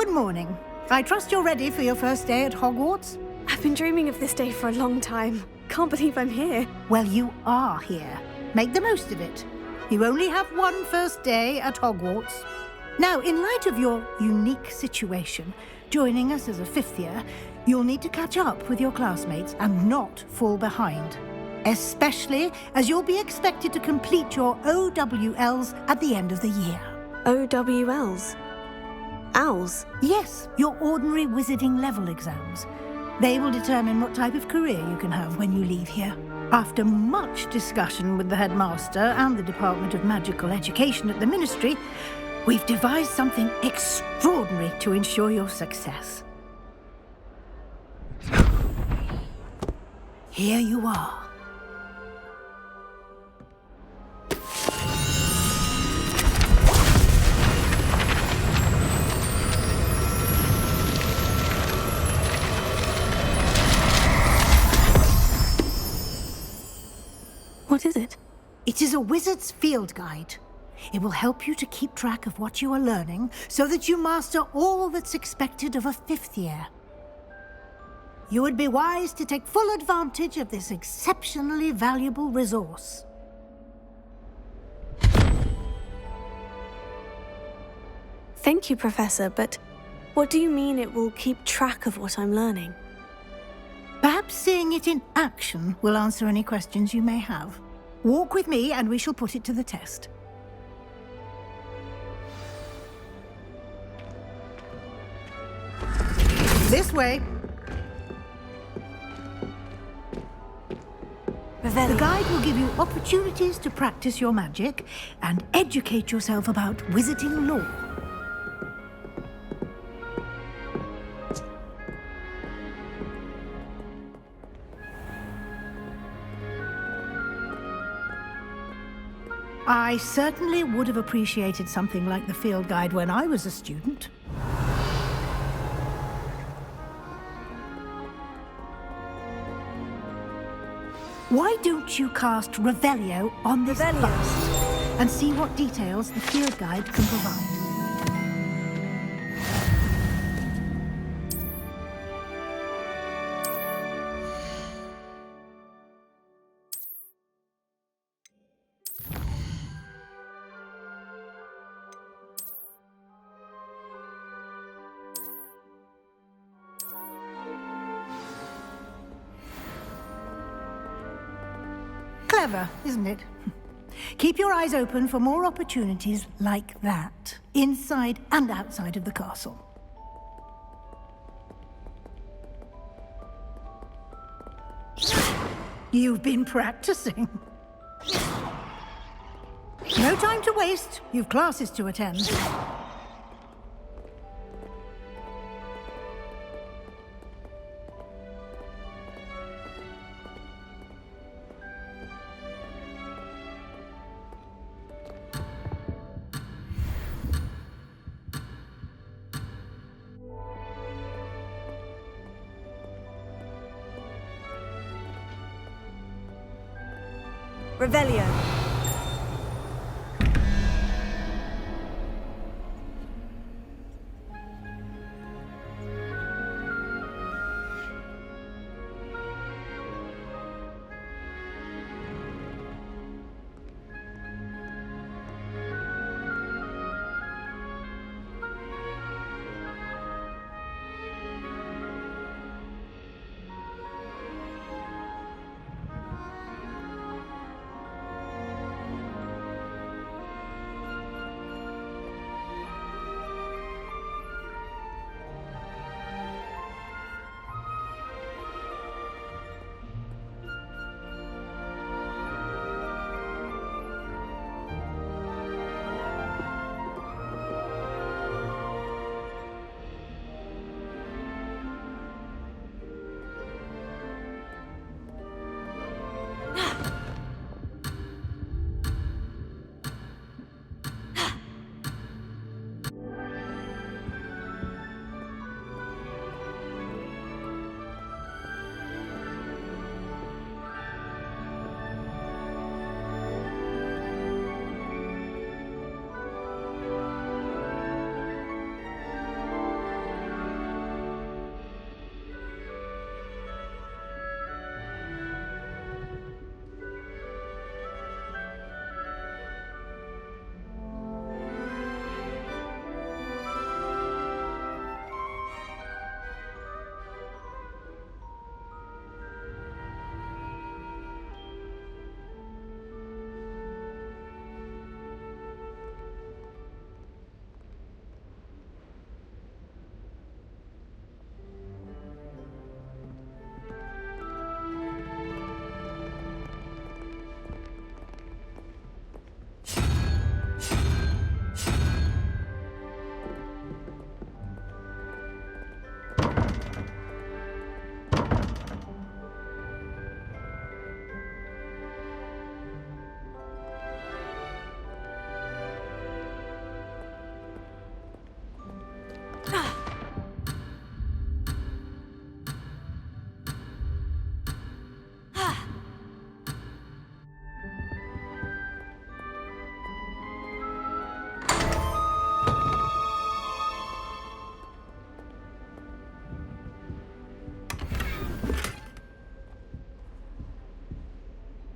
Good morning. I trust you're ready for your first day at Hogwarts? I've been dreaming of this day for a long time. Can't believe I'm here. Well, you are here. Make the most of it. You only have one first day at Hogwarts. Now, in light of your unique situation, joining us as a fifth year, you'll need to catch up with your classmates and not fall behind. Especially as you'll be expected to complete your OWLs at the end of the year. OWLs? Owls? Yes, your ordinary wizarding level exams. They will determine what type of career you can have when you leave here. After much discussion with the headmaster and the Department of Magical Education at the Ministry, we've devised something extraordinary to ensure your success. Here you are. What is it? It is a wizard's field guide. It will help you to keep track of what you are learning so that you master all that's expected of a fifth year. You would be wise to take full advantage of this exceptionally valuable resource. Thank you, Professor, but what do you mean it will keep track of what I'm learning? Perhaps seeing it in action will answer any questions you may have. Walk with me and we shall put it to the test. This way. The guide will give you opportunities to practice your magic and educate yourself about wizarding lore. I certainly would have appreciated something like the field guide when I was a student. Why don't you cast Revelio on this bust and see what details the field guide can provide? Clever, isn't it? Keep your eyes open for more opportunities like that, inside and outside of the castle. You've been practicing. No time to waste. You've classes to attend. Revelio.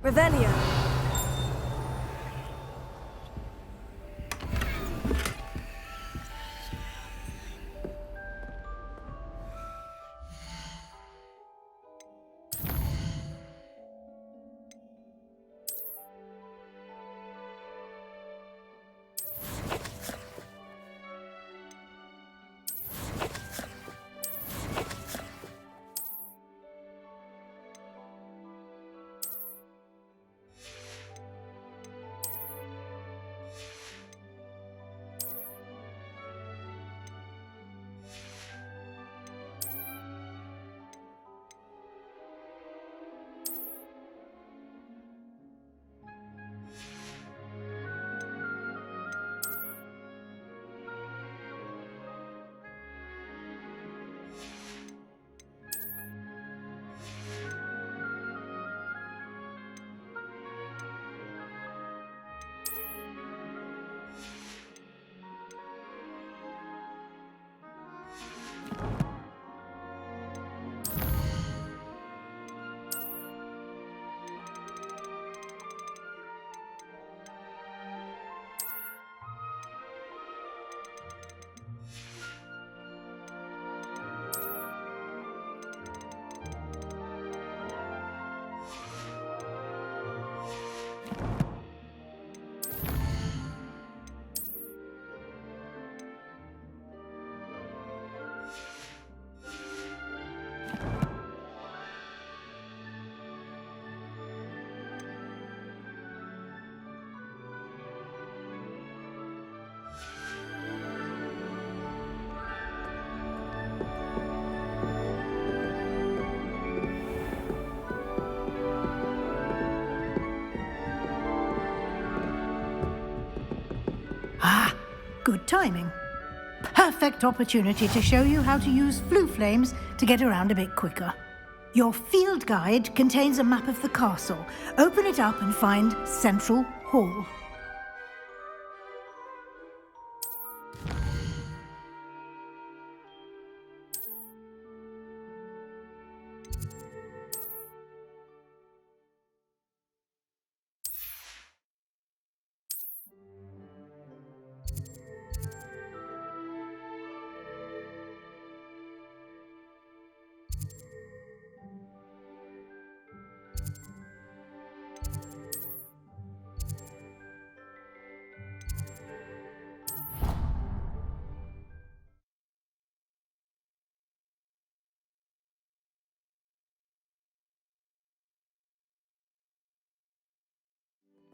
Revelio. Good timing. Perfect opportunity to show you how to use flue flames to get around a bit quicker. Your field guide contains a map of the castle. Open it up and find Central Hall.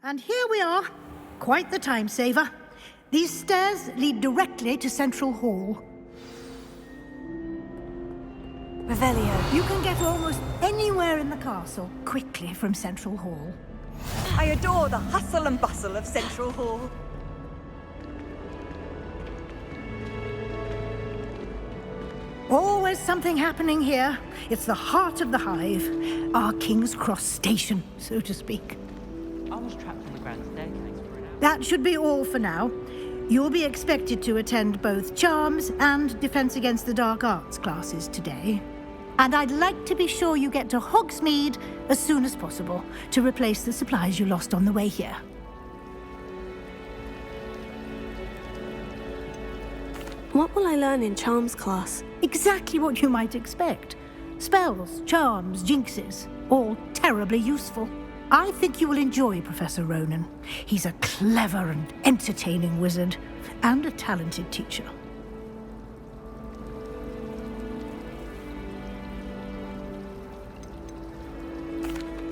And here we are. Quite the time saver. These stairs lead directly to Central Hall. Revelio. You can get almost anywhere in the castle quickly from Central Hall. I adore the hustle and bustle of Central Hall. Always something happening here. It's the heart of the hive. Our King's Cross station, so to speak. I was trapped in the grand staircase for an hour. That should be all for now. You'll be expected to attend both Charms and Defense Against the Dark Arts classes today. And I'd like to be sure you get to Hogsmeade as soon as possible to replace the supplies you lost on the way here. What will I learn in Charms class? Exactly what you might expect. Spells, charms, jinxes, all terribly useful. I think you will enjoy Professor Ronan. He's a clever and entertaining wizard, and a talented teacher.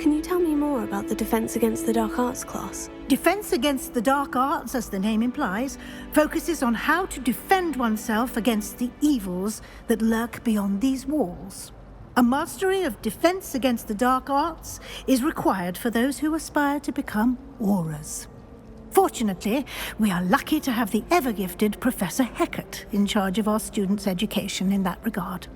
Can you tell me more about the Defense Against the Dark Arts class? Defense Against the Dark Arts, as the name implies, focuses on how to defend oneself against the evils that lurk beyond these walls. A mastery of Defense Against the Dark Arts is required for those who aspire to become Auras. Fortunately, we are lucky to have the ever-gifted Professor Hecat in charge of our students' education in that regard.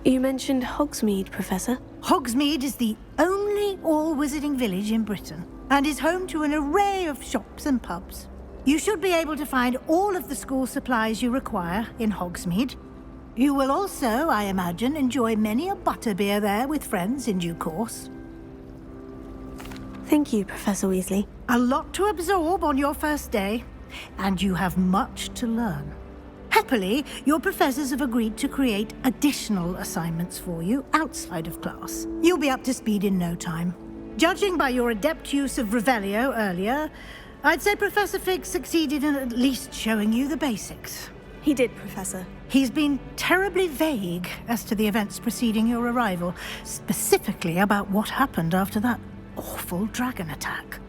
You mentioned Hogsmeade, Professor. Hogsmeade is the only all-wizarding village in Britain and is home to an array of shops and pubs. You should be able to find all of the school supplies you require in Hogsmeade. You will also, I imagine, enjoy many a butterbeer there with friends in due course. Thank you, Professor Weasley. A lot to absorb on your first day, and you have much to learn. Happily, your professors have agreed to create additional assignments for you outside of class. You'll be up to speed in no time. Judging by your adept use of Revelio earlier, I'd say Professor Fig succeeded in at least showing you the basics. He did, Professor. He's been terribly vague as to the events preceding your arrival, specifically about what happened after that awful dragon attack.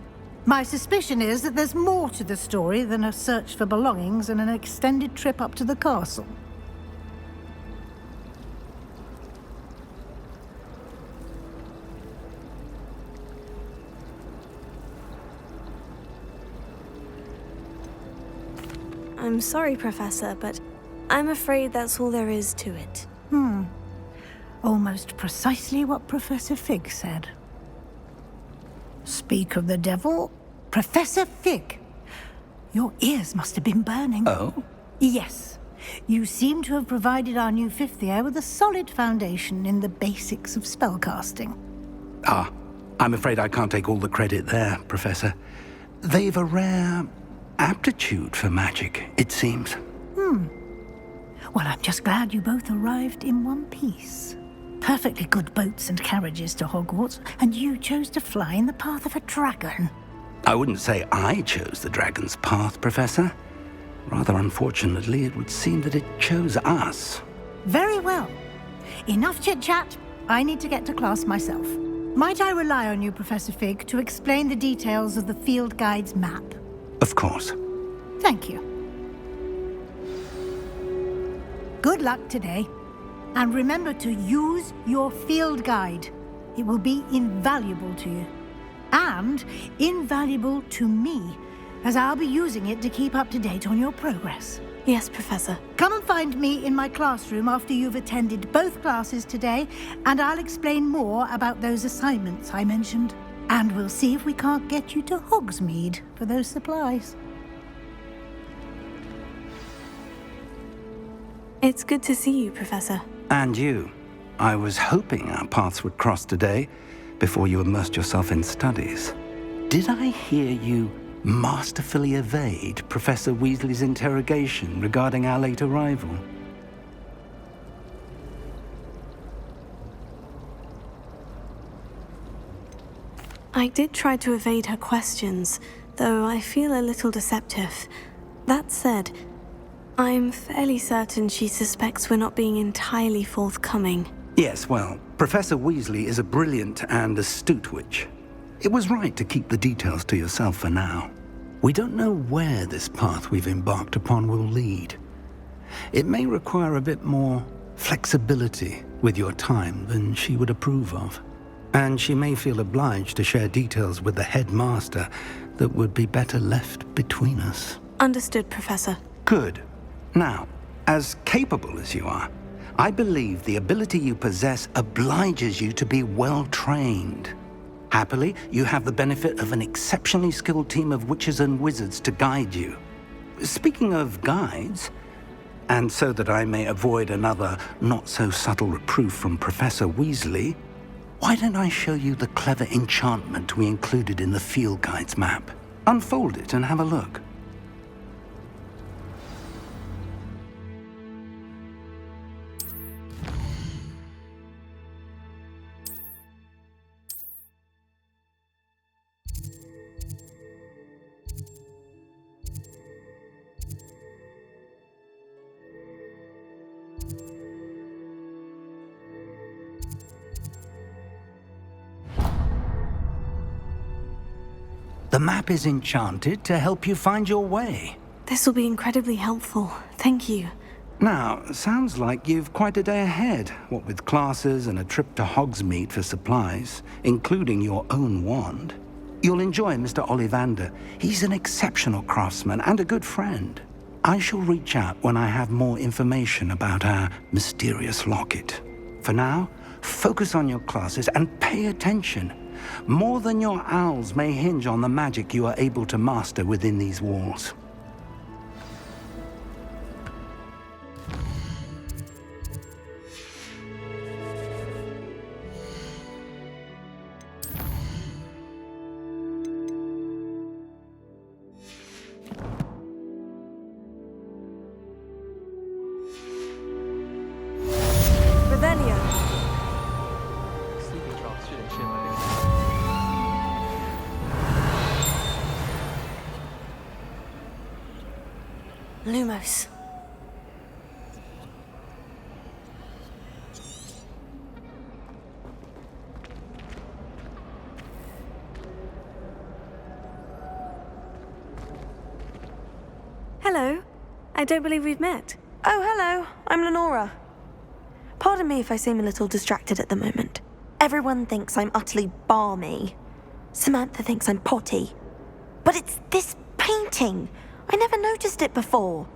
My suspicion is that there's more to the story than a search for belongings and an extended trip up to the castle. I'm sorry, Professor, but I'm afraid that's all there is to it. Almost precisely what Professor Fig said. Speak of the devil, Professor Fig. Your ears must have been burning. Oh? Yes. You seem to have provided our new fifth year with a solid foundation in the basics of spellcasting. Ah, I'm afraid I can't take all the credit there, Professor. They've a rare aptitude for magic, it seems. Well, I'm just glad you both arrived in one piece. Perfectly good boats and carriages to Hogwarts, and you chose to fly in the path of a dragon. I wouldn't say I chose the dragon's path, Professor. Rather unfortunately, it would seem that it chose us. Very well. Enough chit-chat. I need to get to class myself. Might I rely on you, Professor Fig, to explain the details of the field guide's map? Of course. Thank you. Good luck today. And remember to use your field guide. It will be invaluable to you. And invaluable to me, as I'll be using it to keep up to date on your progress. Yes, Professor. Come and find me in my classroom after you've attended both classes today, and I'll explain more about those assignments I mentioned. And we'll see if we can't get you to Hogsmeade for those supplies. It's good to see you, Professor. And you. I was hoping our paths would cross today, before you immersed yourself in studies. Did I hear you masterfully evade Professor Weasley's interrogation regarding our late arrival? I did try to evade her questions, though I feel a little deceptive. That said, I'm fairly certain she suspects we're not being entirely forthcoming. Yes, well, Professor Weasley is a brilliant and astute witch. It was right to keep the details to yourself for now. We don't know where this path we've embarked upon will lead. It may require a bit more flexibility with your time than she would approve of. And she may feel obliged to share details with the headmaster that would be better left between us. Understood, Professor. Good. Now, as capable as you are, I believe the ability you possess obliges you to be well trained. Happily, you have the benefit of an exceptionally skilled team of witches and wizards to guide you. Speaking of guides, and so that I may avoid another not-so-subtle reproof from Professor Weasley, why don't I show you the clever enchantment we included in the field guide's map? Unfold it and have a look. The map is enchanted to help you find your way. This will be incredibly helpful. Thank you. Now, sounds like you've quite a day ahead, what with classes and a trip to Hogsmeade for supplies, including your own wand. You'll enjoy Mr. Ollivander. He's an exceptional craftsman and a good friend. I shall reach out when I have more information about our mysterious locket. For now, focus on your classes and pay attention. More than your owls may hinge on the magic you are able to master within these walls. Lumos. Hello. I don't believe we've met. Oh, hello. I'm Lenora. Pardon me if I seem a little distracted at the moment. Everyone thinks I'm utterly balmy. Samantha thinks I'm potty. But it's this painting. I never noticed it before.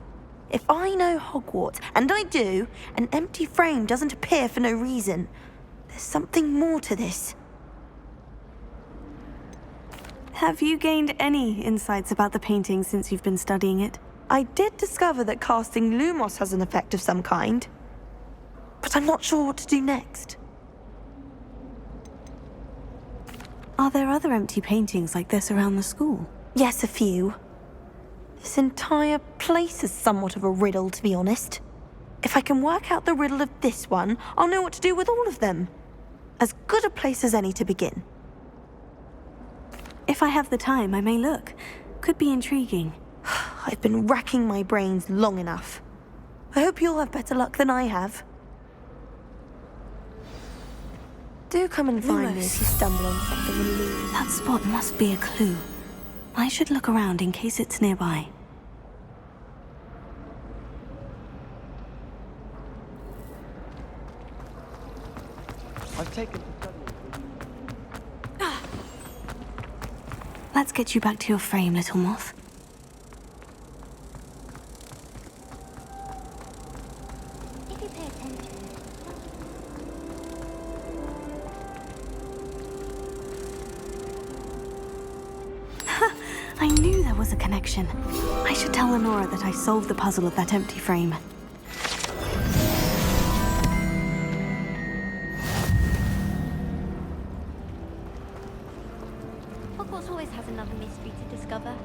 If I know Hogwarts, and I do, an empty frame doesn't appear for no reason. There's something more to this. Have you gained any insights about the painting since you've been studying it? I did discover that casting Lumos has an effect of some kind. But I'm not sure what to do next. Are there other empty paintings like this around the school? Yes, a few. This entire place is somewhat of a riddle, to be honest. If I can work out the riddle of this one, I'll know what to do with all of them. As good a place as any to begin. If I have the time, I may look. Could be intriguing. I've been racking my brains long enough. I hope you'll have better luck than I have. Do come and find me if you stumble on something elusive. That spot must be a clue. I should look around in case it's nearby. I've taken Let's get you back to your frame, little moth. If you pay attention. I knew there was a connection. I should tell Lenora that I solved the puzzle of that empty frame. Hogwarts always has another mystery to discover.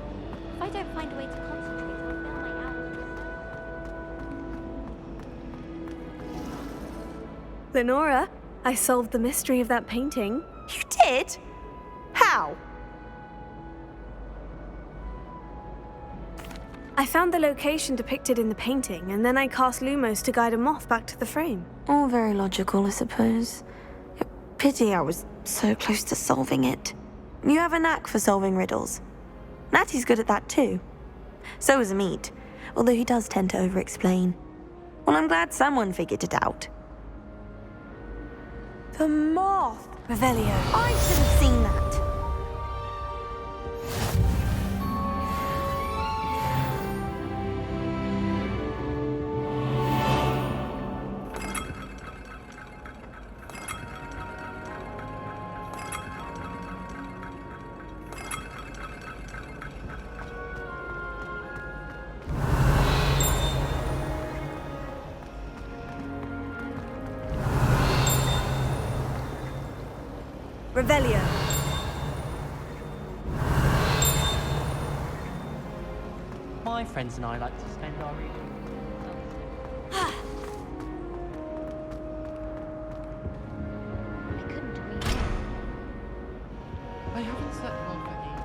If I don't find a way to concentrate, I'll fail my hours. Lenora, I solved the mystery of that painting. You did? How? I found the location depicted in the painting, and then I cast Lumos to guide a moth back to the frame. All very logical, I suppose. Pity I was so close to solving it. You have a knack for solving riddles. Natty's good at that too. So is Amit, although he does tend to over-explain. Well, I'm glad someone figured it out. The moth! Revelio. I should have seen that. Revelio. My friends and I like to spend our evenings. I couldn't read. I haven't slept well for ages.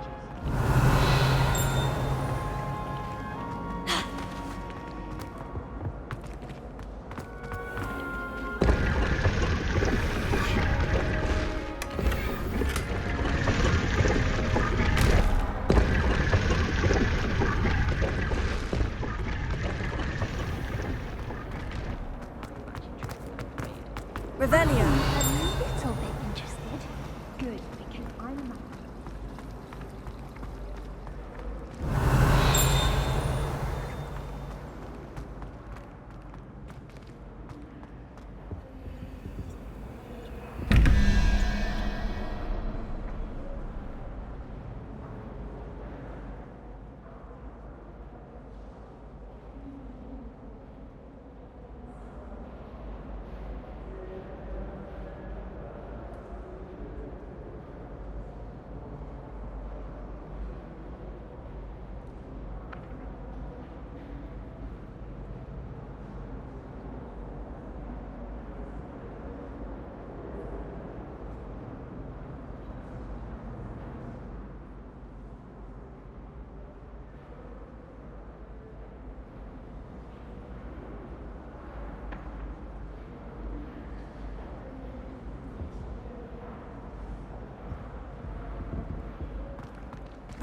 Revelio. A little bit interested. Good, because I'm not.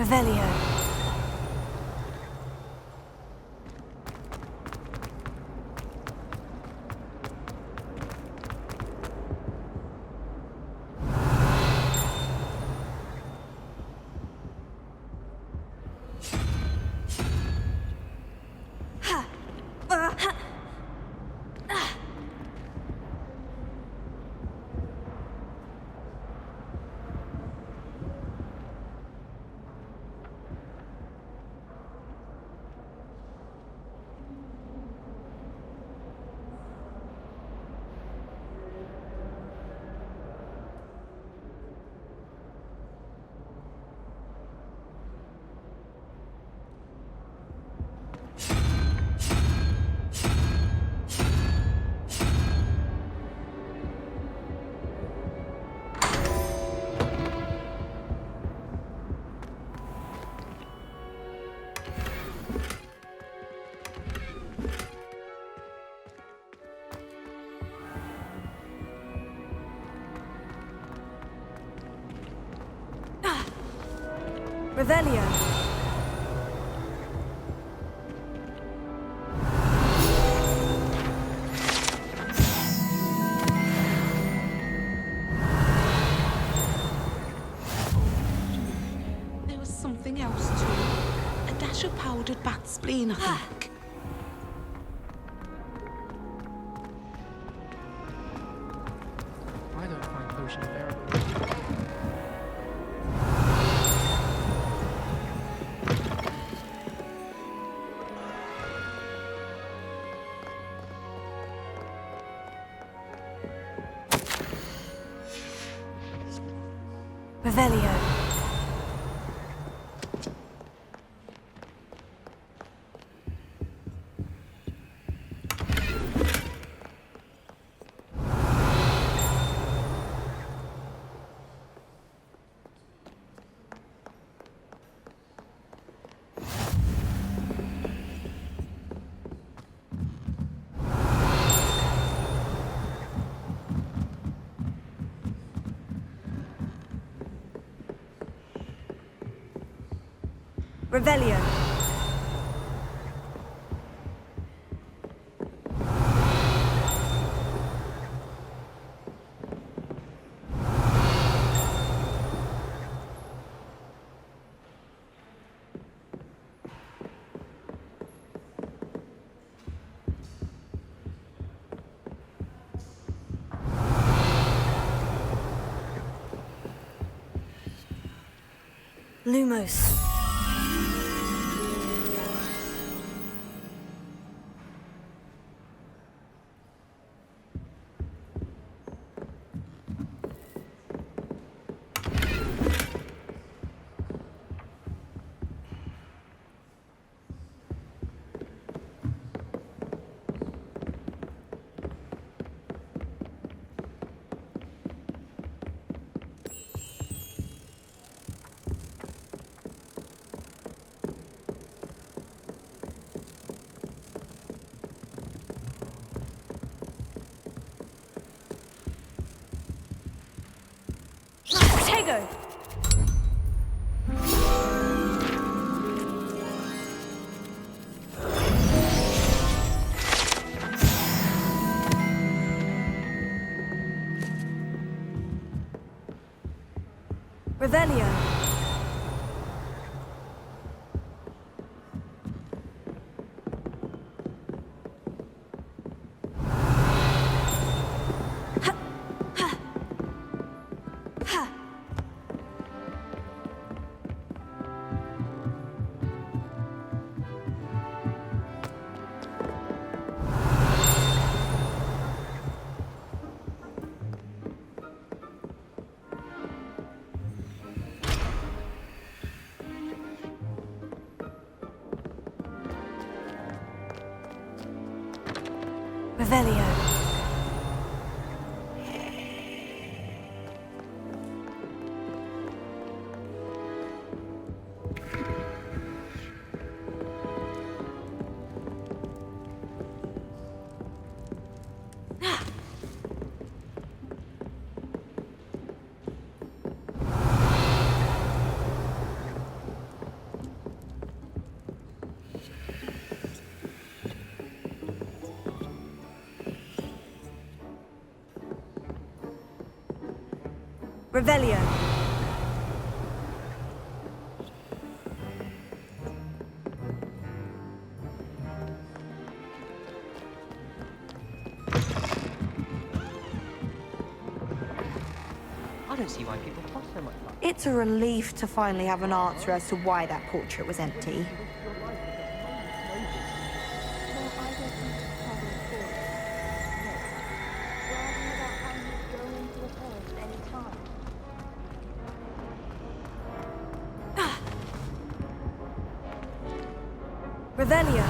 Revelio. Revelio. There was something else too. A dash of powdered bat spleen, I think. I don't find potion bearable. Revelio. Revelio. Lumos. Tego! Revelio. Revelio. Revelio. I don't see why people fuss so much about it. It's a relief to finally have an answer as to why that portrait was empty. Revelio.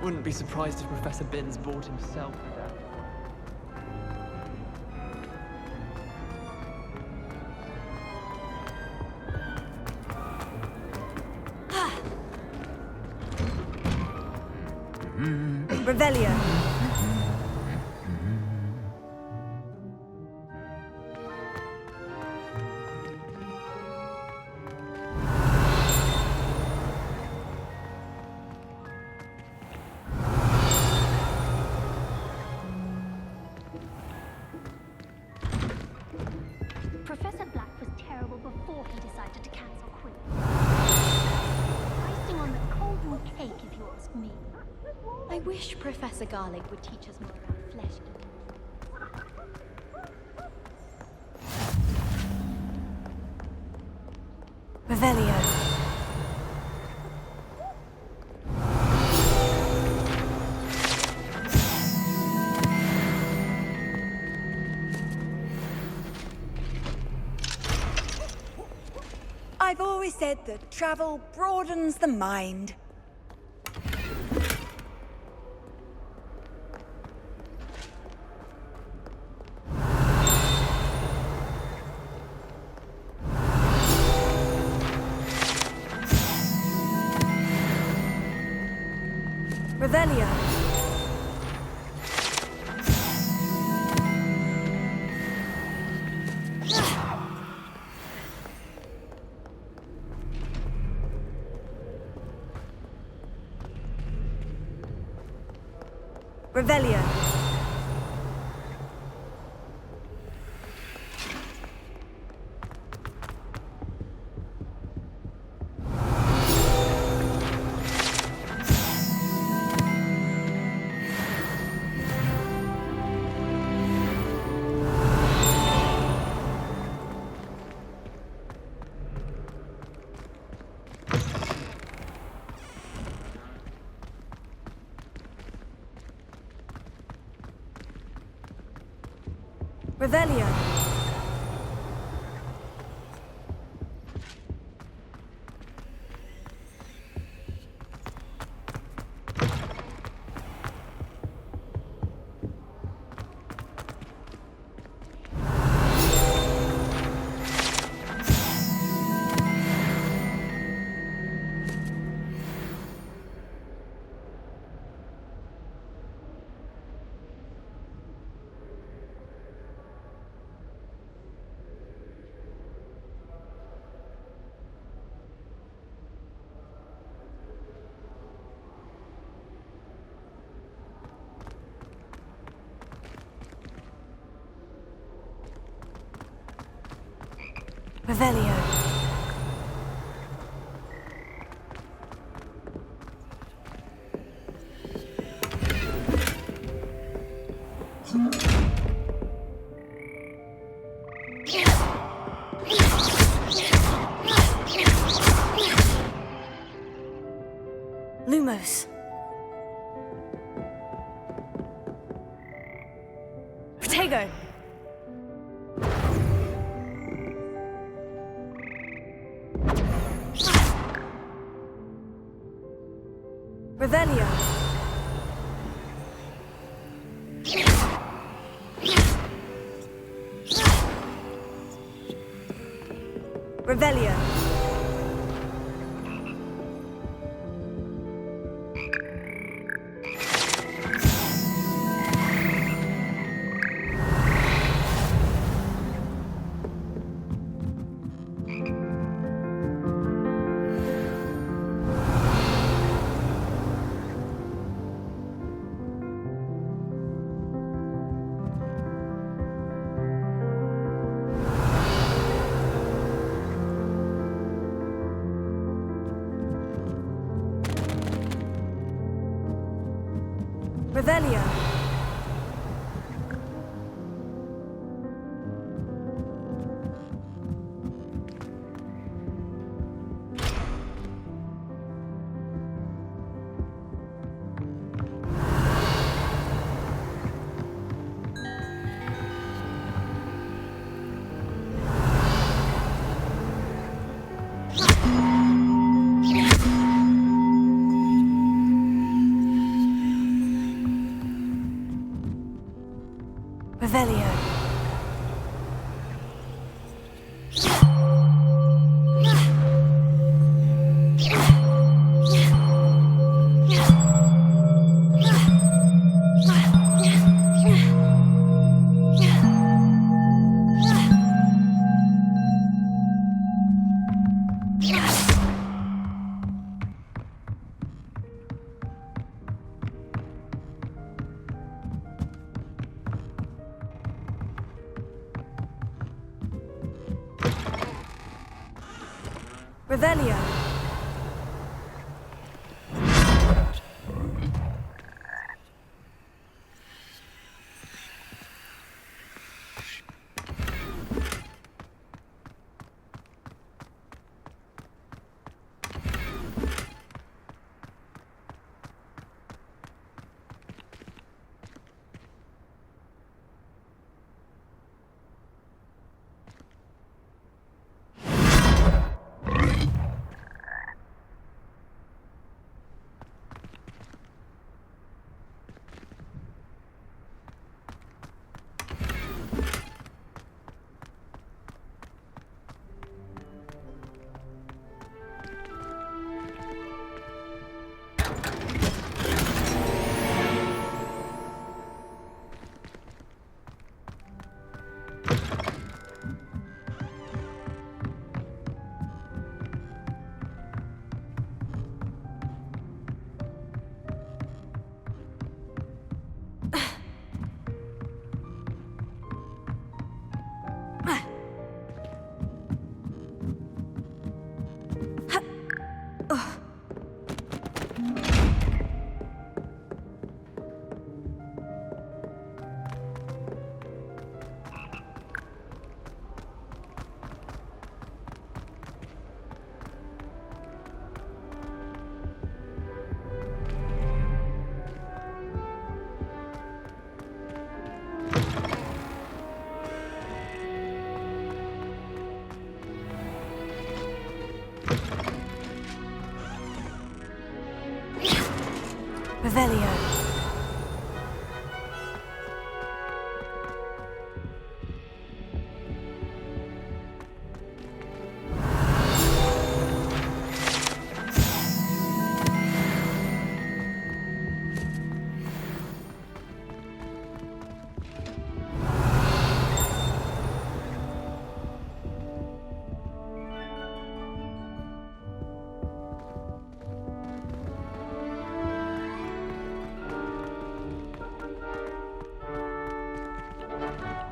Wouldn't be surprised if Professor Binns bought himself with that. Revelio. Professor Black was terrible before he decided to cancel Quill. Icing on the golden cake, if you ask me. I wish Professor Garlic would teach us more about flesh eating. Revelio. I've always said that travel broadens the mind. Revelio. Revelio. Revelio. Revelio. Lumos. Protego. Revelio. Revelio. Revelio. Revelio. Revelio. Revelio.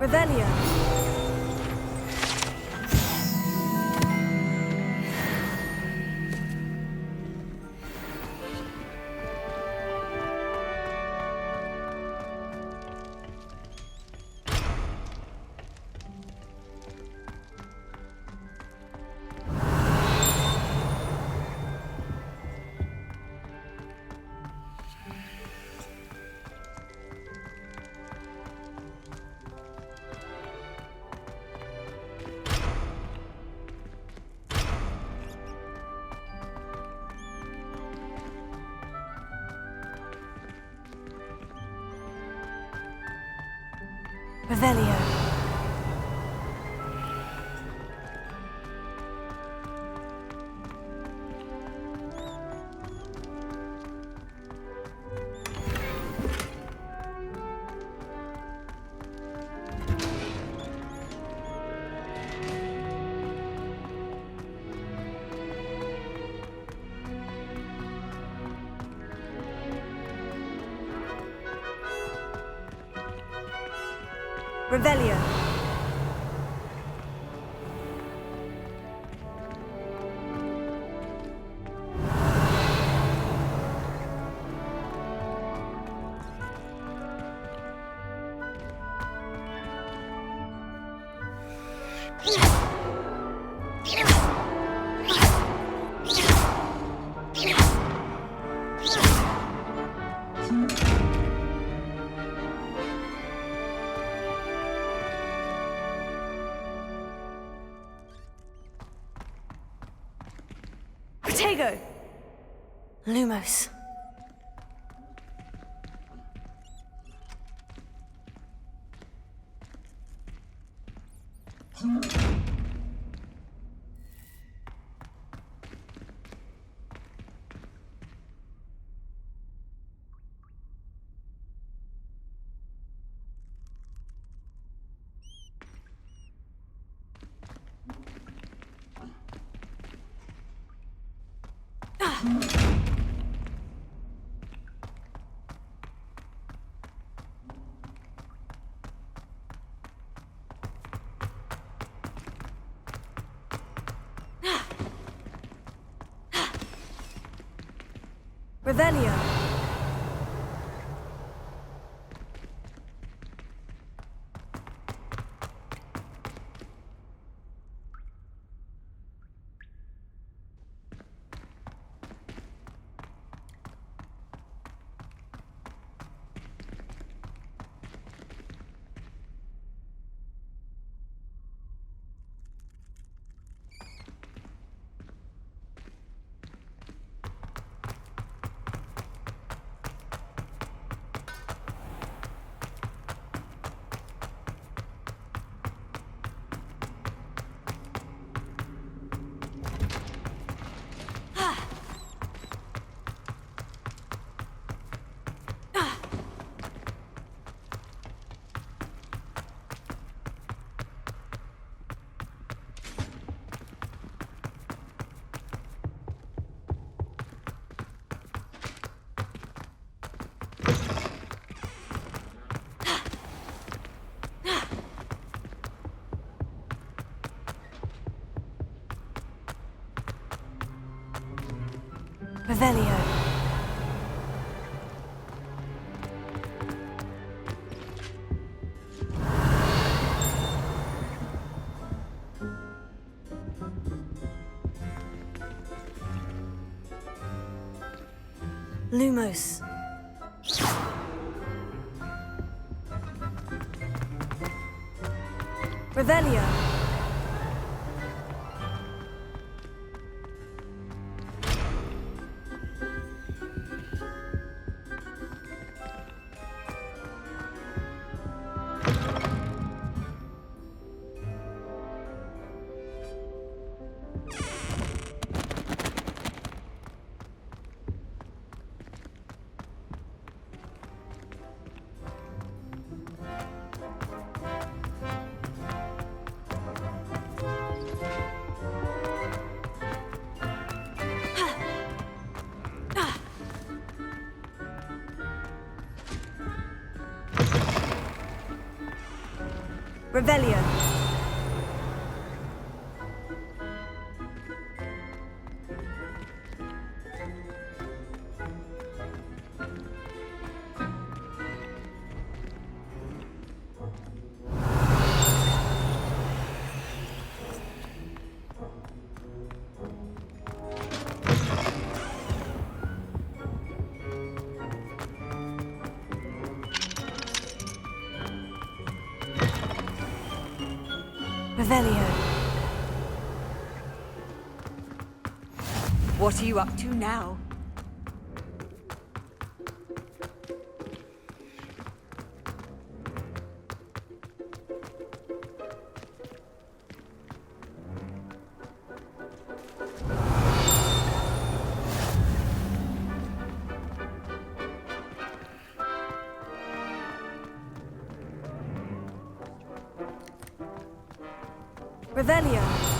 Revelio. Revelio. Revelio. Protego! Lumos. Revelio. Revelio. Lumos. Revelio. Revelio. Revelio. What are you up to now? Revelio.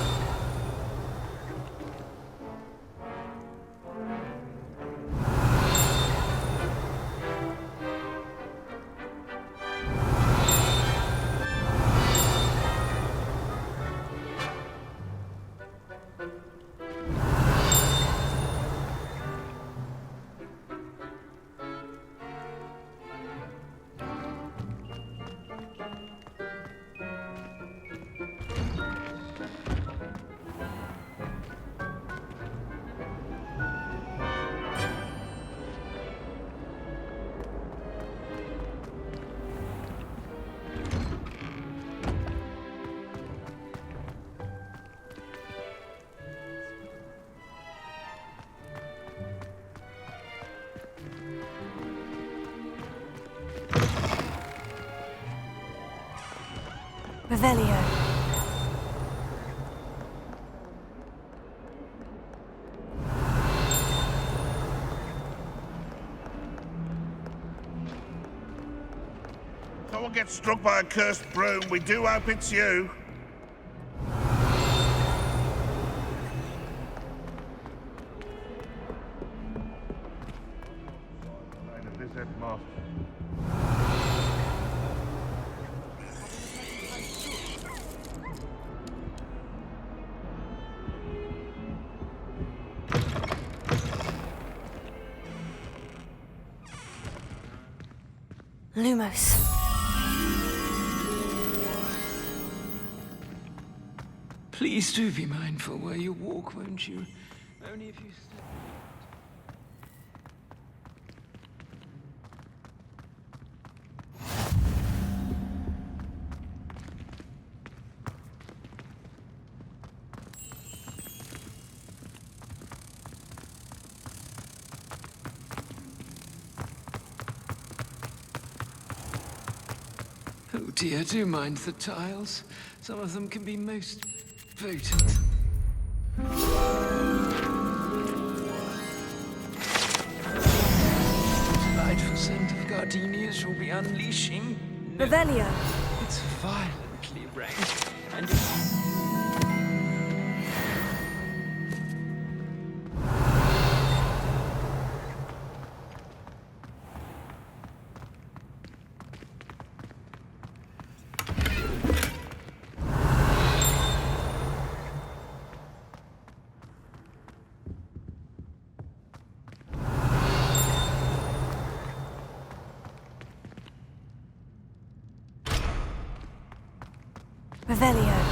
Revelio. Someone gets struck by a cursed broom. We do hope it's you. This headmaster. Lumos. Please do be mindful where you walk, won't you? Only if you stay. Oh dear, do mind the tiles. Some of them can be most potent. Delightful scent of gardenias will be unleashing. No, Revelio. it's violently rank, and it's... Revelio.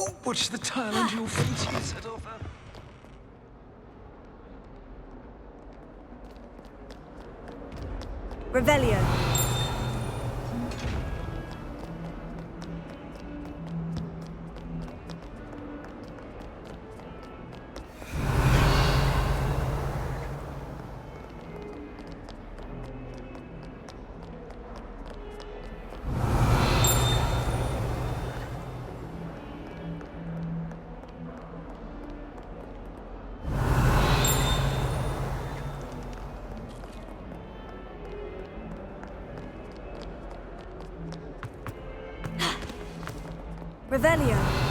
Oh, watch the tile under your feet, you set off. Revelio. Revelio.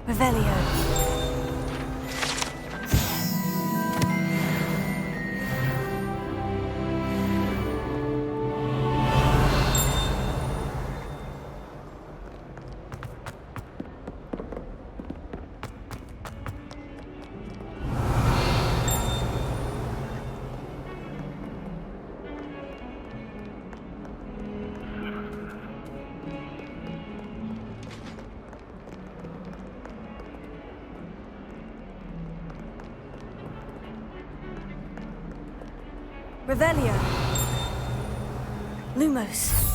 Revelio. Revelio. Lumos.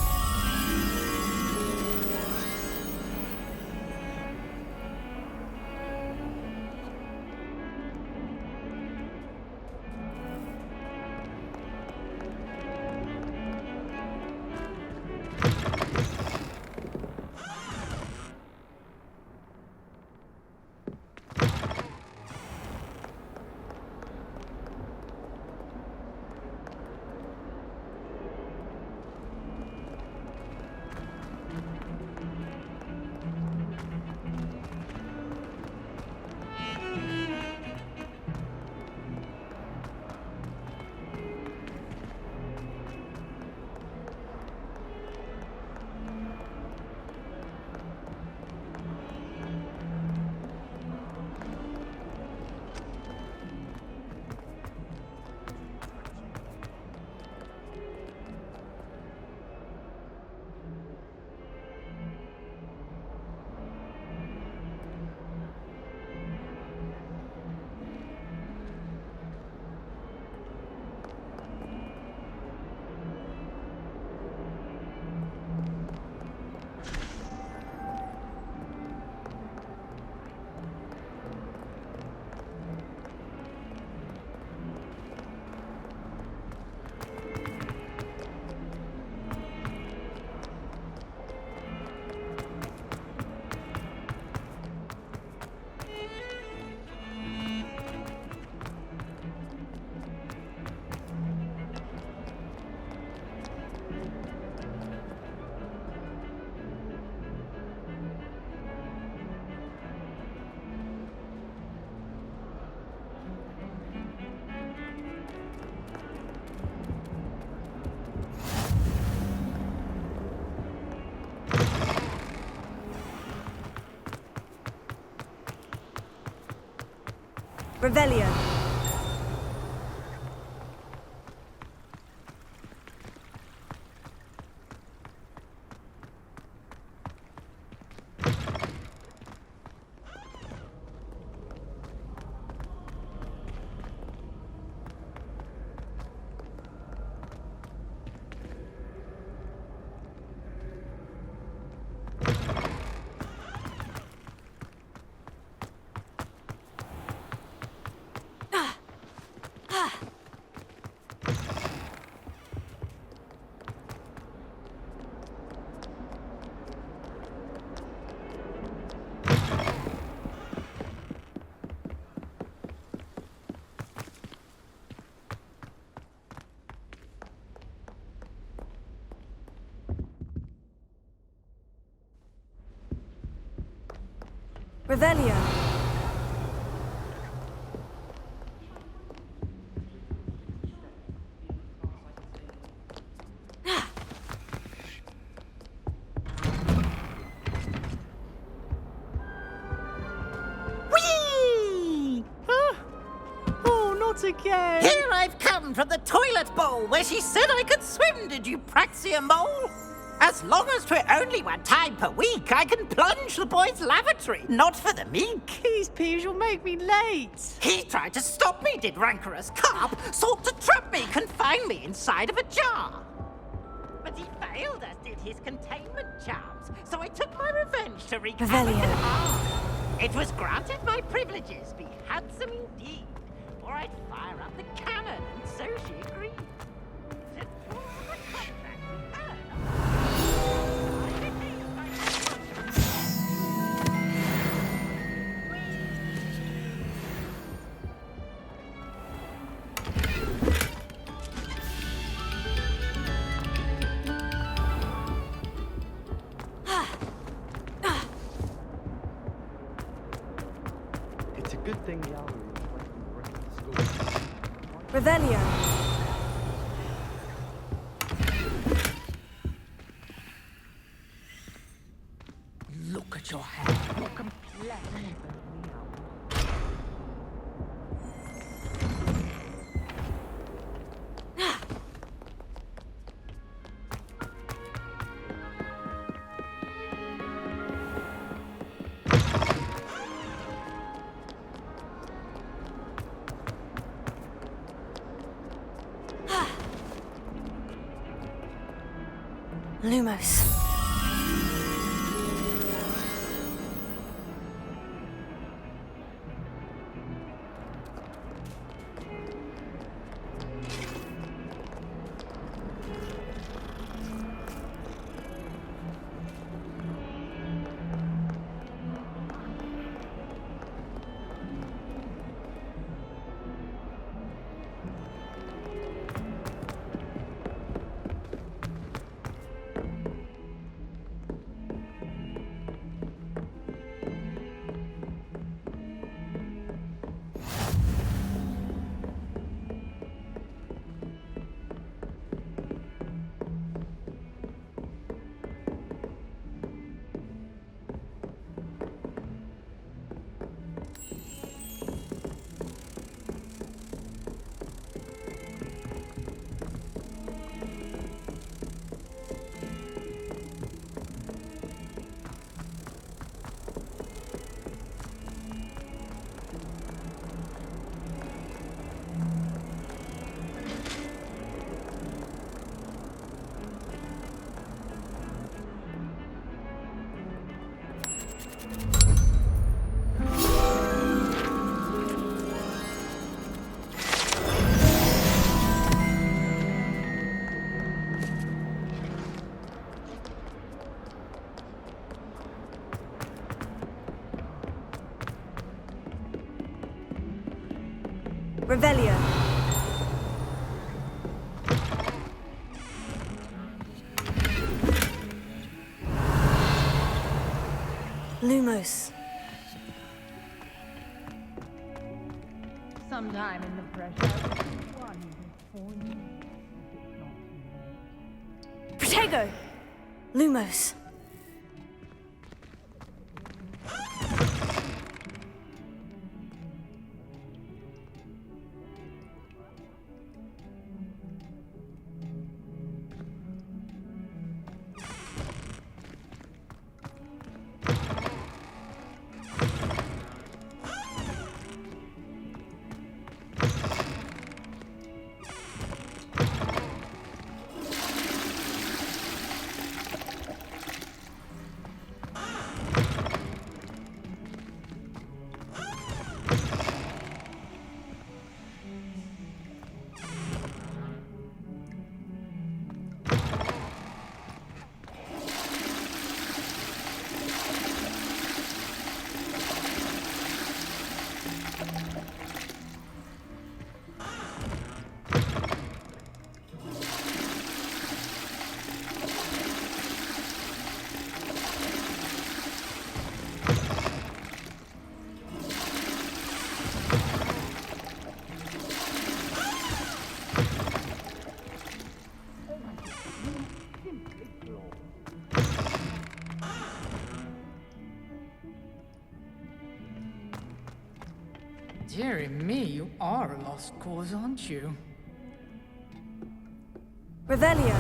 Revelio. Revelio. Again. Here I've come from the toilet bowl where she said I could swim, did you praxia mole? As long as 'twere only one time per week, I can plunge the boy's lavatory, not for the meek. These peas will make me late. He tried to stop me, did rancorous carp, sought to trap me, confine me inside of a jar. But he failed, as did his containment charms, so I took my revenge to wreak havoc and harm. It was granted my privileges be handsome indeed, or I'd fire up the cannon, and so she agreed. Said, "Oh, the contract with her." It's a good thing the algorithm Revelio. Look at your hair. You're completely Lumos. Revelio. Lumos. Sometime in the pressure. Protego. Lumos. Dearie me, you are a lost cause, aren't you? Revelio.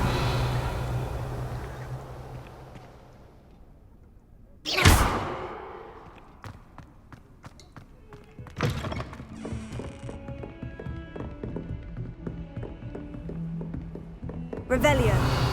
Revelio.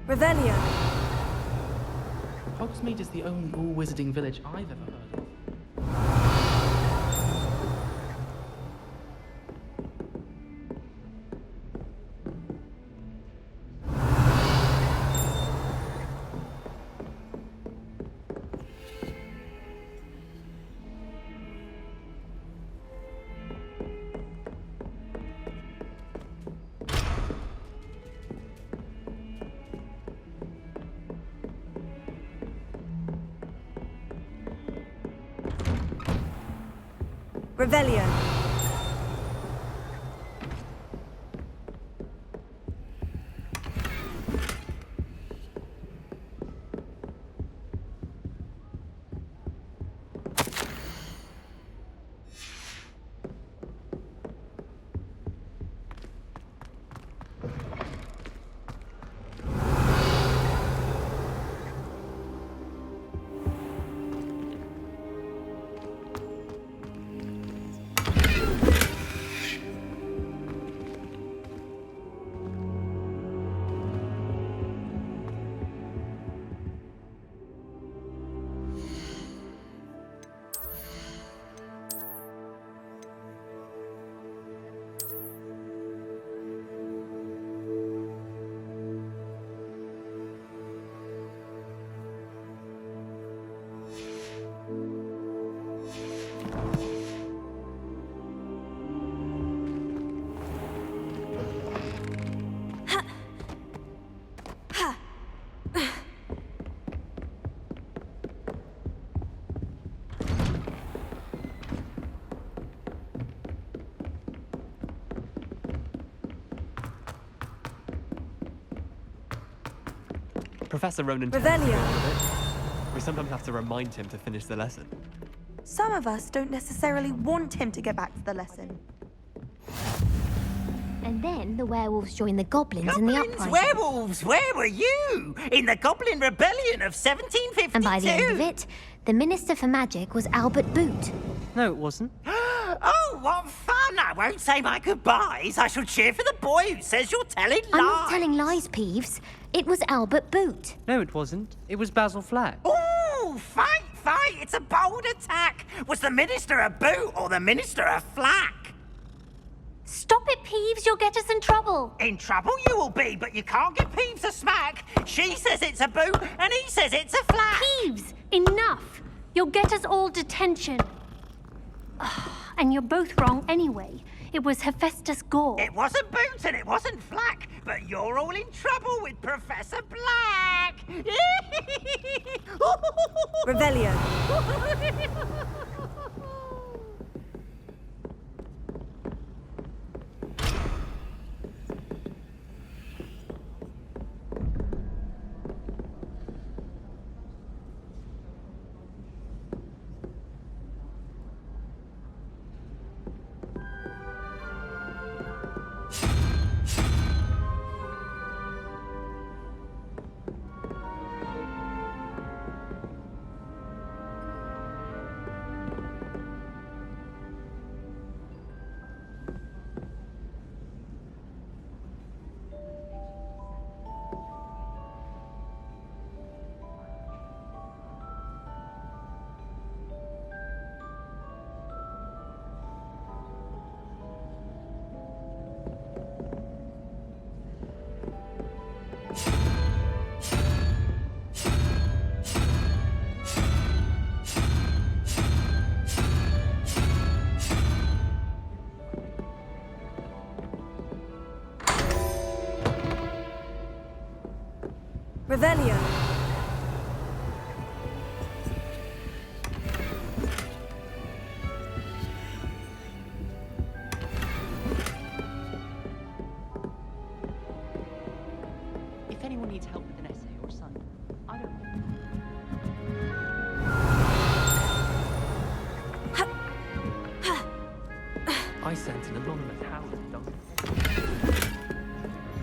Revelio. Hogsmeade is the only all-wizarding village I've ever heard of. Revelio. Professor Ronan Revelio. We sometimes have to remind him to finish the lesson. Some of us don't necessarily want him to get back to the lesson. And then the werewolves joined the goblins in the uprising. Werewolves, where were you? In the Goblin Rebellion of 1752. And by the end of it, the Minister for Magic was Albert Boot. No, it wasn't. Oh, what fun! I won't say my goodbyes. I shall cheer for the boy who says you're telling lies. I'm not telling lies, Peeves. It was Albert Boot. No, it wasn't. It was Basil Flack. Ooh, fight, fight! It's a bold attack. Was the Minister a boot or the Minister a flack? Stop it, Peeves. You'll get us in trouble. In trouble you will be, but you can't give Peeves a smack. She says it's a boot and he says it's a flack. Peeves, enough. You'll get us all detention. And you're both wrong anyway. It was Hephaestus Gore. It wasn't Boot and it wasn't Flack, but you're all in trouble with Professor Black. Revelio. Revelio. If anyone needs help with an essay or assignment, I don't know. I sent an anonymous howling dog.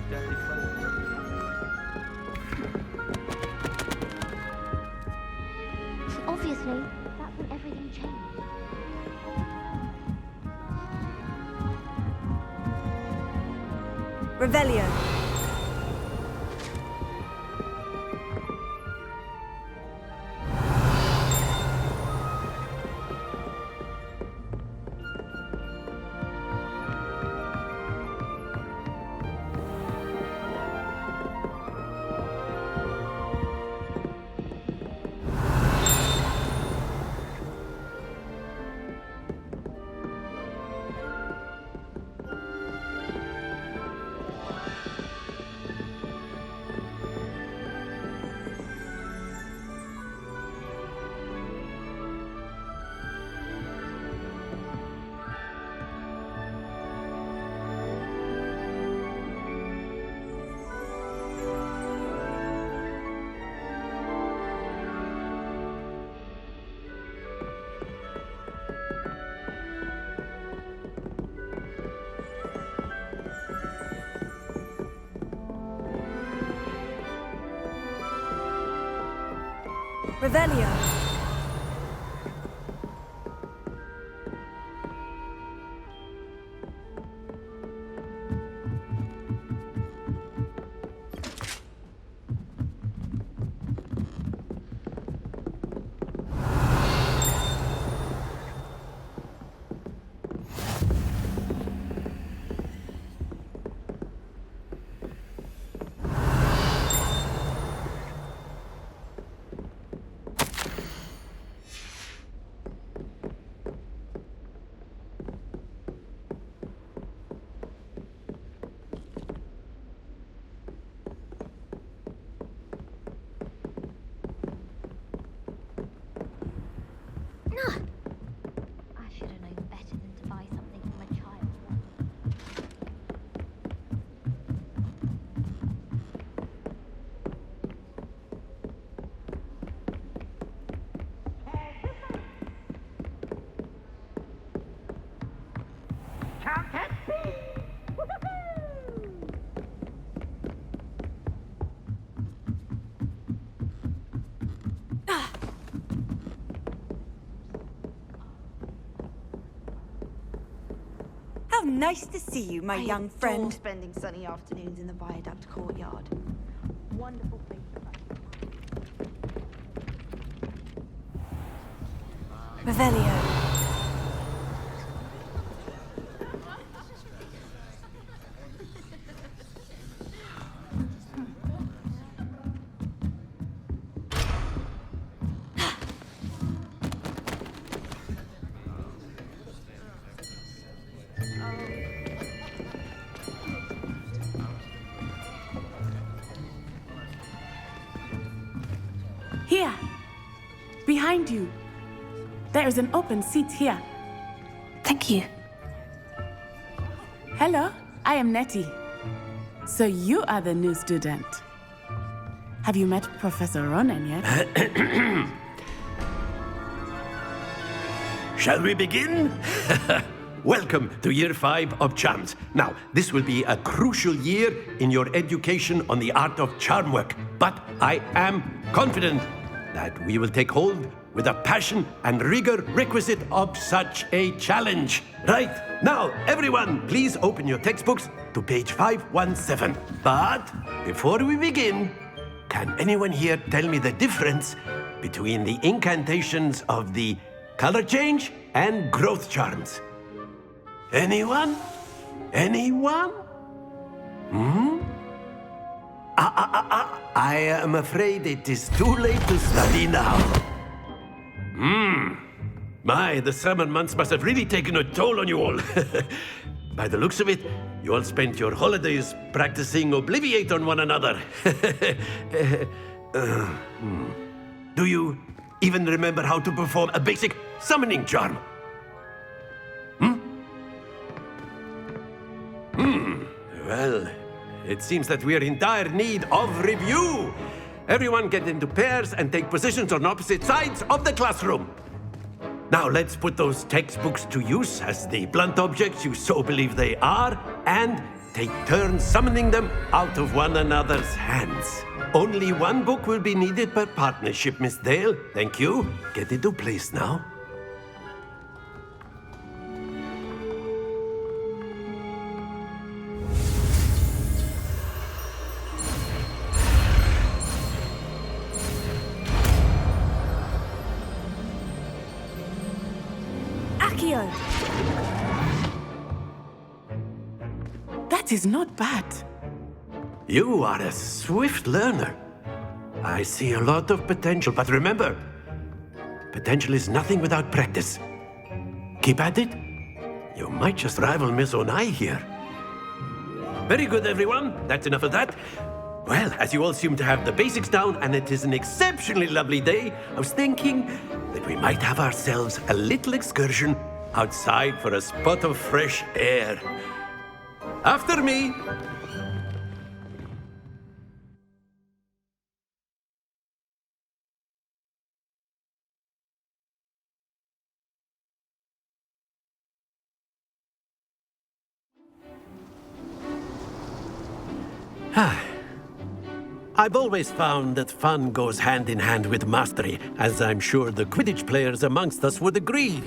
Dirty clothes. Obviously, that's when everything changed. Revelio. Revelio. I should have known better than to buy something from a child. Countess B! How nice to see you, my young adore friend. spending sunny afternoons in the Viaduct courtyard. Wonderful place to practice. Revelio. Here, behind you. There is an open seat here. Thank you. Hello, I am Nettie. So you are the new student. Have you met Professor Ronan yet? Shall we begin? Welcome to Year 5 of Charms. Now, this will be a crucial year in your education on the art of charm work, but I am confident that we will take hold with the passion and rigor requisite of such a challenge. Right, now, everyone, please open your textbooks to page 517. But before we begin, can anyone here tell me the difference between the incantations of the color change and growth charms? Anyone? Anyone? I am afraid it is too late to study now. My, the summer months must have really taken a toll on you all. By the looks of it, You all spent your holidays practicing Obliviate on one another. Do you even remember how to perform a basic summoning charm? Well, it seems that we are in dire need of review. Everyone get into pairs and take positions on opposite sides of the classroom. Now let's put those textbooks to use as the blunt objects you so believe they are, and take turns summoning them out of one another's hands. Only one book will be needed per partnership, Miss Dale. Thank you. Get into place now. Accio! That is not bad. You are a swift learner. I see a lot of potential, but remember, potential is nothing without practice. Keep at it. You might just rival Miss Onai here. Very good, everyone. That's enough of that. Well, as you all seem to have the basics down, and it is an exceptionally lovely day, I was thinking that we might have ourselves a little excursion outside for a spot of fresh air. After me. I've always found that fun goes hand in hand with mastery, as I'm sure the Quidditch players amongst us would agree.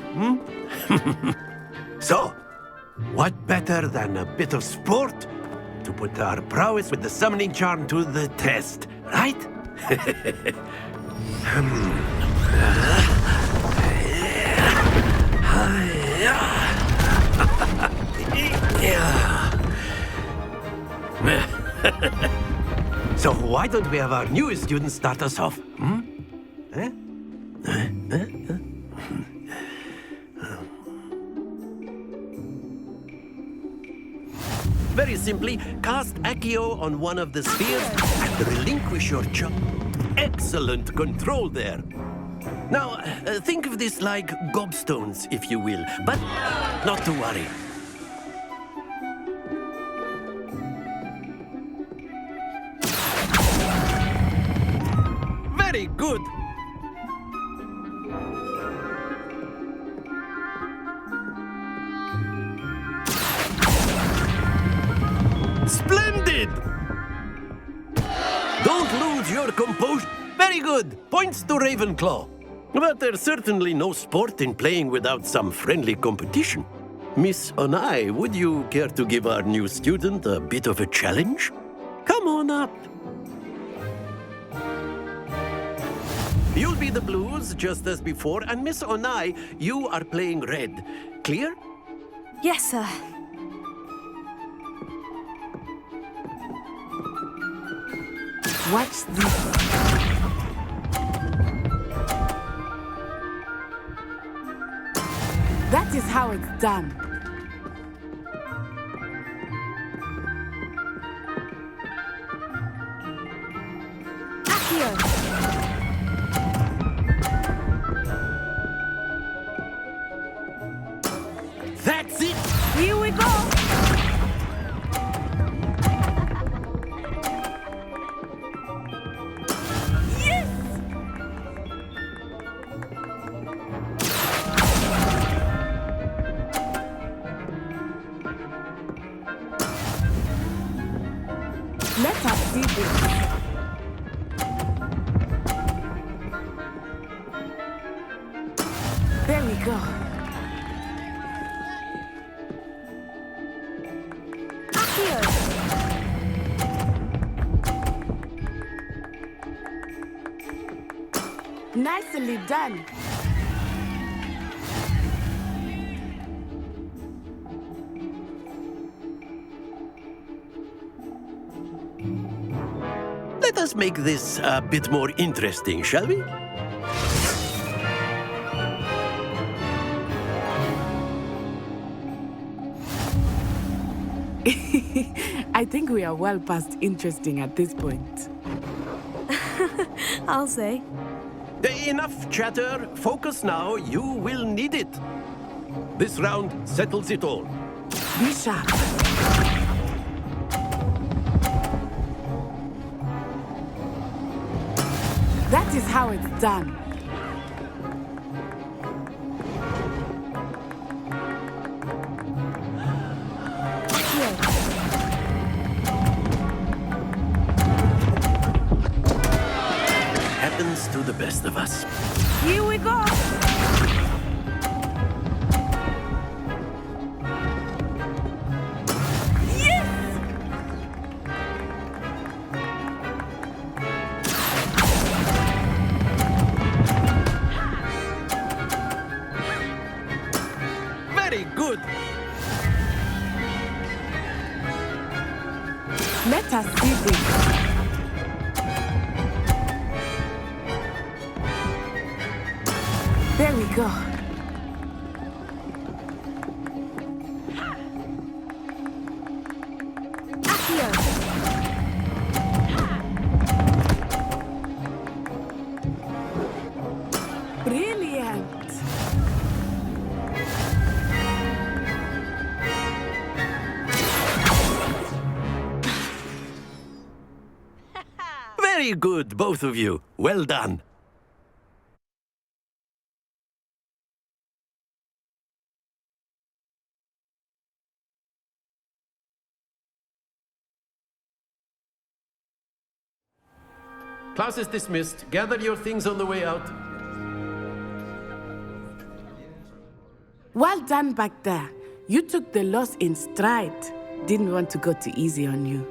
So, what better than a bit of sport to put our prowess with the summoning charm to the test, right? So why don't we have our newest student start us off? Very simply, cast Accio on one of the spheres and relinquish your charm. Excellent control there. Now, think of this like gobstones, if you will, but not to worry. Very good. Splendid! Don't lose your composure. Very good. Points to Ravenclaw. But there's certainly no sport in playing without some friendly competition. Miss Onai, would you care to give our new student a bit of a challenge? Come on up. You'll be the blues, just as before, and Miss Onai, you are playing red. Clear? Yes, sir. Watch this. That is how it's done. Accio! That's it! Here we go! Let us see this. There we go. Nicely done. Let us make this a bit more interesting, shall we? I think we are well past interesting at this point. I'll say. Enough chatter. Focus now. You will need it. This round settles it all. Be sharp. That is how it's done. Happens to the best of us. Here we go. Very good. Let us see this. There we go. Brilliant. Very good, both of you. Well done. Class is dismissed. Gather your things on the way out. Well done back there. You took the loss in stride. Didn't want to go too easy on you.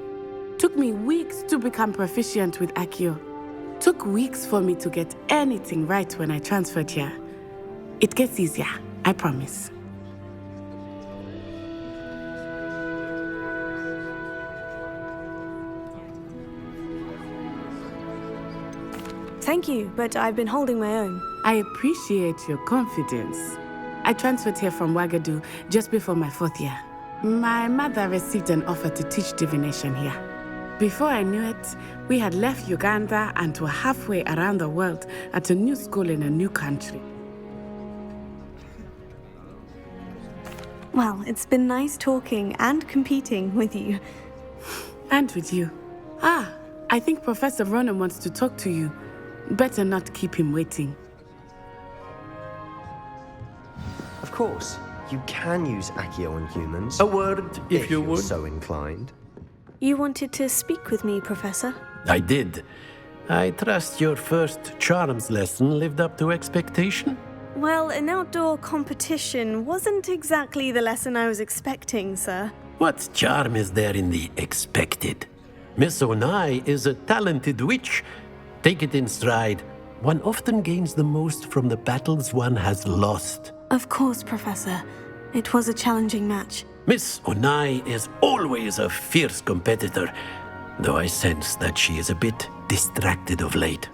Took me weeks to become proficient with Accio. Took weeks for me to get anything right when I transferred here. It gets easier, I promise. Thank you, but I've been holding my own. I appreciate your confidence. I transferred here from Wagadu just before my 4th year. My mother received an offer to teach divination here. Before I knew it, we had left Uganda and were halfway around the world at a new school in a new country. Well, it's been nice talking and competing with you. And with you. Ah, I think Professor Ronan wants to talk to you. Better not keep him waiting. Of course, you can use Accio on humans. A word, if you you're would. so inclined. You wanted to speak with me, Professor? I did. I trust your first charms lesson lived up to expectation? Well, an outdoor competition wasn't exactly the lesson I was expecting, sir. What charm is there in the expected? Miss Onai is a talented witch. Take it in stride. One often gains the most from the battles one has lost. Of course, Professor. It was a challenging match. Miss Onai is always a fierce competitor, though I sense that she is a bit distracted of late.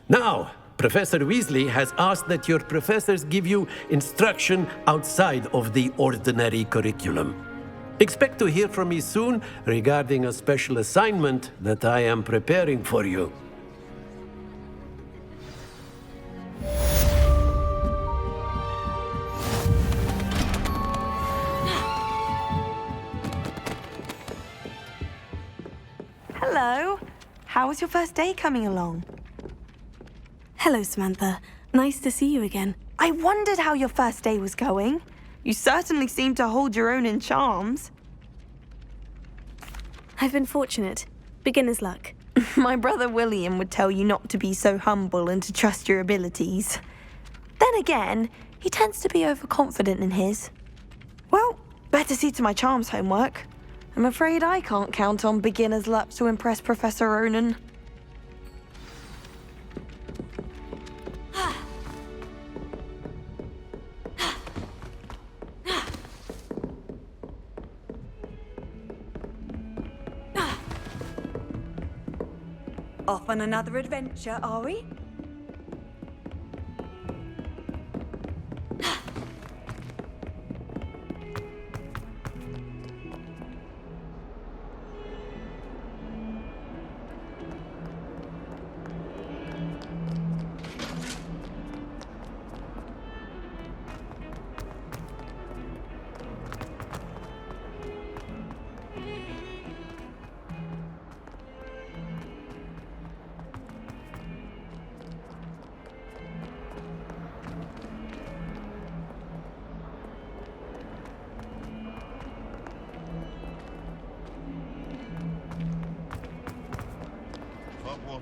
Now, Professor Weasley has asked that your professors give you instruction outside of the ordinary curriculum. Expect to hear from me soon regarding a special assignment that I am preparing for you. Hello. How was your first day coming along? Hello, Samantha. Nice to see you again. I wondered how your first day was going. You certainly seem to hold your own in charms. I've been fortunate. Beginner's luck. My brother William would tell you not to be so humble and to trust your abilities. Then again, he tends to be overconfident in his. Well, better see to my charms homework. I'm afraid I can't count on beginner's luck to impress Professor Ronan. Off on another adventure, are we?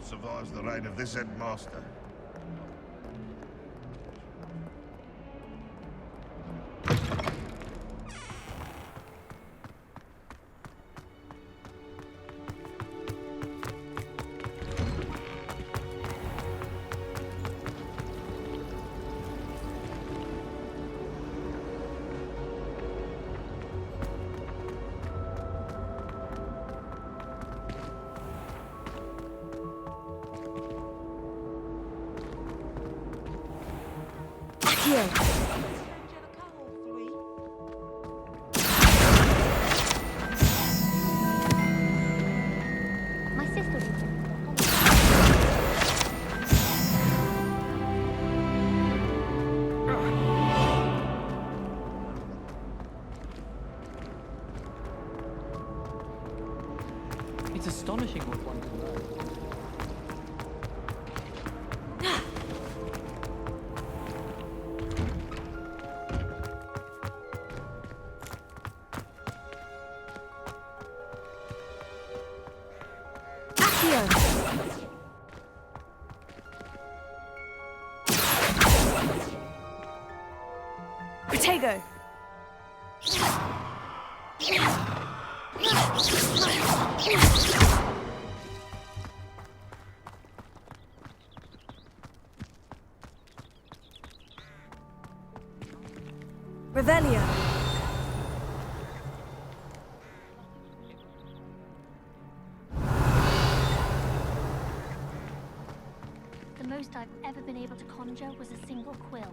child survives the reign of this headmaster. My sister will take me to It's astonishing what one can learn. Protego! Revelio! The most I've ever been able to conjure was a single quill.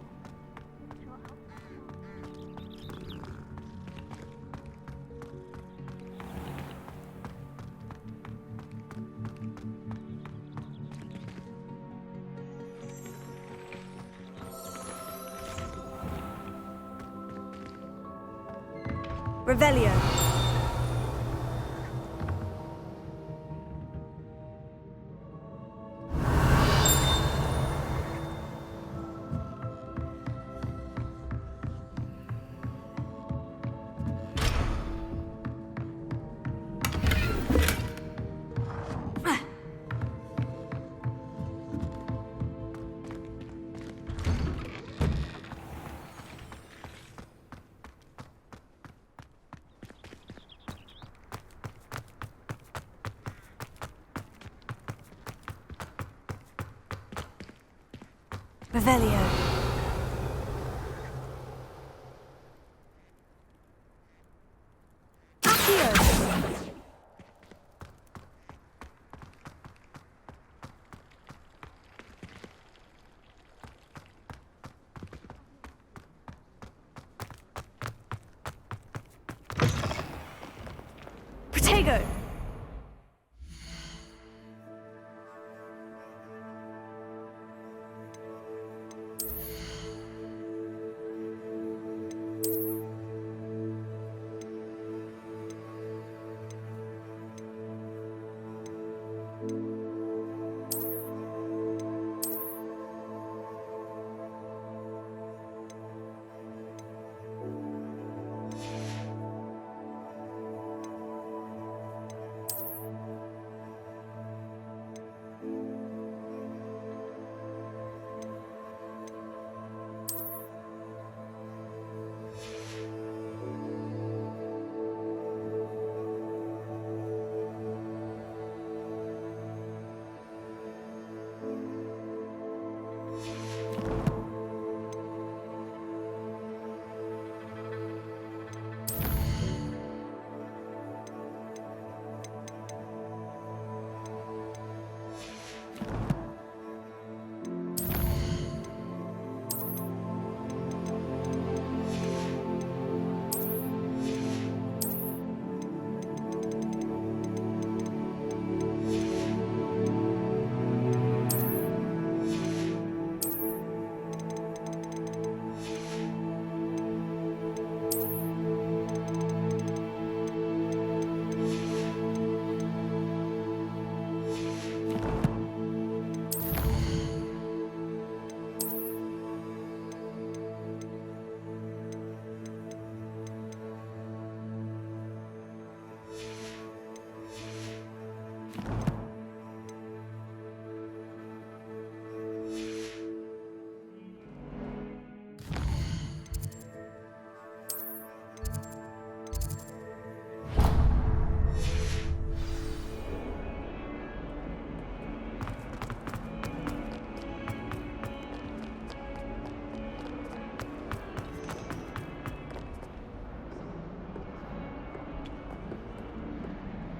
Revelio! Revelio. Protego!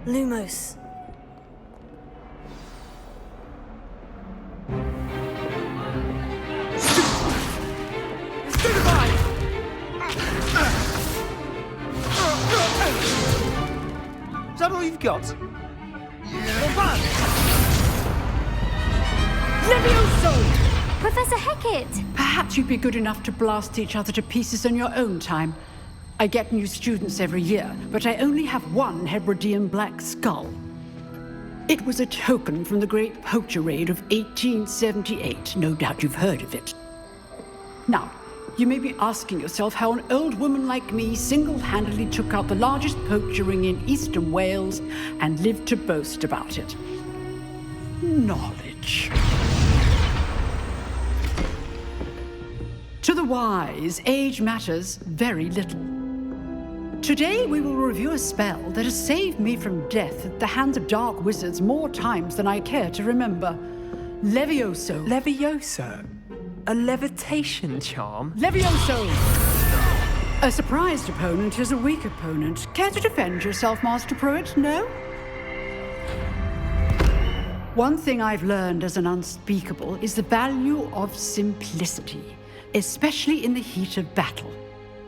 Lumos. Is that all you've got? Levioso! Professor Hecat! Perhaps you'd be good enough to blast each other to pieces in your own time. I get new students every year, but I only have one Hebridean black skull. It was a token from the Great Poacher Raid of 1878. No doubt you've heard of it. Now, you may be asking yourself how an old woman like me single-handedly took out the largest poacher ring in eastern Wales and lived to boast about it. Knowledge. To the wise, age matters very little. Today we will review a spell that has saved me from death at the hands of dark wizards more times than I care to remember. Levioso. Levioso? A levitation charm? Levioso! A surprised opponent is a weak opponent. Care to defend yourself, Master Pruitt? No? One thing I've learned as an unspeakable is the value of simplicity, especially in the heat of battle.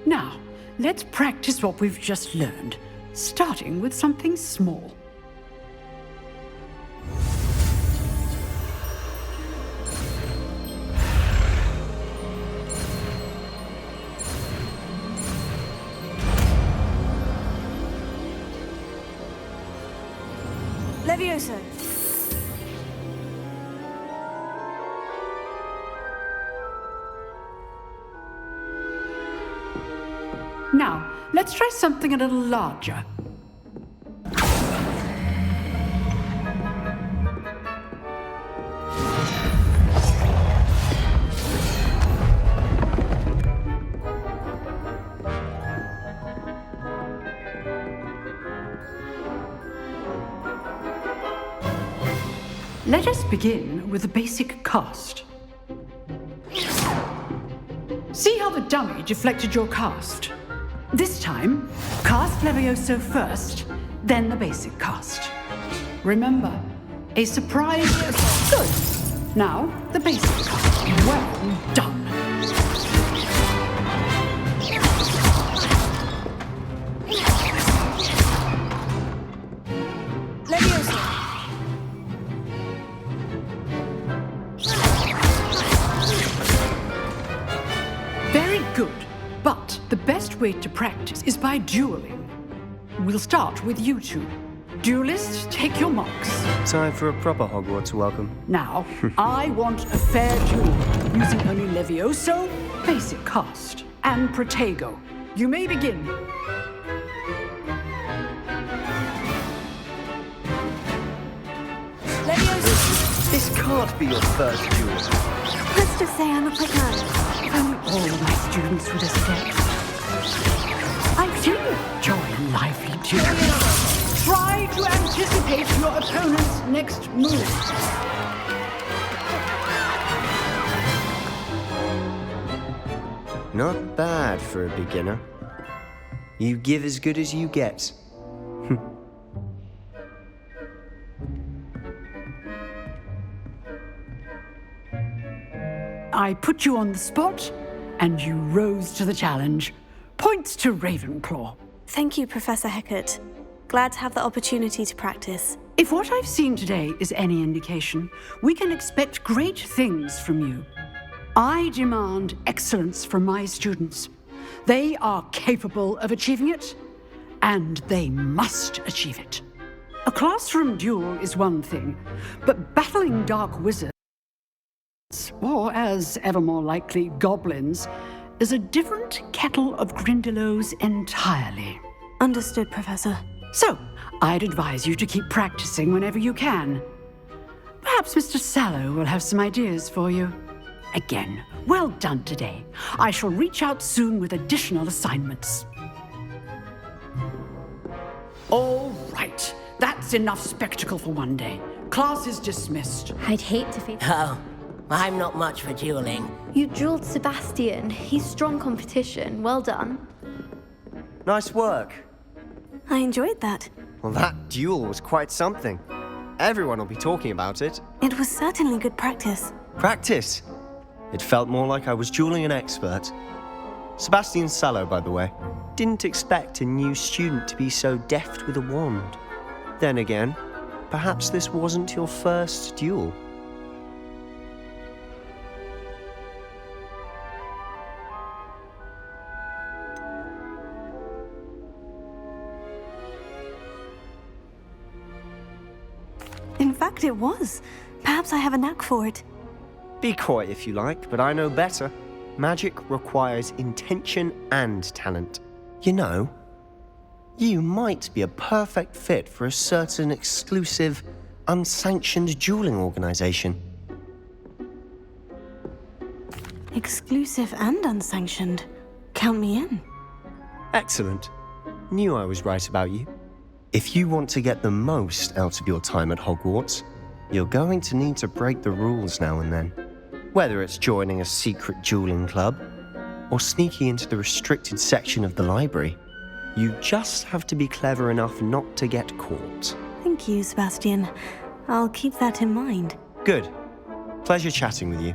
Now, let's practice what we've just learned, starting with something small. Levioso. Now, let's try something a little larger. Let us begin with the basic cast. See how the dummy deflected your cast? This time, cast Levioso first, then the basic cast. Remember, a surprise is good. Now, the basic cast. Well done. The best way to practice is by dueling. We'll start with you two. Duelists, take your marks. Time for a proper Hogwarts welcome. Now, I want a fair duel, using only Levioso, basic cast, and Protego. You may begin. Levioso! This can't be your first duel. Let's just say I'm a quick man. If only all my students would accept. I do enjoy lively duels. Try to anticipate your opponent's next move. Not bad for a beginner. You give as good as you get. I put you on the spot, and you rose to the challenge. Points to Ravenclaw. Thank you, Professor Hecat. Glad to have the opportunity to practice. If what I've seen today is any indication, we can expect great things from you. I demand excellence from my students. They are capable of achieving it, and they must achieve it. A classroom duel is one thing, but battling dark wizards, or as ever more likely, goblins, is a different kettle of Grindylows entirely. Understood, Professor. So, I'd advise you to keep practicing whenever you can. Perhaps Mr. Sallow will have some ideas for you. Again, well done today. I shall reach out soon with additional assignments. All right, that's enough spectacle for one day. Class is dismissed. I'd hate to face... Oh, I'm not much for dueling. You dueled Sebastian. He's strong competition. Well done. Nice work. I enjoyed that. Well, that duel was quite something. Everyone will be talking about it. It was certainly good practice. Practice? It felt more like I was dueling an expert. Sebastian Sallow, by the way. Didn't expect a new student to be so deft with a wand. Then again, perhaps this wasn't your first duel. In fact, it was. Perhaps I have a knack for it. Be coy if you like, but I know better. Magic requires intention and talent. You know, you might be a perfect fit for a certain exclusive, unsanctioned dueling organization. Exclusive and unsanctioned. Count me in. Excellent. Knew I was right about you. If you want to get the most out of your time at Hogwarts, you're going to need to break the rules now and then. Whether it's joining a secret dueling club or sneaking into the restricted section of the library, you just have to be clever enough not to get caught. Thank you, Sebastian. I'll keep that in mind. Good. Pleasure chatting with you.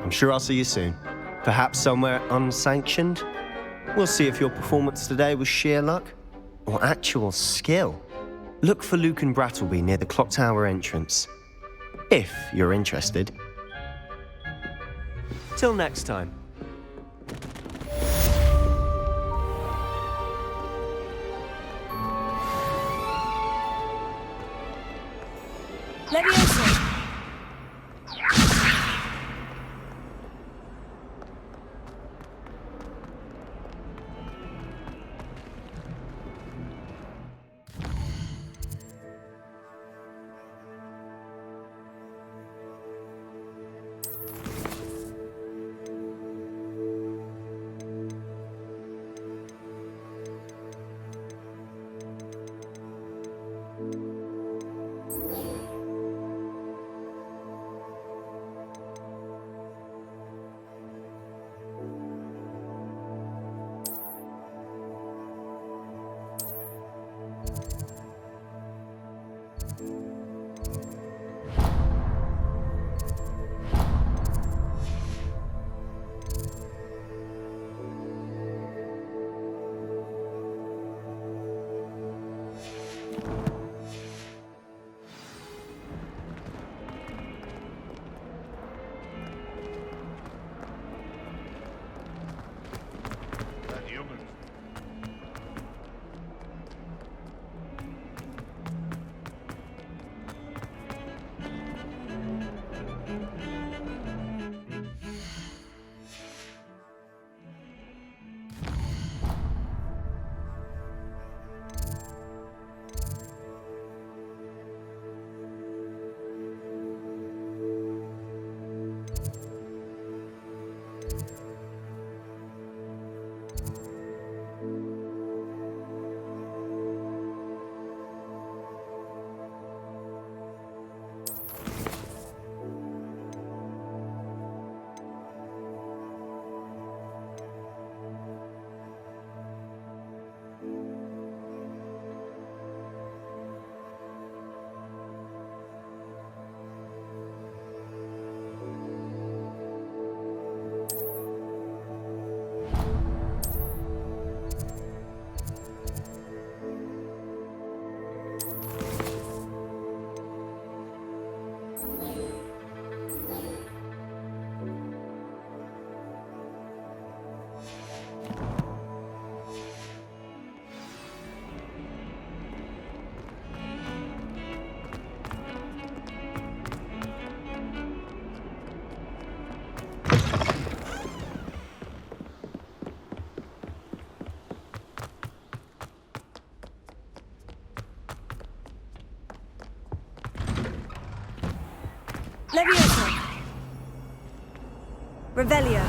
I'm sure I'll see you soon. Perhaps somewhere unsanctioned? We'll see if your performance today was sheer luck or actual skill. Look for Luke and Brattleby near the clock tower entrance, if you're interested. Till next time. Leviosa! Leviosa! Revelio!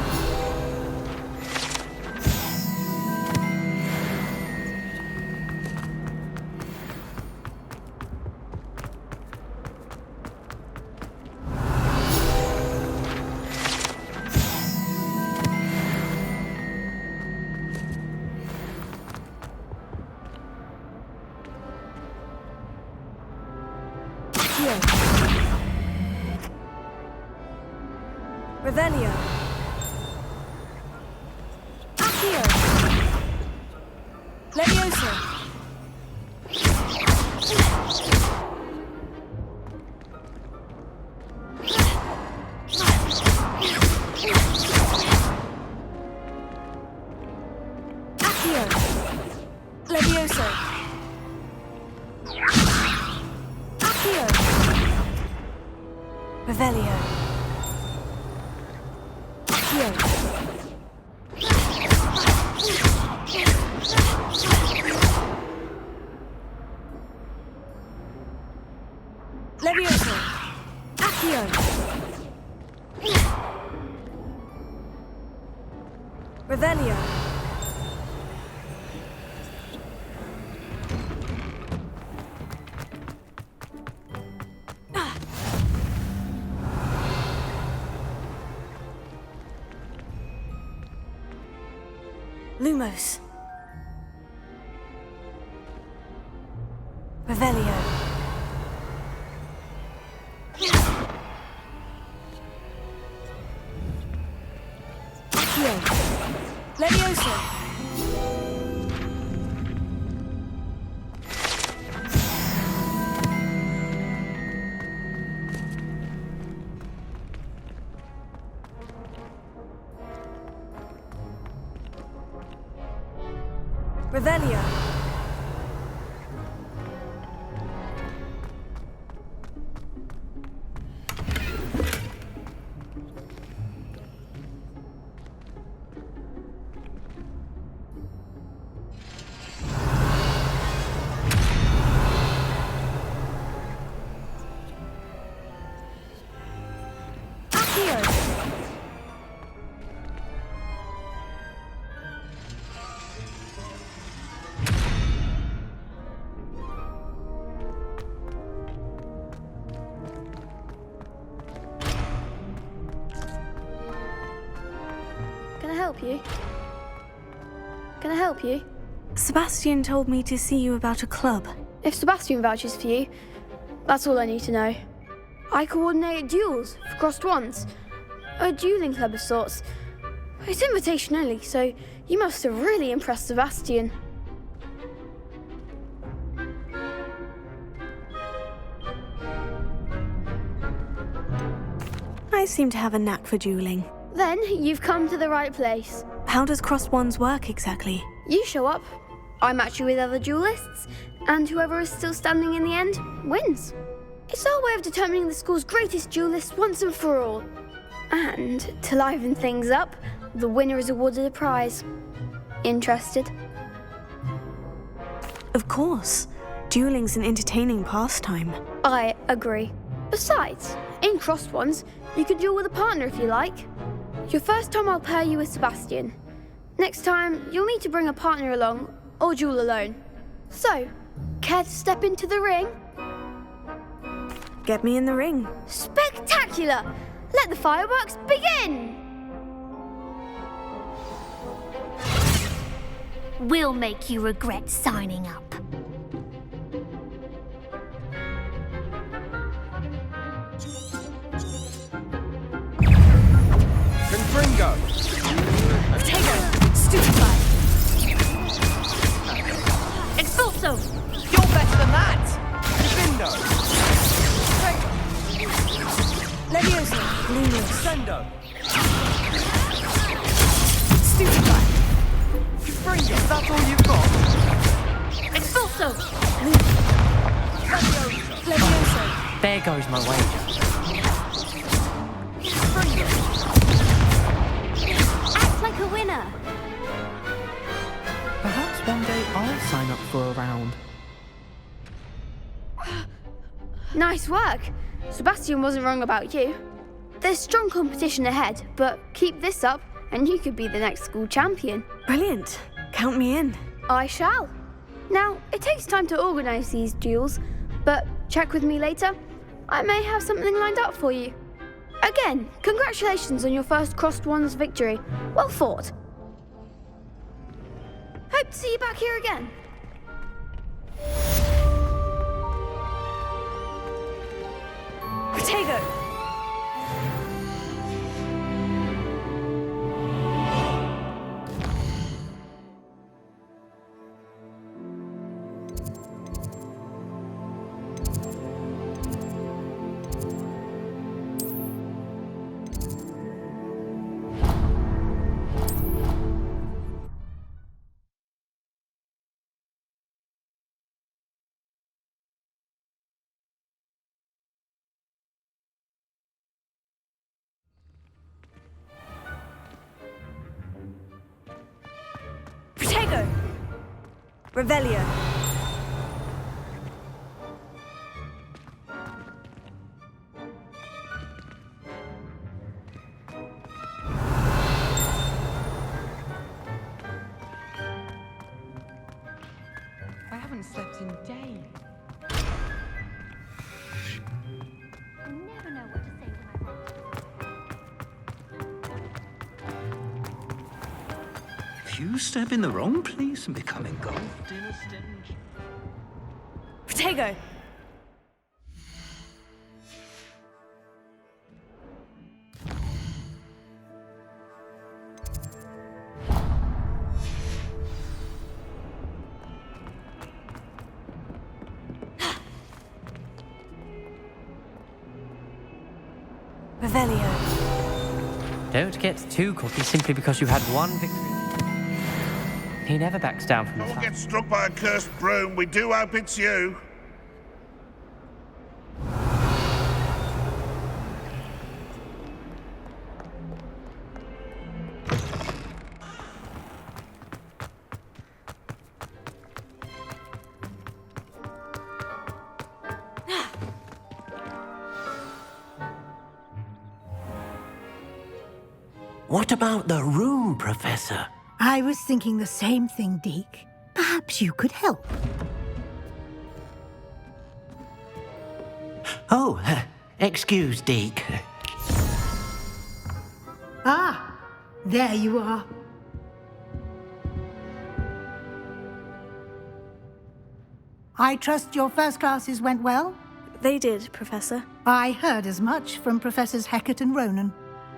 Accio. Revelio. Accio. Levioso. Accio. Levioso. Accio. Revelio. Accio. Levioso. Accio. Revelio. Lumos. Revelio. Accio. Levioso. Revelio. Accio. Can I help you? Can I help you? Sebastian told me to see you about a club. If Sebastian vouches for you, that's all I need to know. I coordinate duels for crossed wands. A dueling club of sorts. It's invitation only, so you must have really impressed Sebastian. I seem to have a knack for dueling. Then you've come to the right place. How does crossed wands work exactly? You show up, I match you with other duelists, and whoever is still standing in the end wins. It's our way of determining the school's greatest duelist once and for all. And to liven things up, the winner is awarded a prize. Interested? Of course. Dueling's an entertaining pastime. I agree. Besides, in crossed ones, you can duel with a partner if you like. Your first time I'll pair you with Sebastian. Next time, you'll need to bring a partner along, or duel alone. So, care to step into the ring? Get me in the ring. Spectacular! Let the fireworks begin! We'll make you regret signing up. Confringo! Potato! Stupefy! Expulso! You're better than that! Divindo! Levioso. Lumos. Sendo! Stupefy! Confringo, that's all you've got? Expulso! Levioso. There goes my wager. Act like a winner! Perhaps one day I'll sign up for a round. Nice work! Sebastian wasn't wrong about you. There's strong competition ahead, but keep this up and you could be the next school champion. Brilliant. Count me in. I shall. Now, it takes time to organise these duels, but check with me later. I may have something lined up for you. Again, congratulations on your first crossed wands victory. Well fought. Hope to see you back here again. Protego! Protego! Revelio. I haven't slept in days. I never know what to say to my If you step in the wrong place and become engulfed in a stench. Protego! Revelio. Don't get too cocky simply because you had one victory. He never backs down from the Don't fight. get struck by a cursed broom. We do hope it's you. What about the room, Professor? I was thinking the same thing, Deke. Perhaps you could help. Oh, excuse, Deke. Ah, there you are. I trust your first classes went well? They did, Professor. I heard as much from Professors Hecat and Ronan.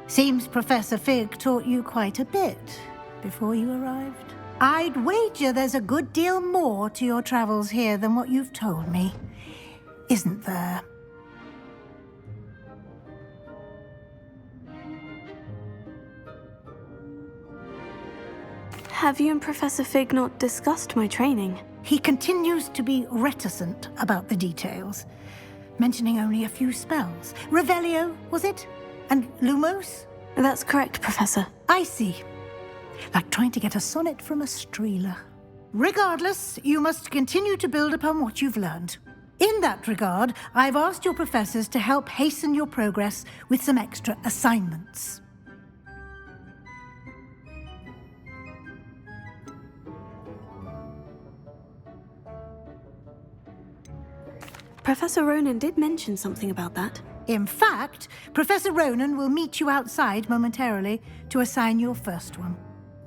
Seems Professor Fig taught you quite a bit before you arrived. I'd wager there's a good deal more to your travels here than what you've told me, isn't there? Have you and Professor Fig not discussed my training? He continues to be reticent about the details, mentioning only a few spells. Revelio, was it? And Lumos? That's correct, Professor. I see. Like trying to get a sonnet from a streeler. Regardless, you must continue to build upon what you've learned. In that regard, I've asked your professors to help hasten your progress with some extra assignments. Professor Ronan did mention something about that. In fact, Professor Ronan will meet you outside momentarily to assign your first one.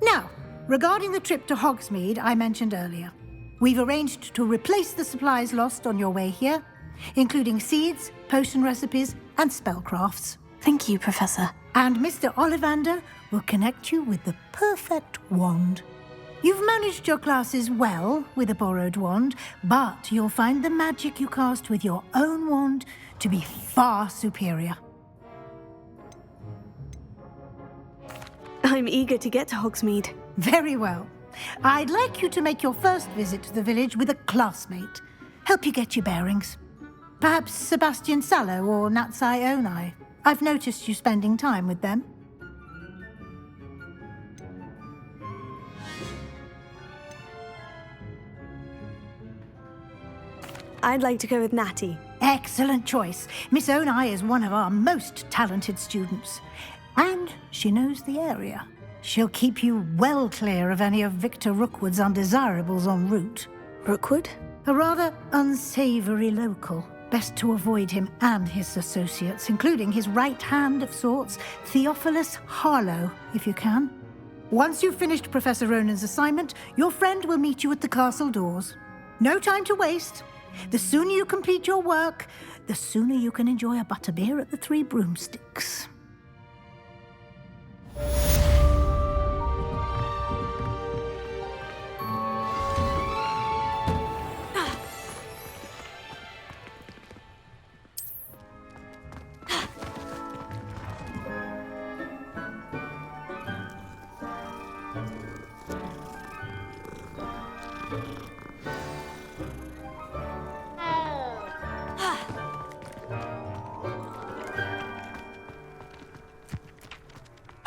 Now, regarding the trip to Hogsmeade I mentioned earlier, we've arranged to replace the supplies lost on your way here, including seeds, potion recipes, and spellcrafts. Thank you, Professor. And Mr. Ollivander will connect you with the perfect wand. You've managed your classes well with a borrowed wand, but you'll find the magic you cast with your own wand to be far superior. I'm eager to get to Hogsmeade. Very well. I'd like you to make your first visit to the village with a classmate. Help you get your bearings. Perhaps Sebastian Sallow or Natsai Onai. I've noticed you spending time with them. I'd like to go with Natty. Excellent choice. Miss Onai is one of our most talented students. And she knows the area. She'll keep you well clear of any of Victor Rookwood's undesirables en route. Rookwood? A rather unsavory local. Best to avoid him and his associates, including his right hand of sorts, Theophilus Harlow, if you can. Once you've finished Professor Ronan's assignment, your friend will meet you at the castle doors. No time to waste. The sooner you complete your work, the sooner you can enjoy a butterbeer at the Three Broomsticks.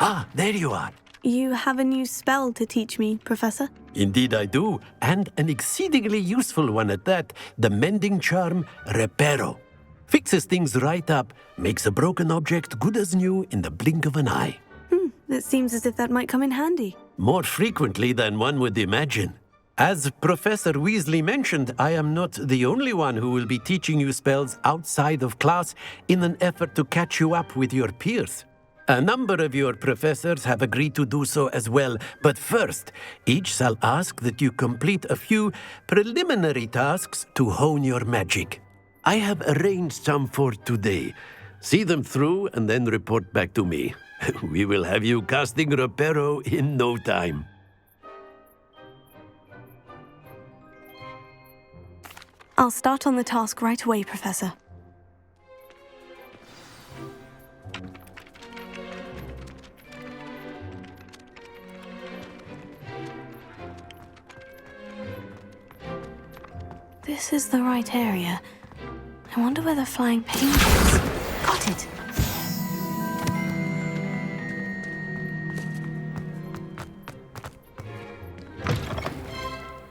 Ah, there you are. You have a new spell to teach me, Professor? Indeed I do, and an exceedingly useful one at that, the mending charm Reparo. Fixes things right up, makes a broken object good as new in the blink of an eye. It seems as if that might come in handy. More frequently than one would imagine. As Professor Weasley mentioned, I am not the only one who will be teaching you spells outside of class in an effort to catch you up with your peers. A number of your professors have agreed to do so as well, but first, each shall ask that you complete a few preliminary tasks to hone your magic. I have arranged some for today. See them through and then report back to me. We will have you casting Reparo in no time. I'll start on the task right away, Professor. This is the right area. I wonder where the flying page is. Got it.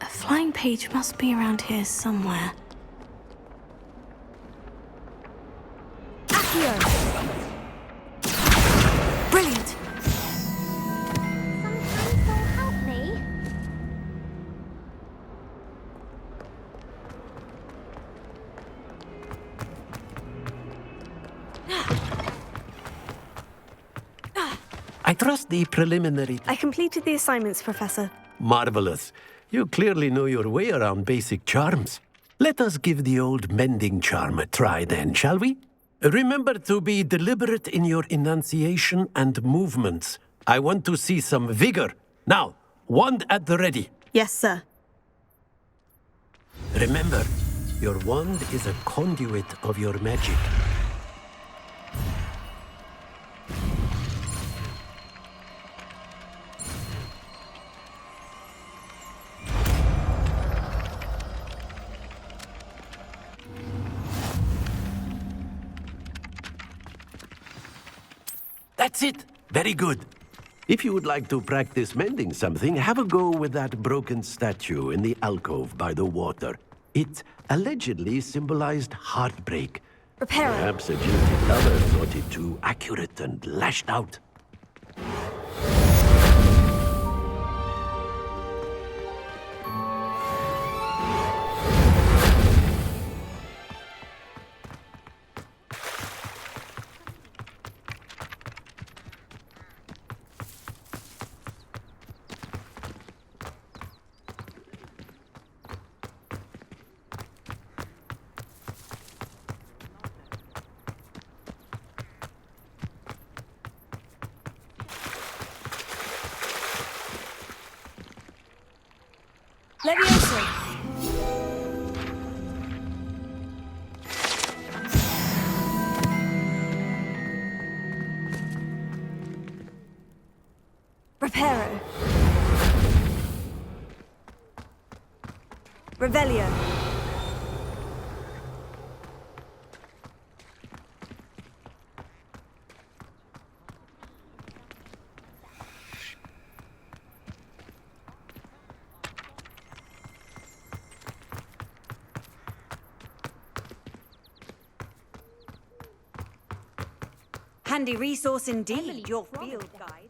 A flying page must be around here somewhere. Brilliant! Sometimes they'll help me. I trust the preliminary... I completed the assignments, Professor. Marvelous. You clearly know your way around basic charms. Let us give the old mending charm a try then, shall we? Remember to be deliberate in your enunciation and movements. I want to see some vigor. Now, wand at the ready. Yes, sir. Remember, your wand is a conduit of your magic. That's it. Very good. If you would like to practice mending something, have a go with that broken statue in the alcove by the water. It allegedly symbolized heartbreak. Reparo. Perhaps a jilted lover thought it too accurate and lashed out. Leviosa. Reparo. Revelio. Handy resource indeed, your field guide.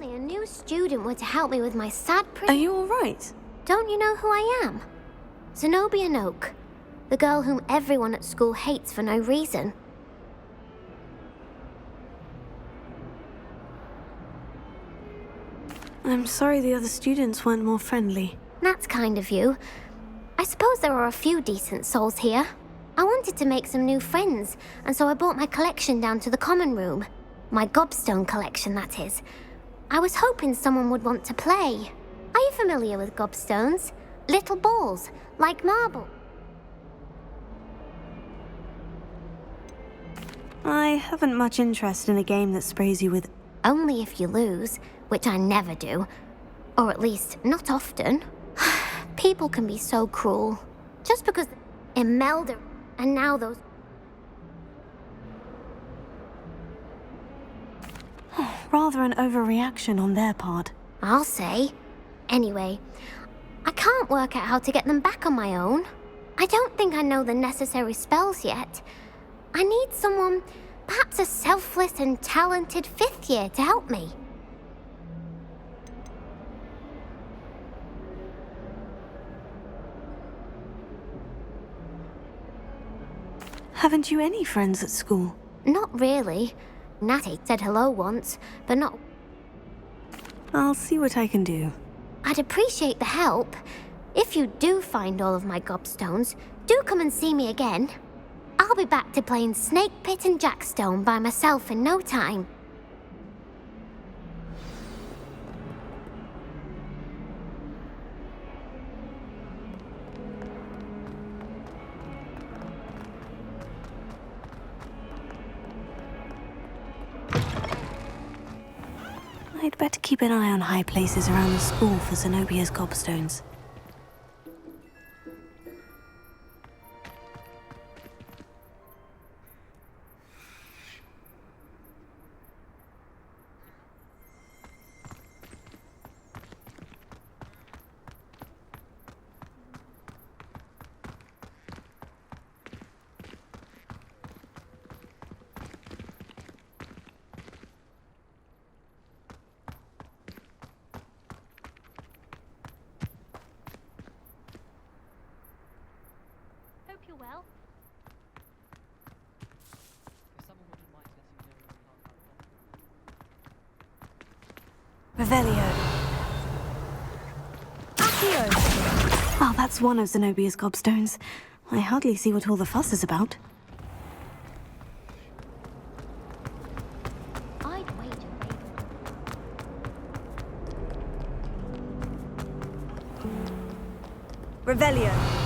only a new student were to help me with my sad Are you alright? Don't you know who I am? Zenobia Noak, the girl whom everyone at school hates for no reason. I'm sorry the other students weren't more friendly. That's kind of you. I suppose there are a few decent souls here. I wanted to make some new friends, and so I brought my collection down to the common room. My gobstone collection, that is. I was hoping someone would want to play. Are you familiar with gobstones? Little balls, like marble. I haven't much interest in a game that sprays you with... Only if you lose, which I never do. Or at least, not often. People can be so cruel. Just because Imelda and now those... Rather an overreaction on their part. I'll say. Anyway, I can't work out how to get them back on my own. I don't think I know the necessary spells yet. I need someone, perhaps a selfless and talented 5th year to help me. Haven't you any friends at school? Not really. Natty said hello once, but not... I'll see what I can do. I'd appreciate the help. If you do find all of my gobstones, do come and see me again. I'll be back to playing Snake Pit and Jackstone by myself in no time. I'd better keep an eye on high places around the school for Zenobia's gobstones. You're well. Revelio. Accio! Oh, that's one of Zenobia's gobstones. I hardly see what all the fuss is about. I'd wager Revelio.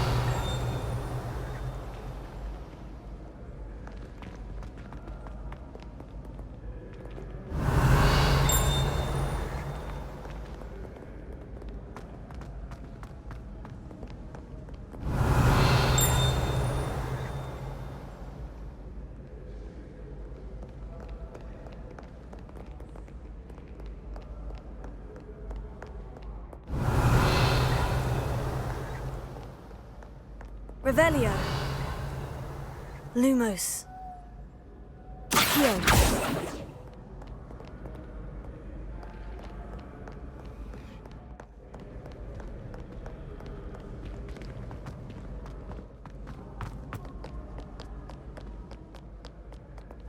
Revelio. Lumos. Accio.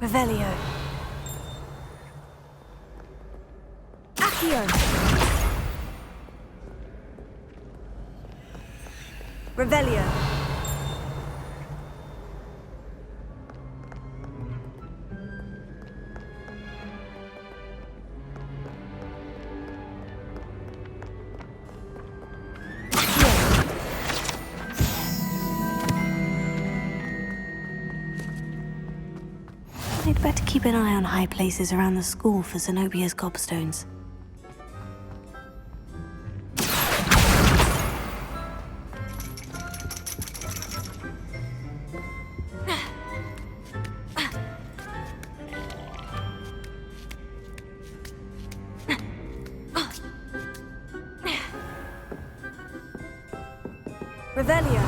Revelio. Accio. Revelio. I'd better keep an eye on high places around the school for Zenobia's gobstones. Revelio.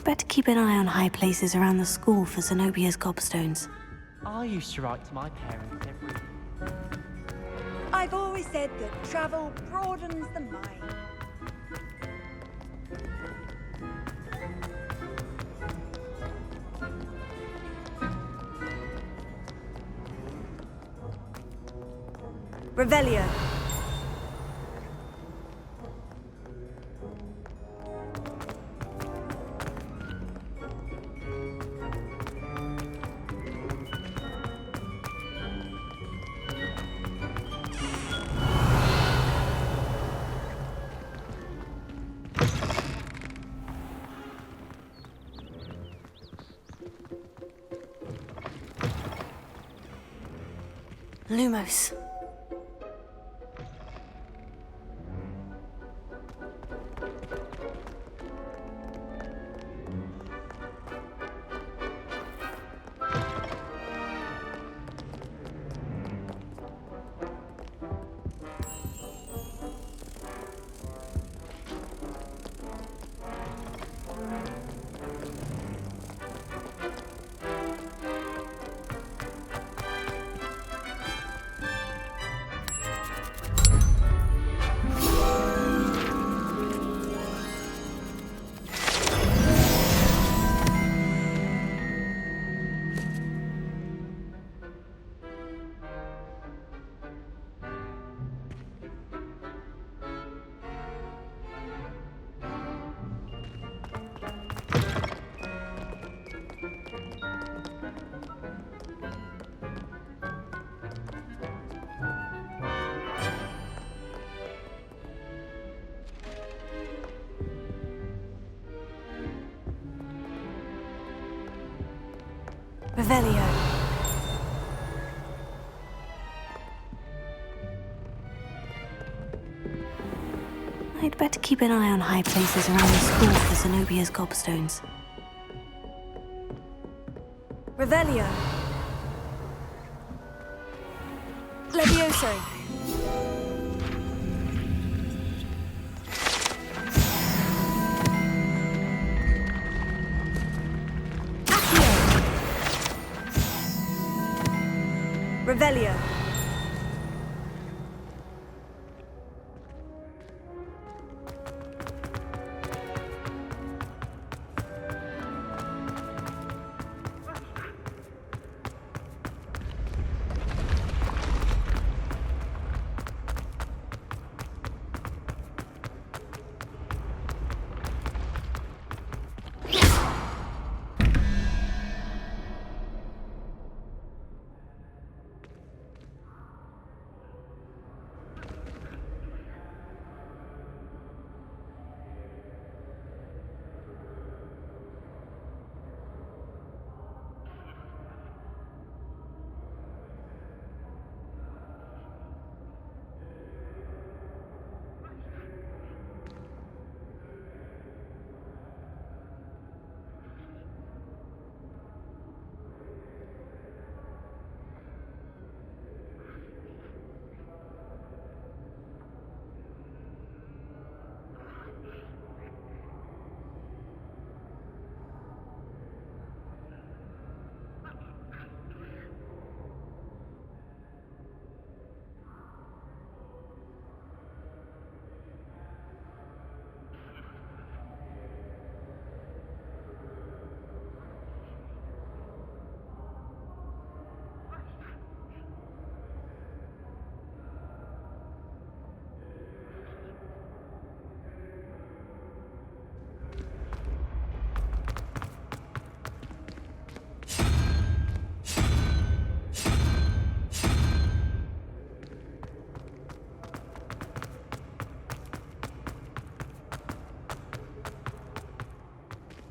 better keep an eye on high places around the school for Zenobia's gobstones. I used to write to my parents every... I've always said that travel broadens the mind. Revelio. Lumos. Revelio. I'd better keep an eye on high places around the school for Zenobia's gobstones. Revelio. Levioso. Revelio.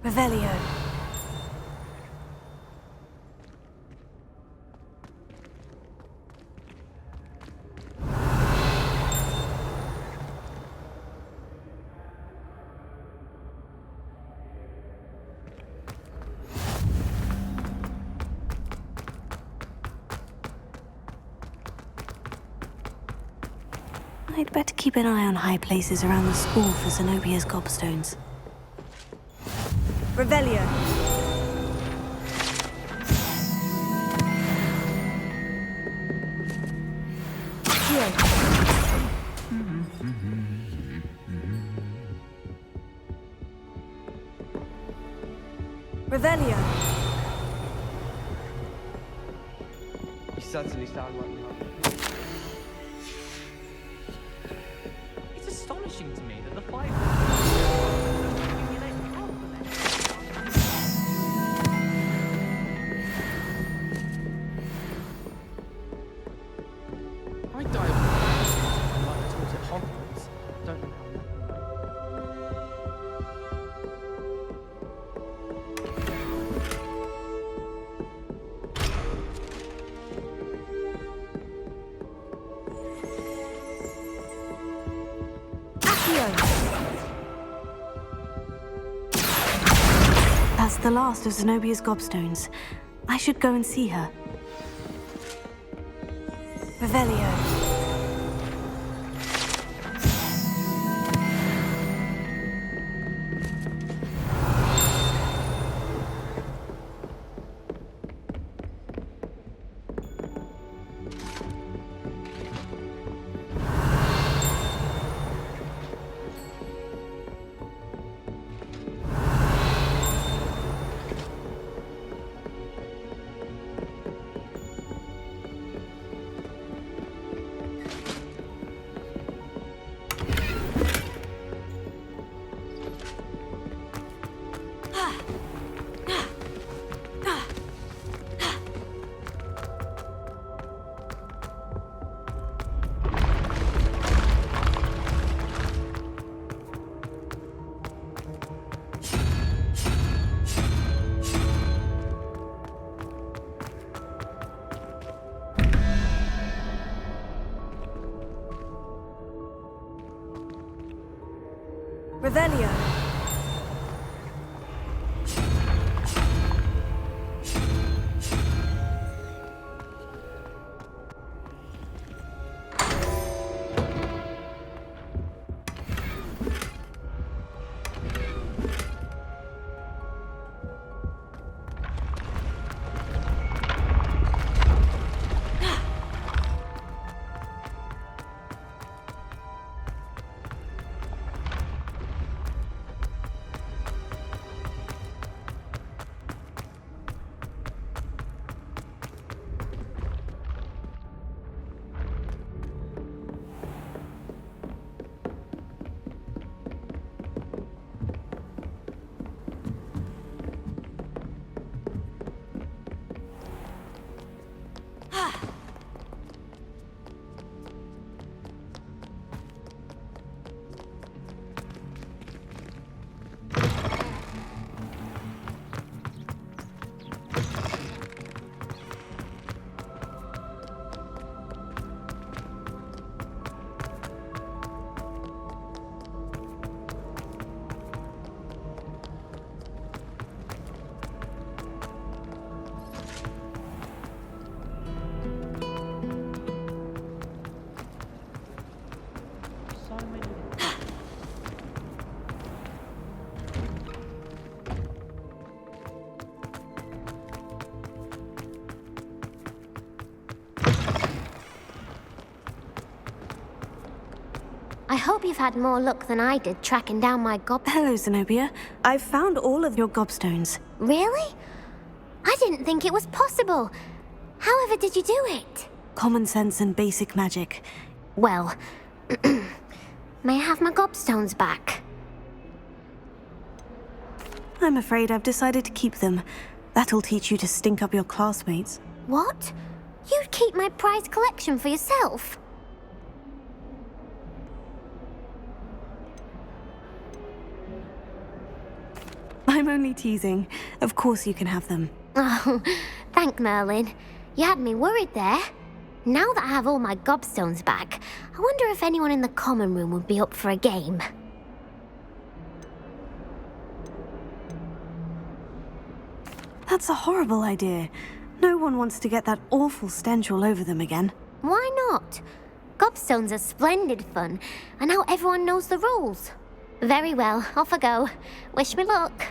Revelio. I'd better keep an eye on high places around the school for Zenobia's gobstones. Revelio. Revelio. You certainly sound like you. It's astonishing to me that the five. I died like I taught at Hogwarts. Don't know That's the last of Zenobia's gobstones. I should go and see her. Revelio. Revelio. I hope you've had more luck than I did tracking down my Hello, Zenobia. I've found all of your gobstones. Really? I didn't think it was possible. However did you do it? Common sense and basic magic. Well, may I have my gobstones back? I'm afraid I've decided to keep them. That'll teach you to stink up your classmates. What? You'd keep my prized collection for yourself? I'm only teasing. Of course you can have them. Oh, thank Merlin. You had me worried there. Now that I have all my gobstones back, I wonder if anyone in the common room would be up for a game. That's a horrible idea. No one wants to get that awful stench all over them again. Why not? Gobstones are splendid fun, and now everyone knows the rules. Very well, off I go. Wish me luck.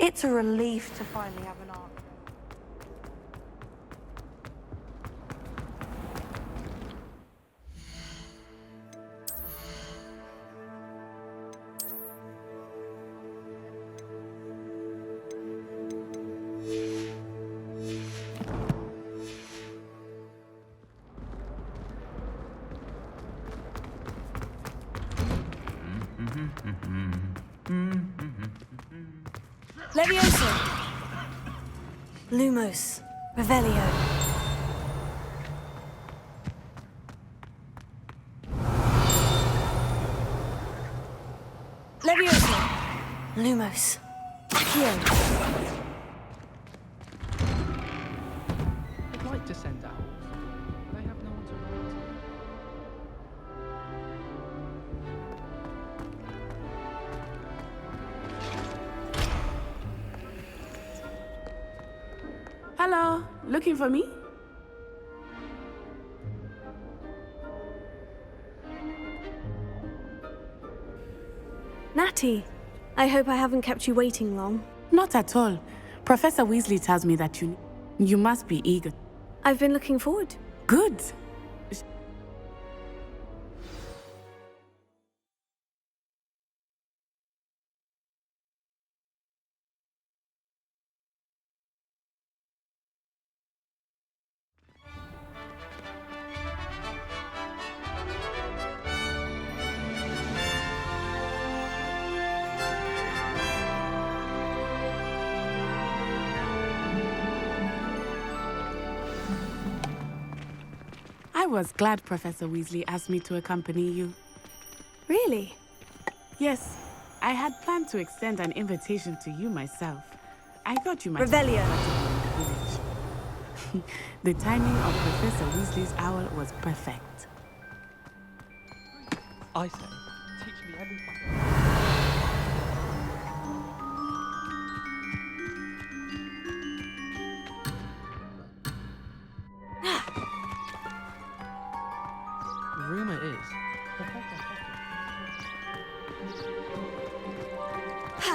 It's a relief to finally have an answer. Levioso! Lumos. Revelio. Levioso! Lumos. Accio. I'd like to send out. They have no one to write to. Hello, looking for me? Natty, I hope I haven't kept you waiting long. Not at all. Professor Weasley tells me that you must be eager. I've been looking forward. Good. I was glad Professor Weasley asked me to accompany you. Really? Yes. I had planned to extend an invitation to you myself. I thought you might... Revelio. The timing of Professor Weasley's owl was perfect. I say, teach me everything. Rumor is, Professor I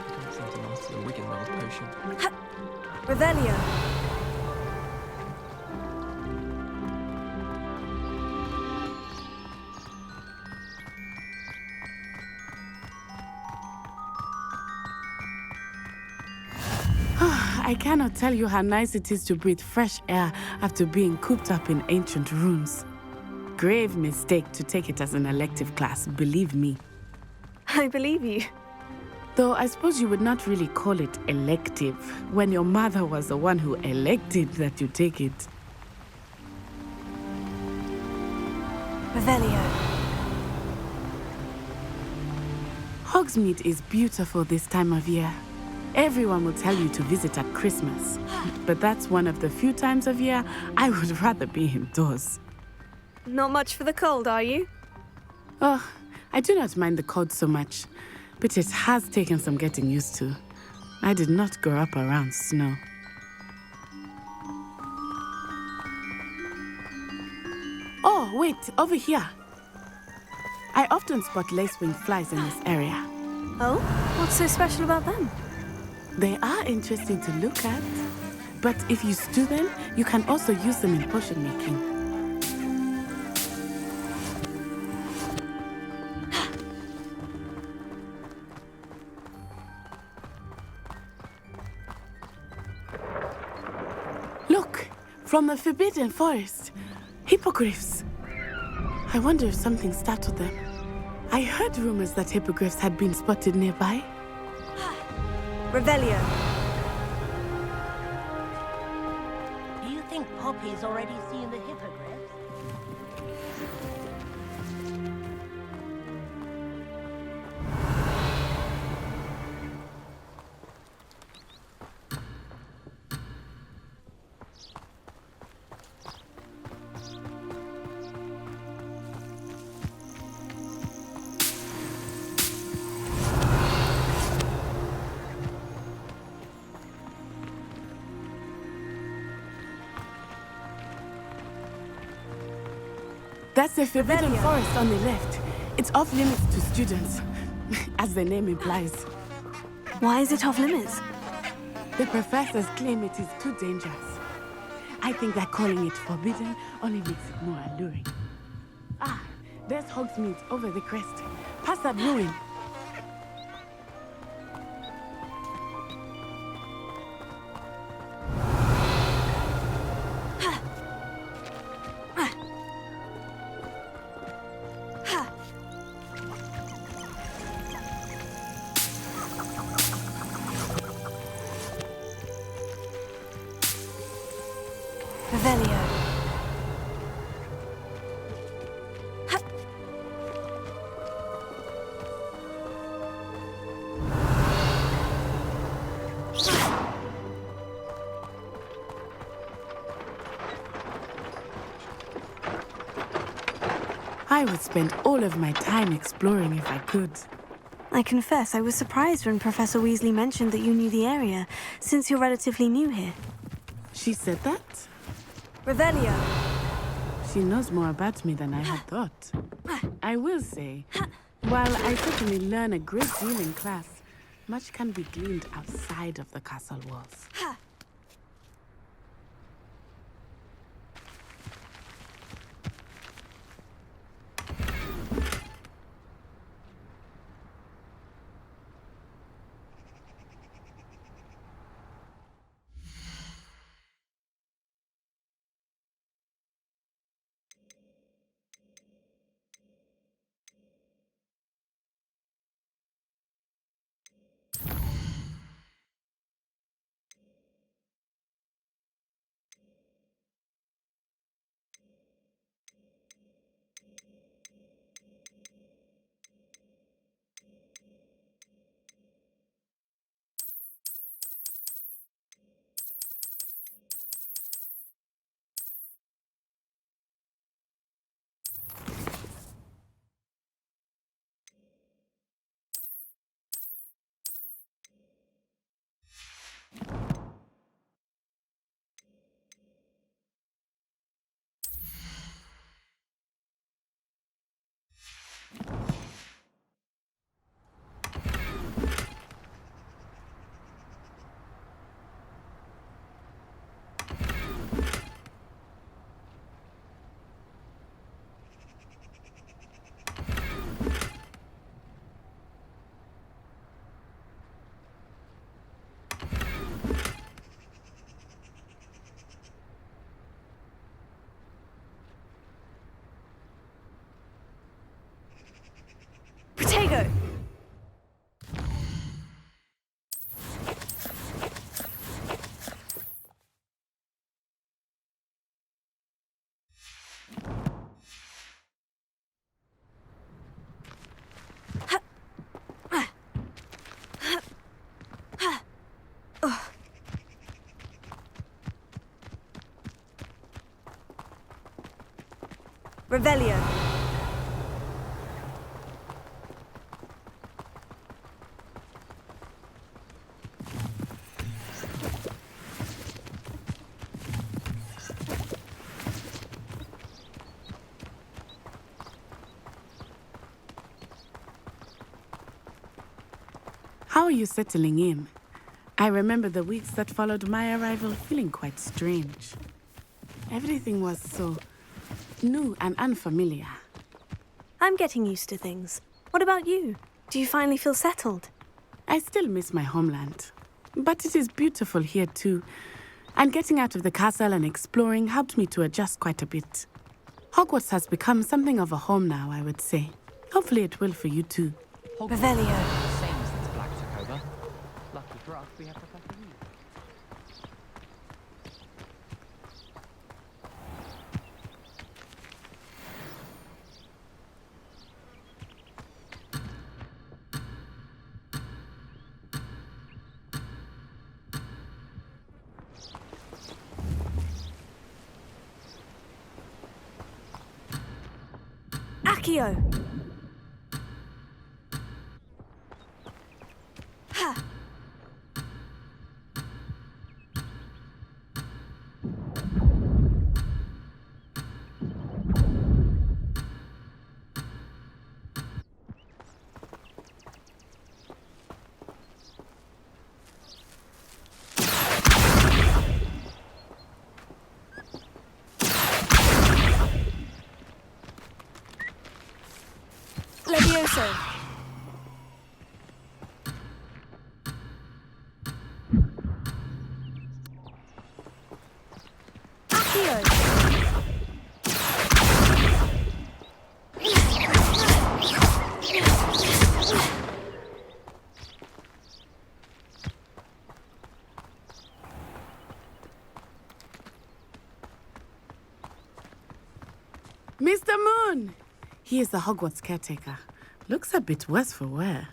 can't seem to master the Wiggenweld potion. Revelio. I cannot tell you how nice it is to breathe fresh air after being cooped up in ancient rooms. Grave mistake to take it as an elective class, believe me. I believe you. Though I suppose you would not really call it elective when your mother was the one who elected that you take it. Revelio. Hogsmeade is beautiful this time of year. Everyone will tell you to visit at Christmas, but that's one of the few times of year I would rather be indoors. Not much for the cold, are you? Oh, I do not mind the cold so much, but it has taken some getting used to. I did not grow up around snow. Oh, wait, over here. I often spot lacewing flies in this area. Oh? What's so special about them? They are interesting to look at, but if you stew them, you can also use them in potion making. Look, from the Forbidden Forest, hippogriffs. I wonder if something startled them. I heard rumors that hippogriffs had been spotted nearby. Revelio. Do you think Poppy's already seen the hippogriffs? That's the Forbidden Forest on the left. It's off limits to students, as the name implies. Why is it off limits? The professors claim it is too dangerous. I think that calling it forbidden only makes it more alluring. Ah, there's Hogsmeade over the crest. Past that ruin. Revelio. I would spend all of my time exploring if I could. I confess I was surprised when Professor Weasley mentioned that you knew the area, since you're relatively new here. She said that? Revelio. She knows more about me than I had thought. I will say, while I certainly learn a great deal in class, much can be gleaned outside of the castle walls. Protego! Revelio. How are you settling in? I remember the weeks that followed my arrival feeling quite strange. Everything was so new and unfamiliar. I'm getting used to things. What about you? Do you finally feel settled? I still miss my homeland, but it is beautiful here too. And getting out of the castle and exploring helped me to adjust quite a bit. Hogwarts has become something of a home now, I would say. Hopefully it will for you too. Revelio. Same since Black took over. Lucky for us, we have Professor Weasley. Accio! Ha! Also, Mr. Moon! He is the Hogwarts caretaker. Looks a bit worse for wear.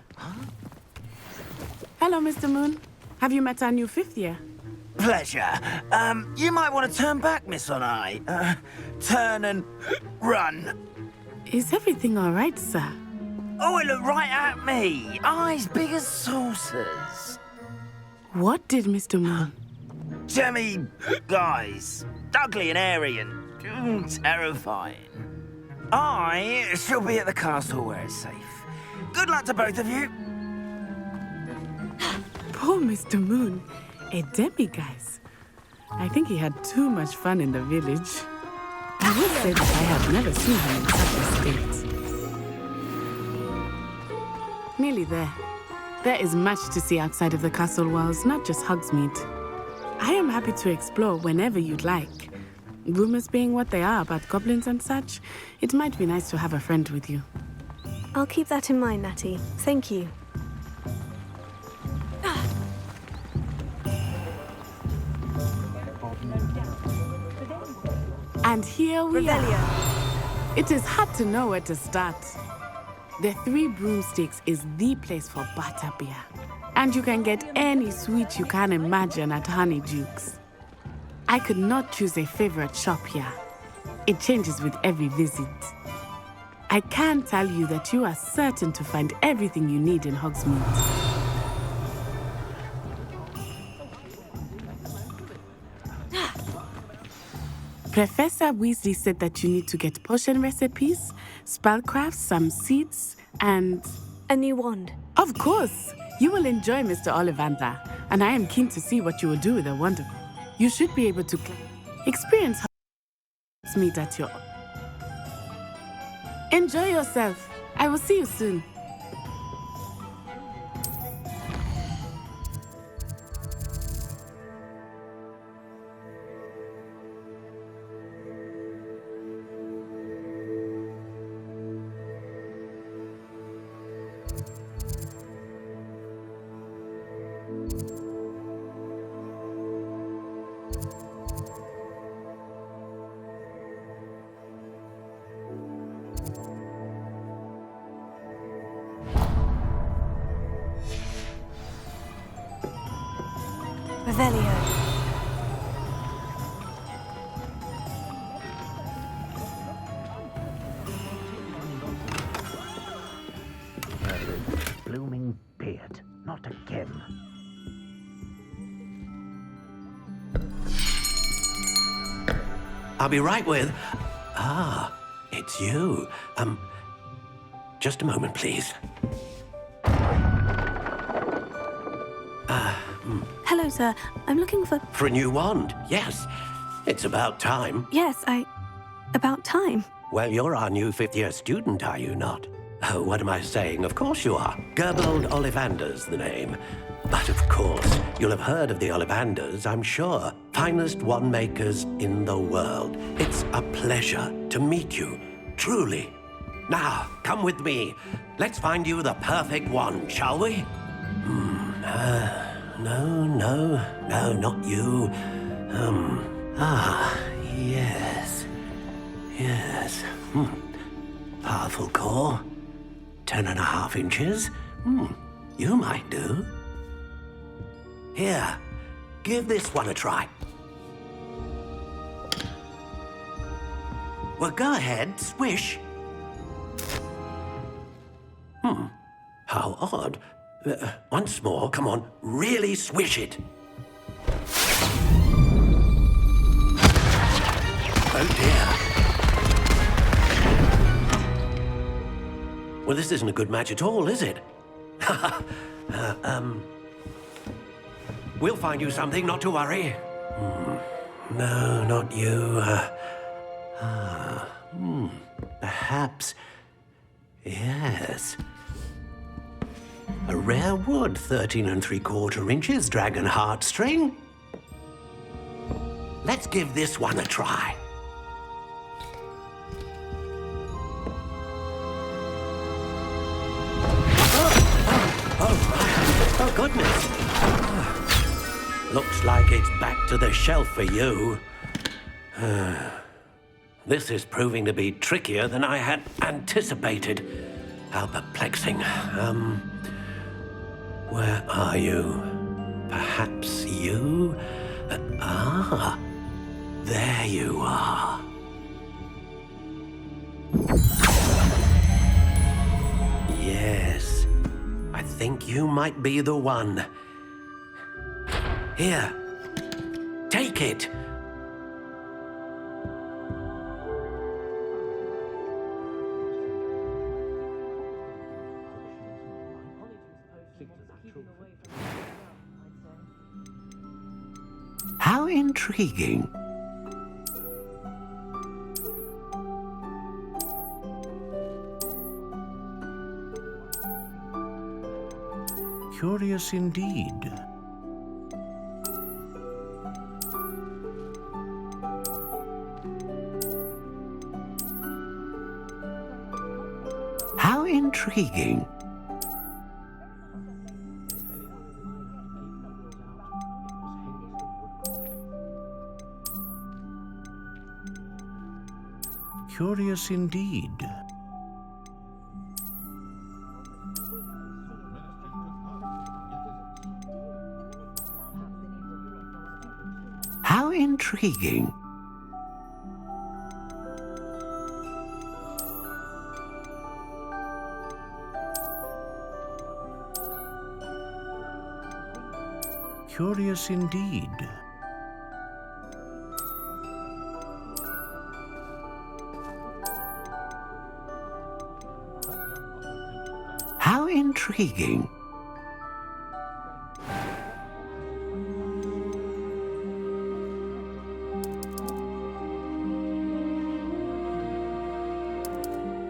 Hello, Mr. Moon. Have you met our new fifth year? Pleasure. You might want to turn back, Miss On-Eye. Turn and run. Is everything all right, sir? Oh, it looked right at me. Eyes big as saucers. What did Mr. Moon? Jemmy guys. Ugly and airy and terrifying. I shall be at the castle where it's safe. Good luck to both of you. Poor Mr. Moon. A demiguise. I think he had too much fun in the village. I will say that I have never seen him in such a state. Nearly there. There is much to see outside of the castle walls, not just Hogsmeade. I am happy to explore whenever you'd like. Rumors being what they are about goblins and such, it might be nice to have a friend with you. I'll keep that in mind, Natty. Thank you. And here we are. It is hard to know where to start. The Three Broomsticks is the place for butterbeer. And you can get any sweet you can imagine at Honeydukes. I could not choose a favorite shop here. It changes with every visit. I can tell you that you are certain to find everything you need in Hogsmeade. Professor Weasley said that you need to get potion recipes, spellcrafts, some seeds, and... a new wand. Of course! You will enjoy Mr. Ollivander, and I am keen to see what you will do with a wand. You should be able to experience Hogsmeade at your... Enjoy yourself. I will see you soon. Revelio. Blooming beard. Not again. I'll be right with... Ah, it's you. Just a moment, please. Hello, sir. I'm looking for... For a new wand, yes. It's about time. Yes, about time. Well, you're our new fifth-year student, are you not? Oh, what am I saying? Of course you are. Gerbold Ollivander's the name. But of course, you'll have heard of the Ollivanders, I'm sure. Finest wand makers in the world. It's a pleasure to meet you, truly. Now, come with me. Let's find you the perfect wand, shall we? No, not you. Yes. Powerful core. 10.5 inches. You might do. Here, give this one a try. Well, go ahead, swish. How odd. Once more, come on, really swish it. Oh dear. Well, this isn't a good match at all, is it? We'll find you something, not to worry. No, not you. Perhaps Yes. A rare wood, 13 3/4 inches, dragon heartstring. Let's give this one a try. Oh, goodness. Looks like it's back to the shelf for you. This is proving to be trickier than I had anticipated. How perplexing. Where are you? Perhaps you? There you are. Yes, I think you might be the one. Here, take it. How intriguing. Curious indeed. How intriguing. Curious indeed. How intriguing. Curious indeed. How intriguing.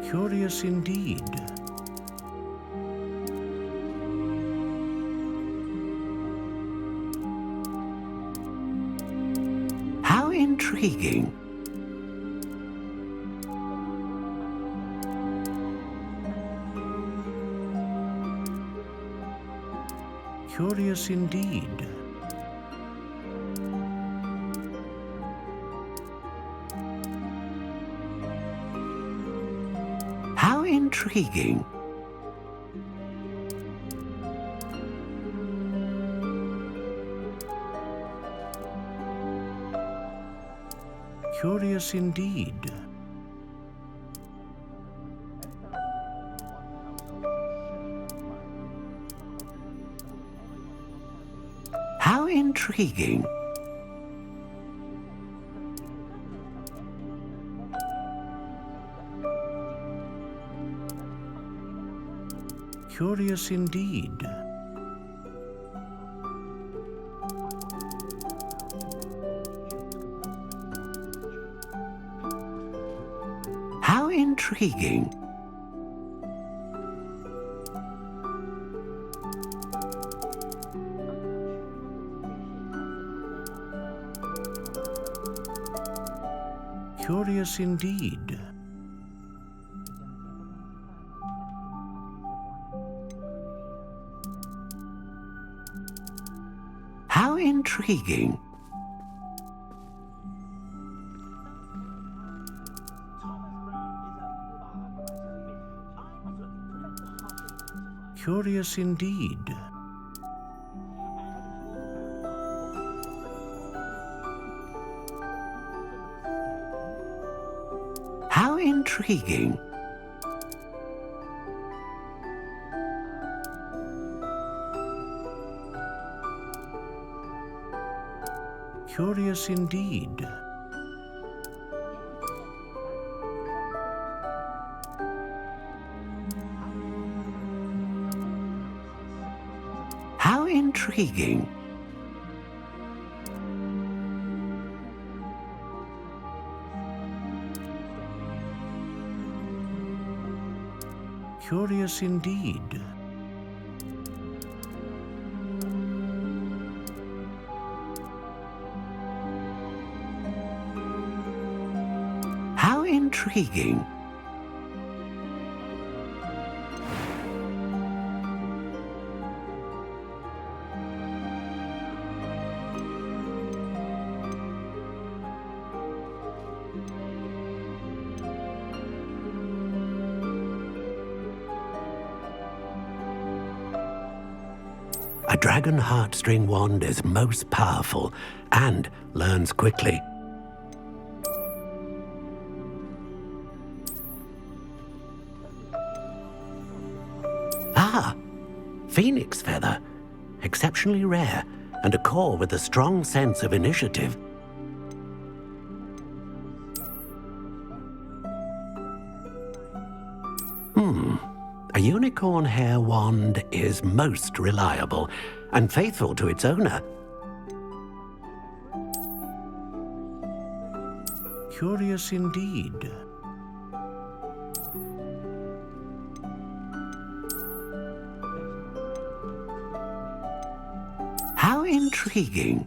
Curious indeed. How intriguing. Curious indeed. How intriguing. Curious indeed. How intriguing. Curious indeed. How intriguing. Curious indeed. How intriguing. Curious indeed. How intriguing. Curious indeed. How intriguing. Curious indeed. How intriguing. A dragon heartstring wand is most powerful and learns quickly. Ah, phoenix feather. Exceptionally rare, and a core with a strong sense of initiative. A unicorn hair wand is most reliable and faithful to its owner. Curious indeed. How intriguing.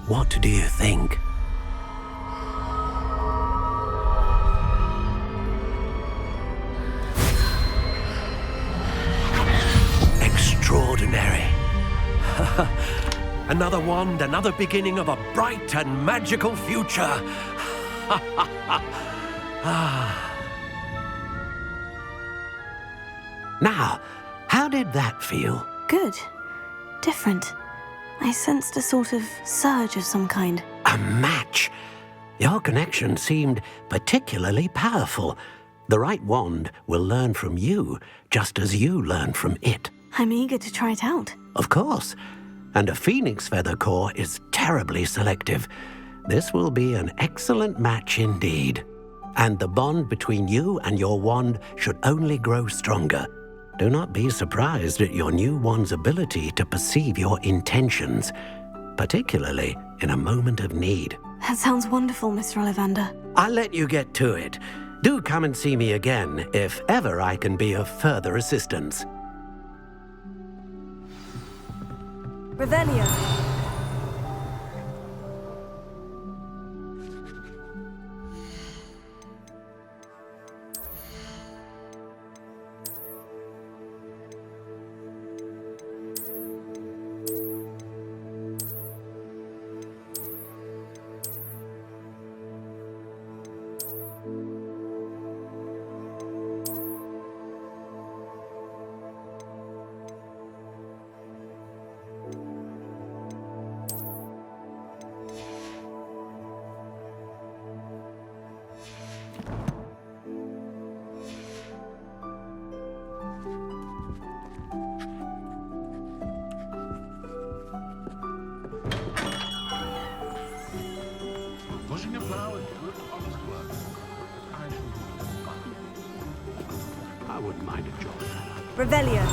What do you think? Extraordinary. Another wand, another beginning of a bright and magical future. Now, how did that feel? Good. Different. I sensed a sort of surge of some kind. A match. Your connection seemed particularly powerful. The right wand will learn from you, just as you learn from it. I'm eager to try it out. Of course. And a phoenix feather core is terribly selective. This will be an excellent match indeed. And the bond between you and your wand should only grow stronger. Do not be surprised at your new wand's ability to perceive your intentions, particularly in a moment of need. That sounds wonderful, Mr. Ollivander. I'll let you get to it. Do come and see me again if ever I can be of further assistance. Revelio. Pushing a plow and good honest work. I shall do fine. I wouldn't mind a job. Revelio.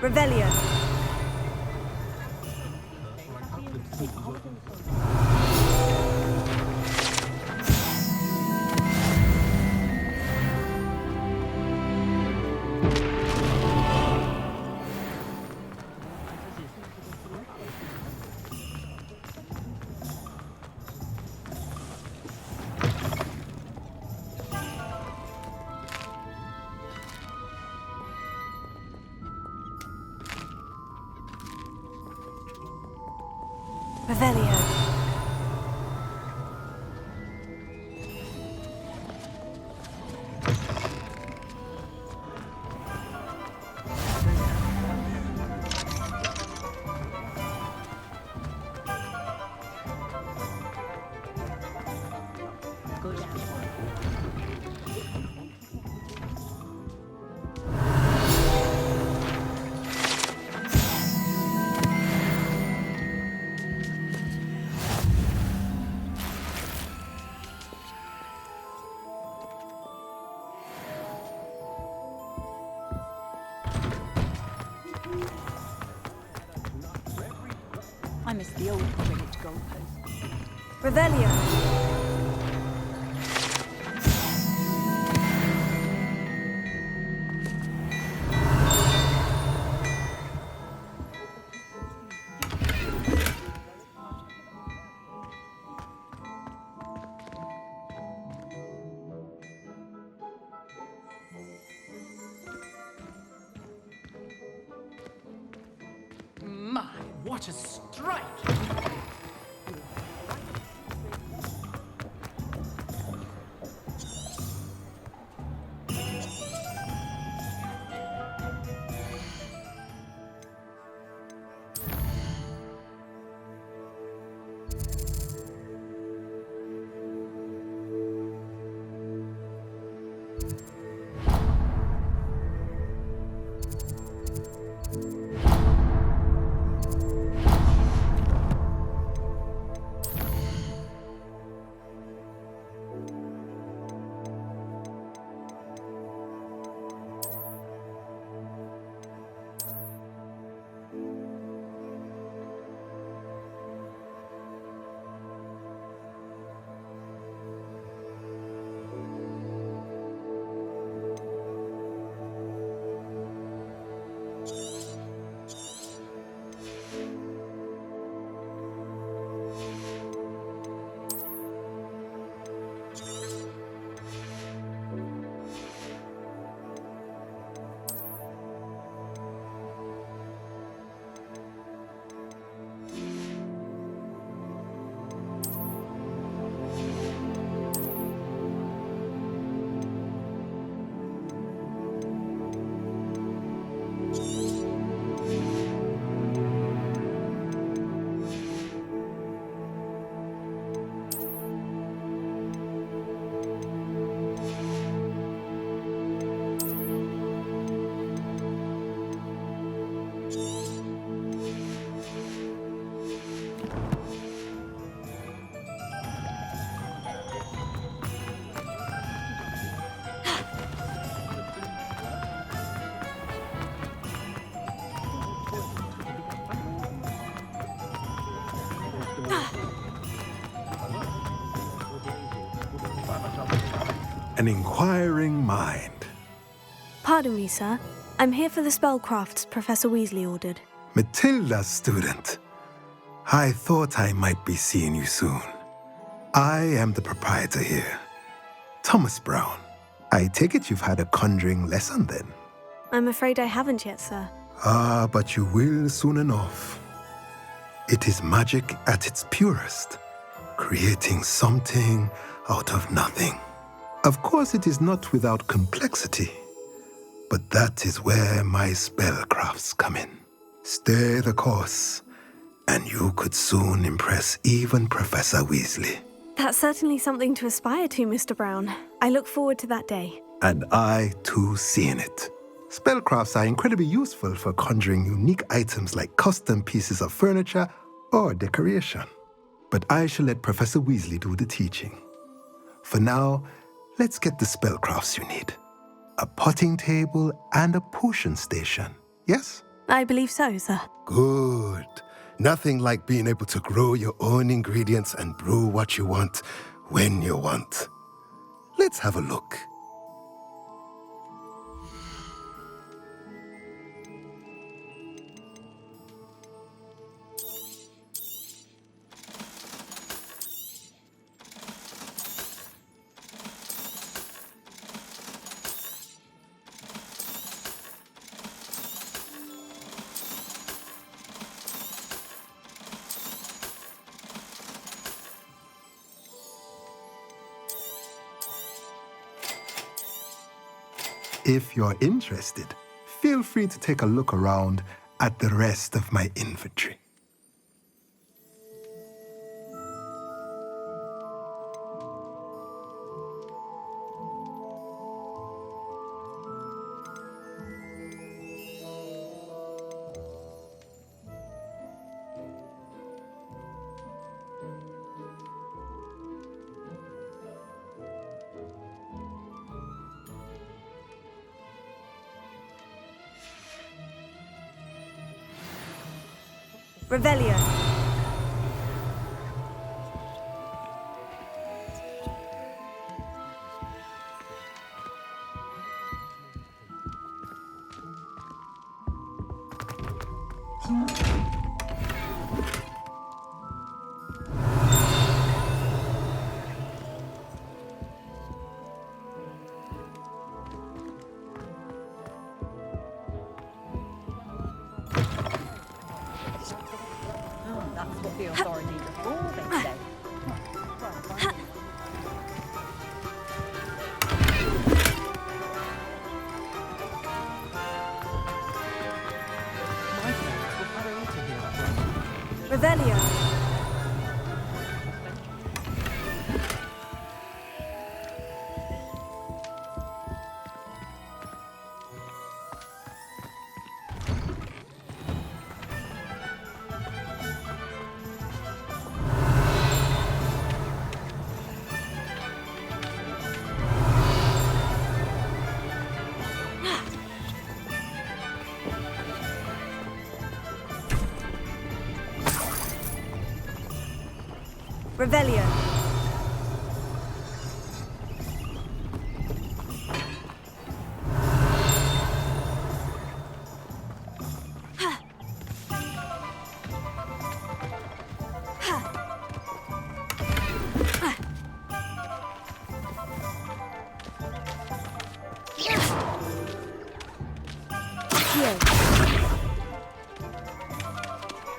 Revelio. Revelio. I miss the old Quidditch goalpost. Revelio. My, what a strike! An inquiring mind. Pardon me, sir. I'm here for the spellcrafts Professor Weasley ordered. Matilda's student. I thought I might be seeing you soon. I am the proprietor here, Thomas Brown. I take it you've had a conjuring lesson then? I'm afraid I haven't yet, sir. Ah, but you will soon enough. It is magic at its purest, creating something out of nothing. Of course, it is not without complexity, but that is where my spellcrafts come in. Stay the course, and you could soon impress even Professor Weasley. That's certainly something to aspire to, Mr. Brown. I look forward to that day. And I, too, seeing it. Spellcrafts are incredibly useful for conjuring unique items like custom pieces of furniture or decoration. But I shall let Professor Weasley do the teaching. For now, let's get the spellcrafts you need. A potting table and a potion station, yes? I believe so, sir. Good. Nothing like being able to grow your own ingredients and brew what you want when you want. Let's have a look. If you're interested, feel free to take a look around at the rest of my inventory. Revelio. That's what the authority before they say. Revelio. Revelio.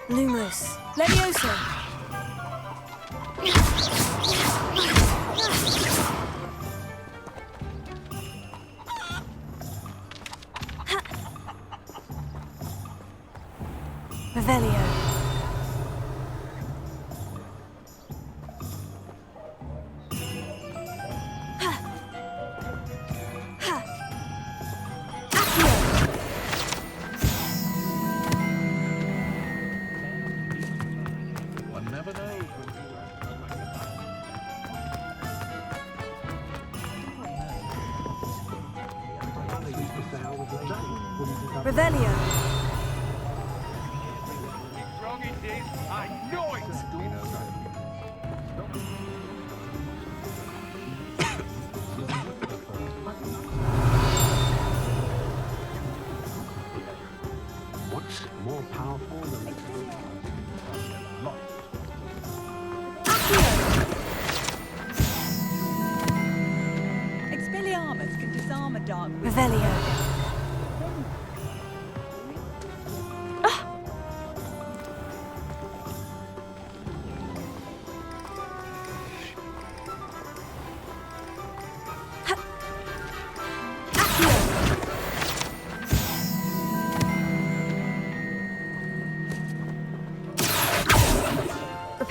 Lumos. Levioso. Revelio. One never knows Revelio. I know it! What's more powerful than Expelliarmus can disarm a dark wizard. Revelio. Then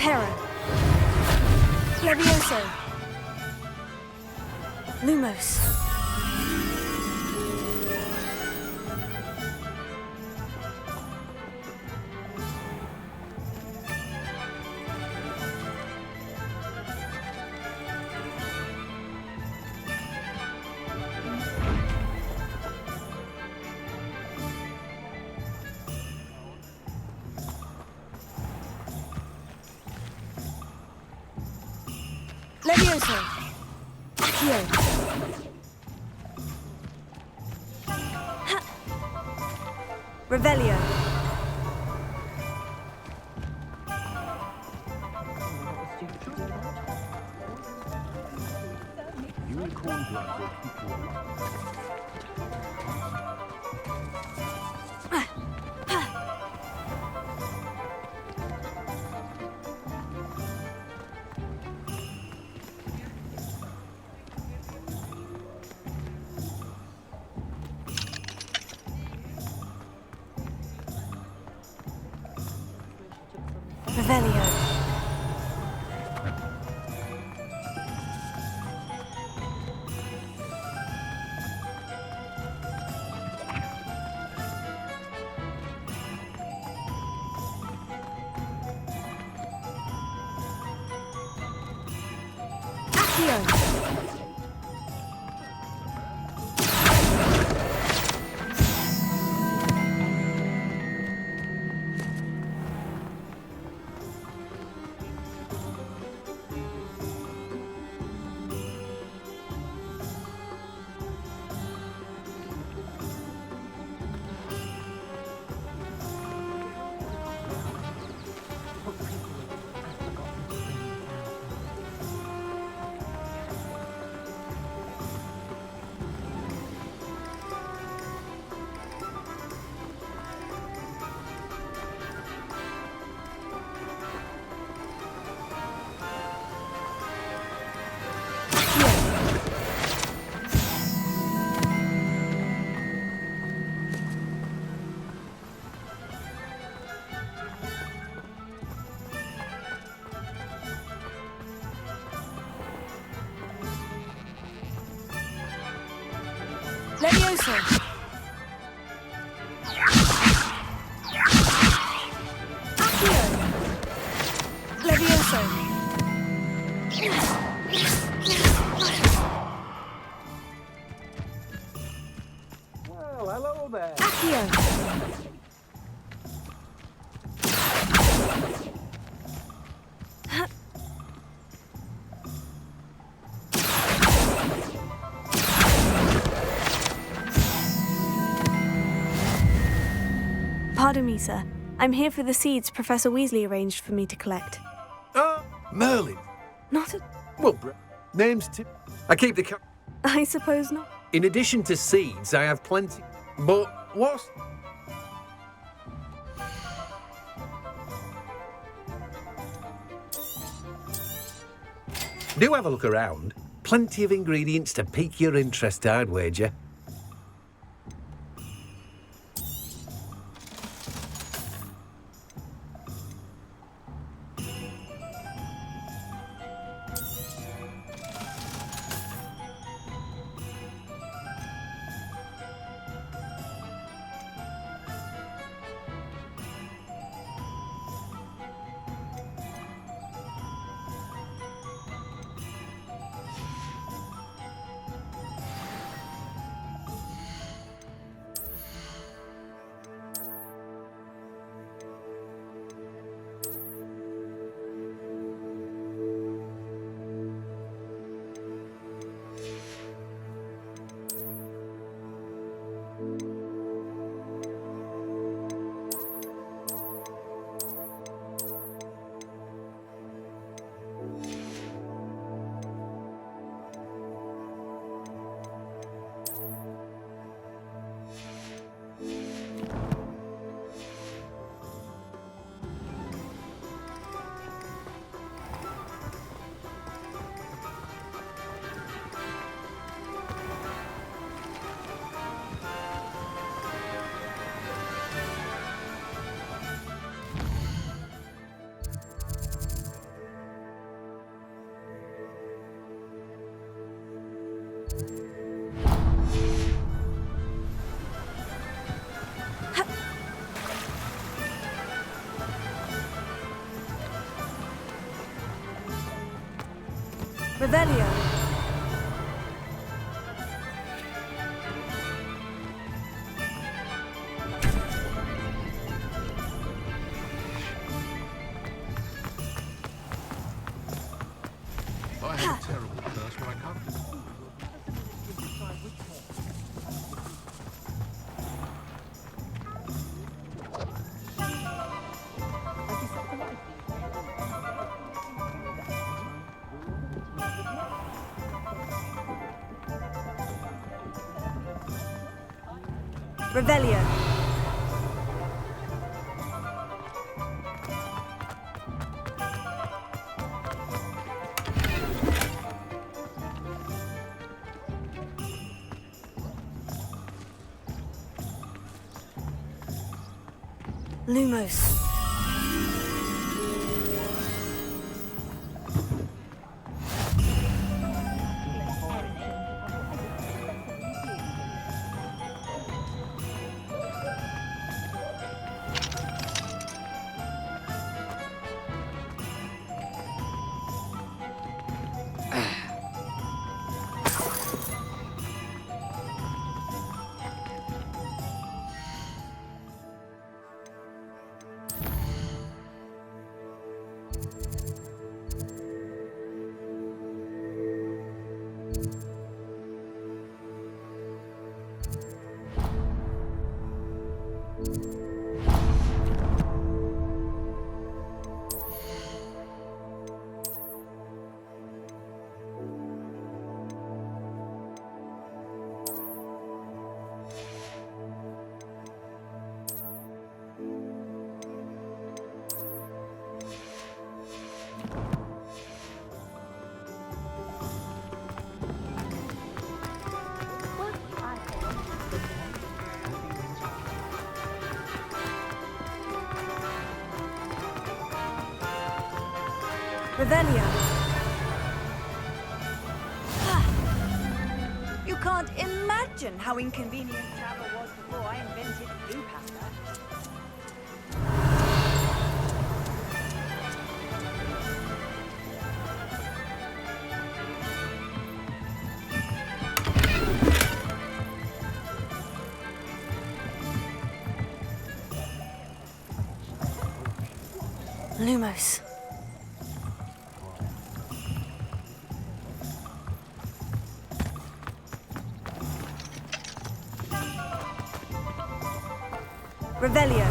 Pero. Levioso. Lumos. Levioso. Accio. Ha. Revelio. Unicorn blood will keep you alive. Revelio. Accio. Levioso. Accio. Levioso. Well, hello there. Accio. Pardon me, sir. I'm here for the seeds Professor Weasley arranged for me to collect. Merlin. Not a... Well, name's Tim. I keep the... I suppose not. In addition to seeds, I have plenty. But what's... Do have a look around. Plenty of ingredients to pique your interest, I'd wager. Revelio. I had a terrible curse when I come. Revelio. Lumos. Revelio. You can't imagine how inconvenient travel was before I invented blue pasta. Lumos. Revelio.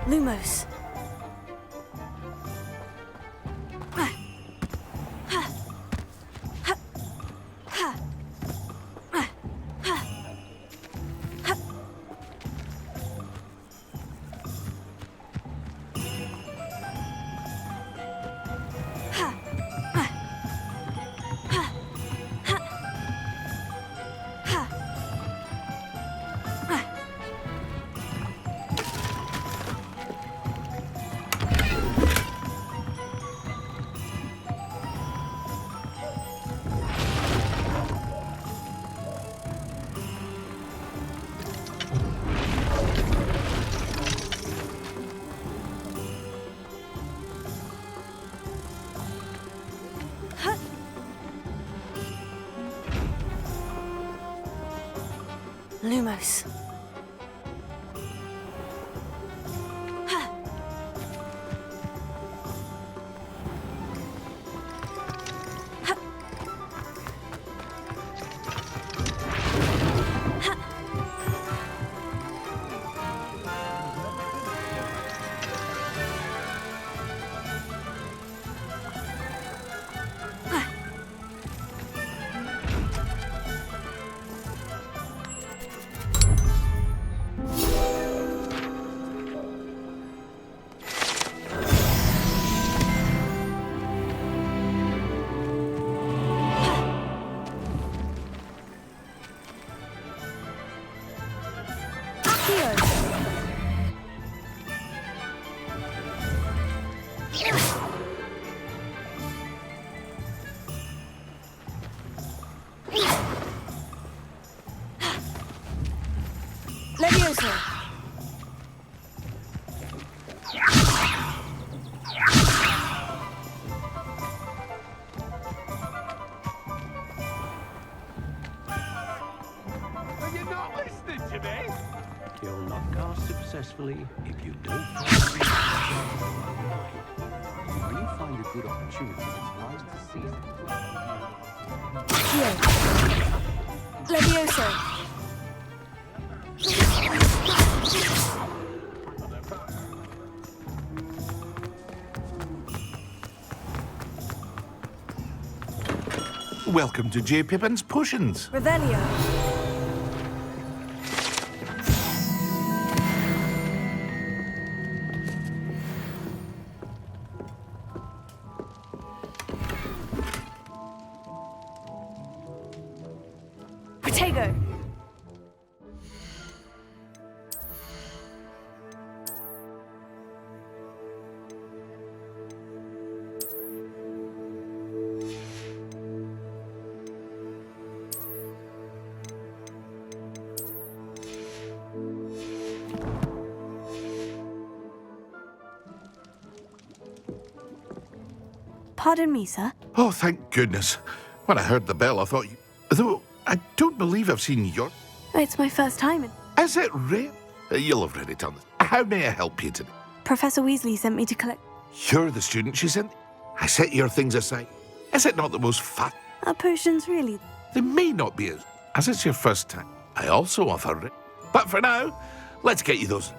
Lumos. Lumos. Levioso! Are you not listening to me? You'll not cast successfully if you don't find When you find a good opportunity, it's wise to seize it. Here. Levioso! Welcome to J. Pippin's Potions. Revelio! Protego! Pardon me, sir. Oh, thank goodness. When I heard the bell, I thought you... Though, I don't believe I've seen your... It's my first time. Is it real? You'll have read it on this. How may I help you today? Professor Weasley sent me to collect... You're the student she sent? I set your things aside. Is it not the most fat? Are potions really? They may not be as it's your first time. I also offer it. But for now, let's get you those.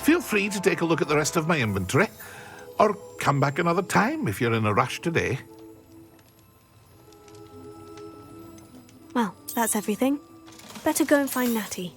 Feel free to take a look at the rest of my inventory, or come back another time if you're in a rush today. Well, that's everything. Better go and find Natty.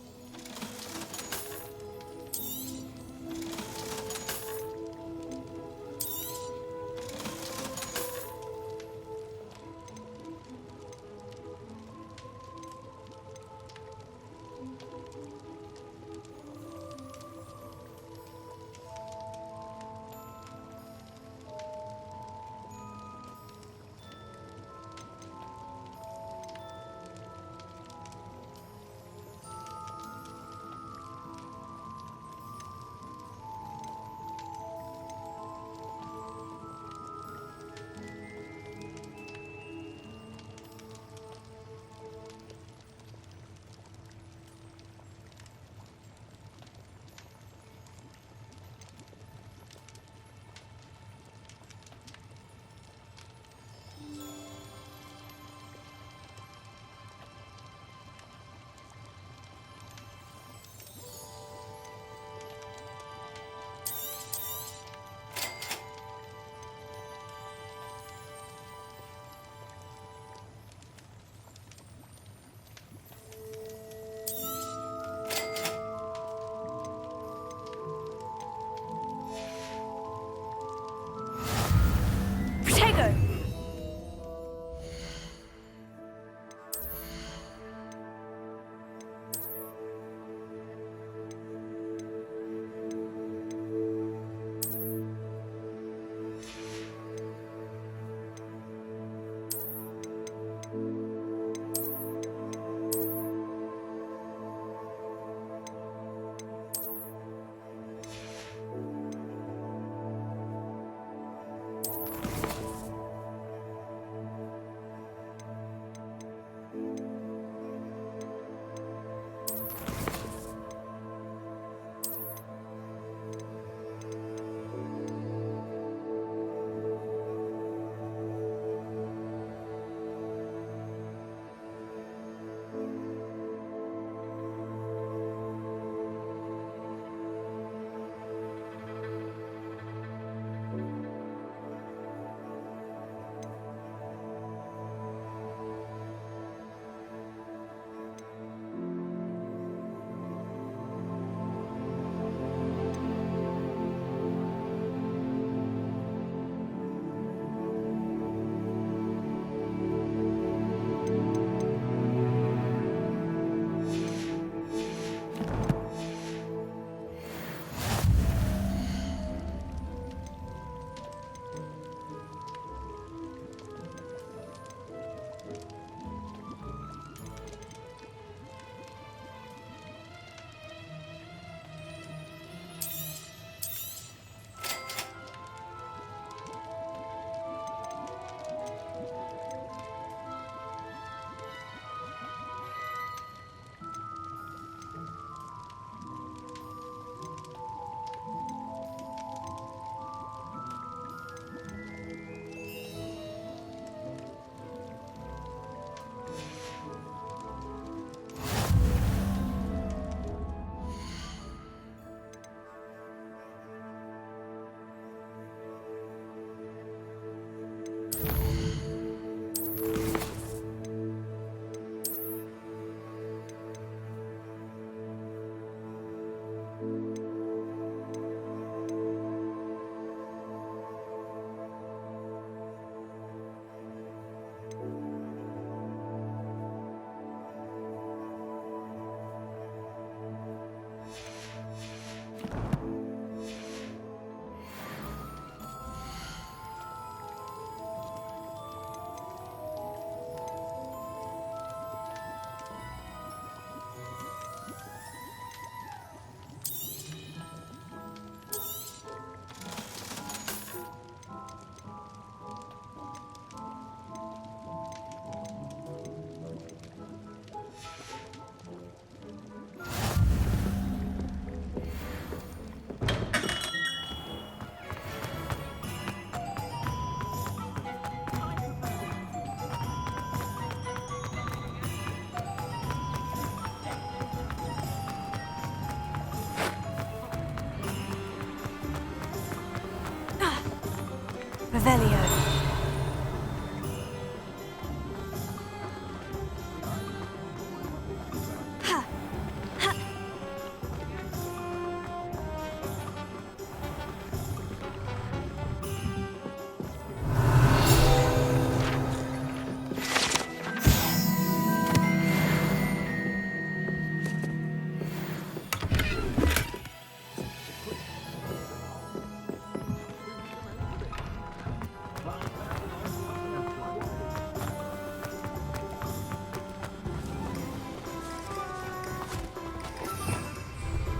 Revelio.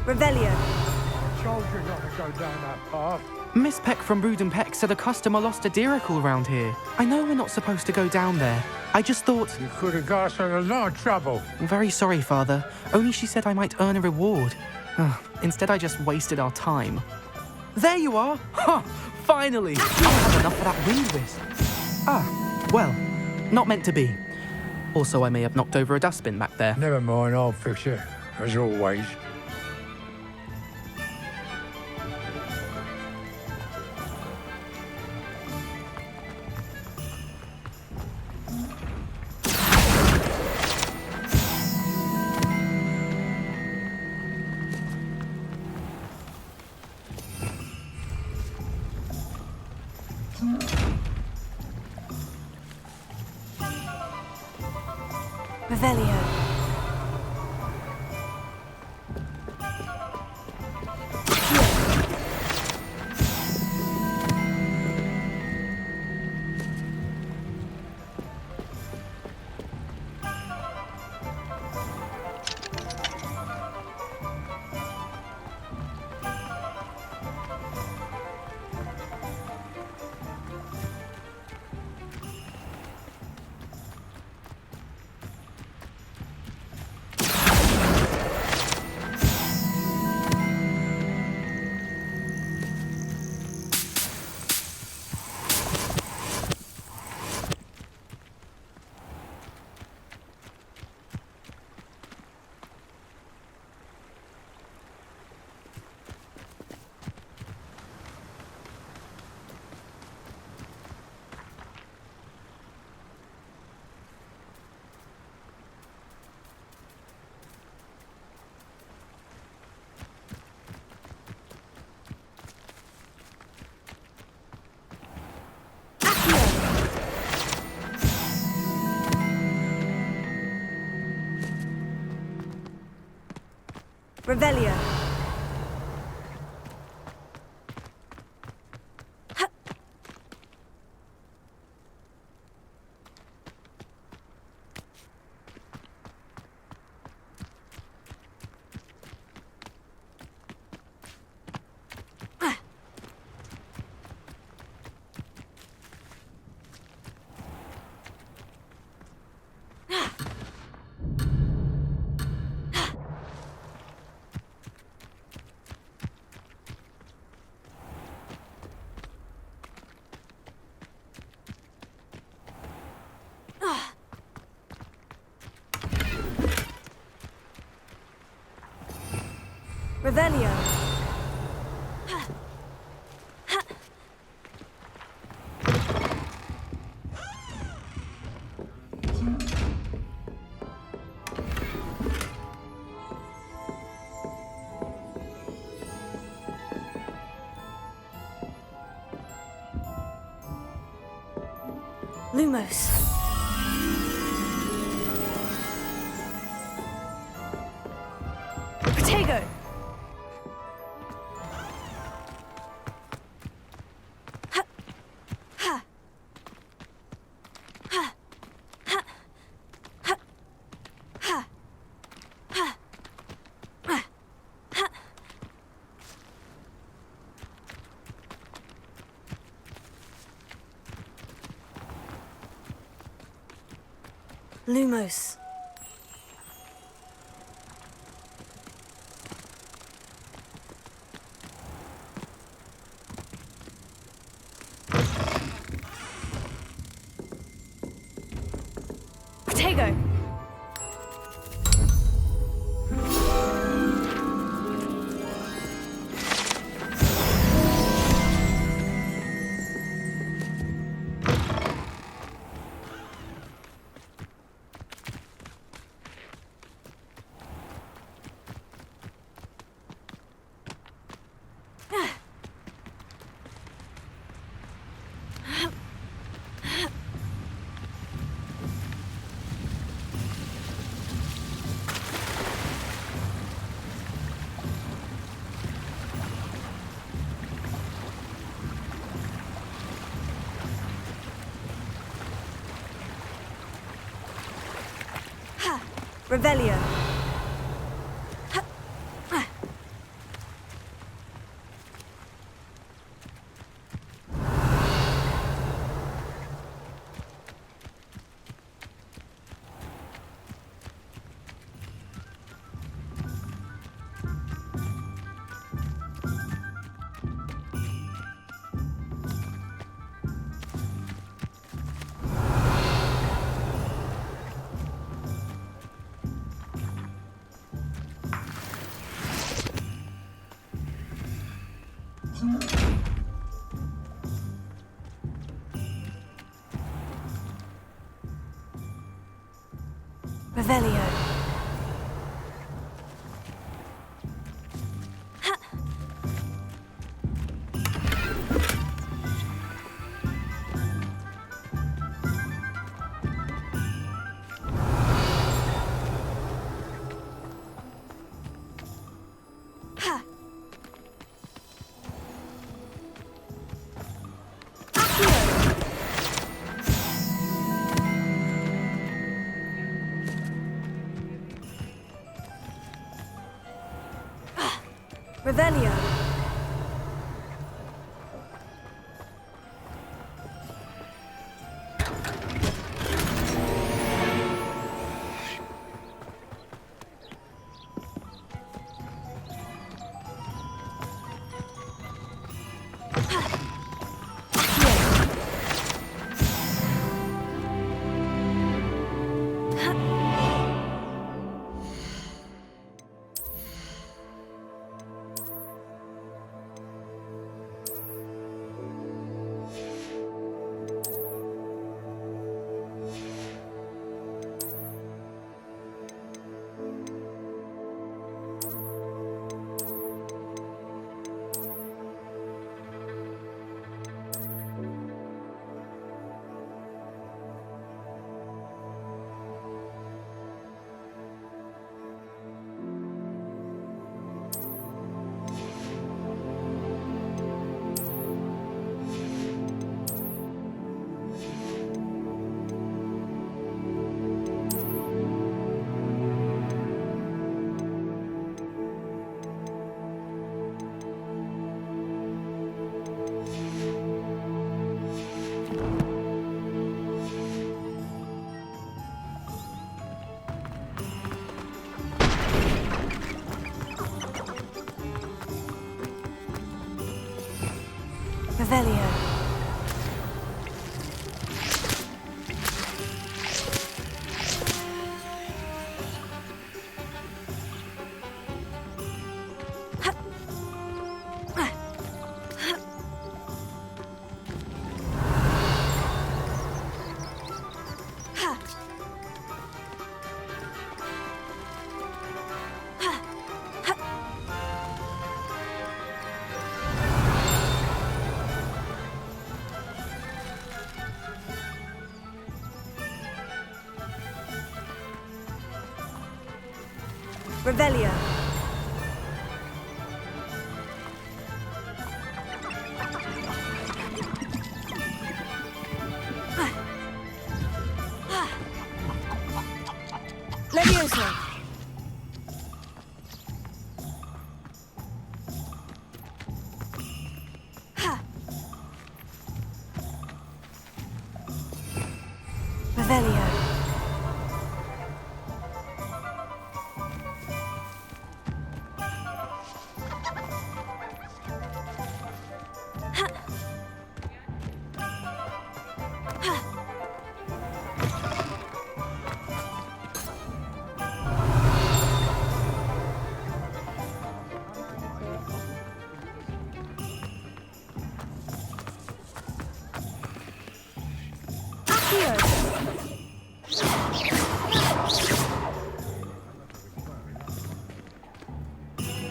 Revelio. Told you not to go down that path. Miss Peck from Brood Peck said a customer lost a deeracle round here. I know we're not supposed to go down there. I just thought... You could have got us in a lot of trouble. I'm very sorry, Father. Only she said I might earn a reward. Instead, I just wasted our time. There you are! Ha! Finally! I had enough for that wind whisk. Ah, well, not meant to be. Also, I may have knocked over a dustbin back there. Never mind, I'll fix it, as always. Revelio. Revelio. Revelio. Lumos. Protego. Lumos. Protego. Revelio. Revelio. Revelio. Revelio. Revelio. Levioso. Revelio.